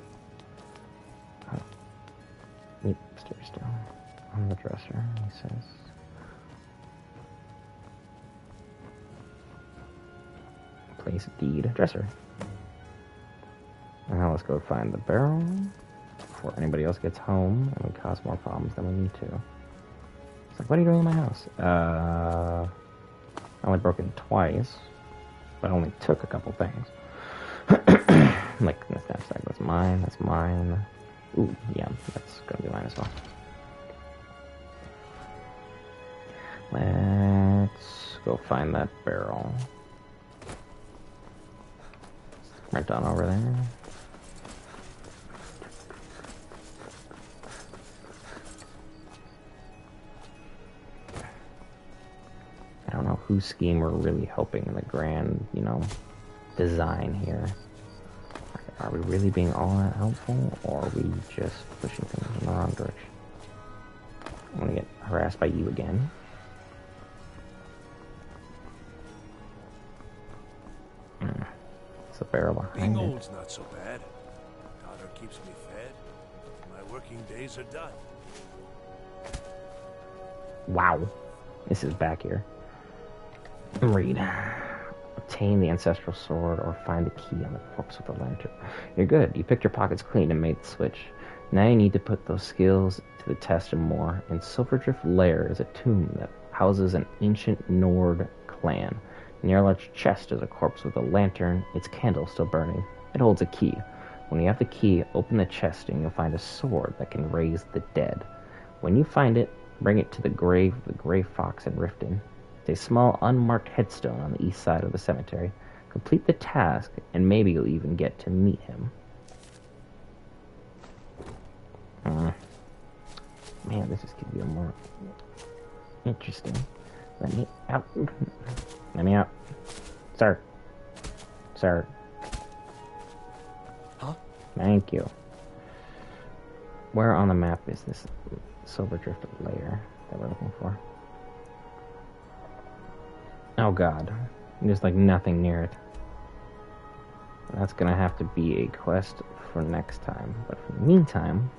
Yep, upstairs still. On the dresser, he says. Place deed dresser. Now let's go find the barrel before anybody else gets home and we cause more problems than we need to. It's like, what are you doing in my house? I only broke in twice, but I only took a couple things. Like this knapsack, that's mine, that's mine. Ooh, yeah, that's gonna be mine as well. Let's go find that barrel. Right down over there. I don't know whose scheme we're really helping in the grand, design here. Are we really being all that helpful, or are we just pushing things in the wrong direction? I'm gonna get harassed by you again. It's the barrel behind Being it. old's not so bad. Daughter keeps me fed. My working days are done. Wow. This is back here. Read. Obtain the ancestral sword or find the key on the corpse with the lantern. You're good. You picked your pockets clean and made the switch. Now you need to put those skills to the test and more. In Silverdrift Lair is a tomb that houses an ancient Nord clan. Near a large chest is a corpse with a lantern, its candle still burning. It holds a key. When you have the key, open the chest and you'll find a sword that can raise the dead. When you find it, bring it to the grave of the Grey Fox in Riften. It's a small unmarked headstone on the east side of the cemetery. Complete the task, and maybe you'll even get to meet him. Man, this is going to be more interesting. Let me out. Let me out. Sir. Sir. Huh? Thank you. Where on the map is this Silverdrift layer that we're looking for? Oh god. There's like nothing near it. That's gonna have to be a quest for next time. But for the meantime,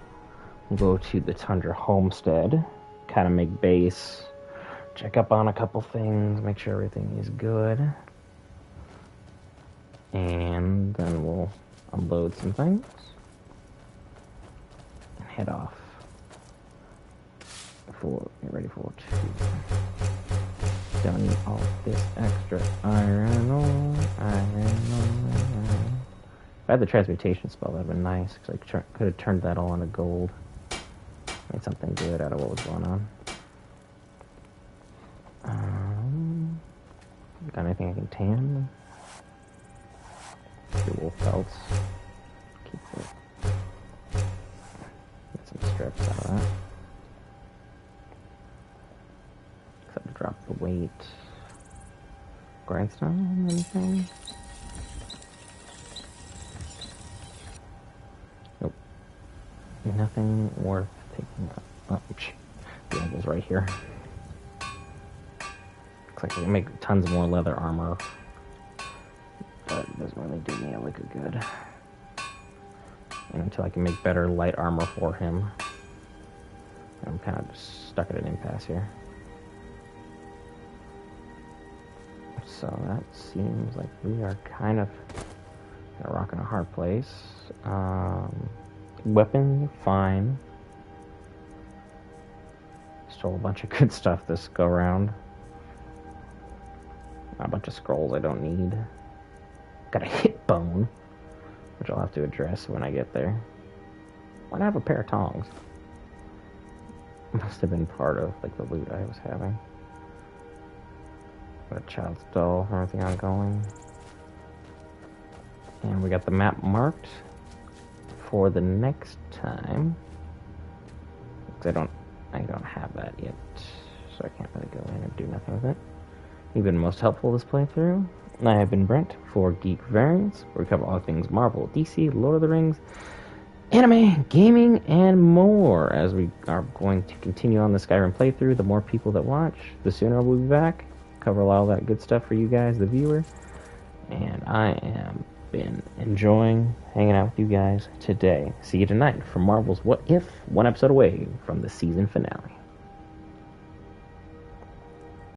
we'll go to the Tundra Homestead, kind of make base, check up on a couple things, make sure everything is good. And then we'll unload some things and head off. Get ready for 2. Don't need all this extra iron ore. If I had the transmutation spell, that would have been nice, because I could have turned that all into gold. Made something good out of what was going on. Got anything I can tan? The wolf pelts. Keep it. Get some strips out of that. Except to drop the weight. Grindstone, anything? Nope. Nothing worth taking up. Oh, the angel's right here. Looks like I can make tons more leather armor, but it doesn't really do me a lick of good. And until I can make better light armor for him, I'm kind of just stuck at an impasse here. So that seems like we are kind of a rock and a hard place. Weapon, fine. Stole a bunch of good stuff this go round. A bunch of scrolls I don't need. Got a hip bone, which I'll have to address when I get there. Why not have a pair of tongs? Must have been part of like the loot I was having. Got a child's doll, everything ongoing. And we got the map marked for the next time. Because I don't have that yet, so I can't really go in and do nothing with it. You've been most helpful this playthrough. I have been Brent for Geek Variants, where we cover all things Marvel, DC, Lord of the Rings, anime, gaming, and more. As we are going to continue on the Skyrim playthrough, the more people that watch, the sooner we'll be back. Cover all that good stuff for you guys, the viewer. And I am been enjoying hanging out with you guys today. See you tonight for Marvel's What If, one episode away from the season finale.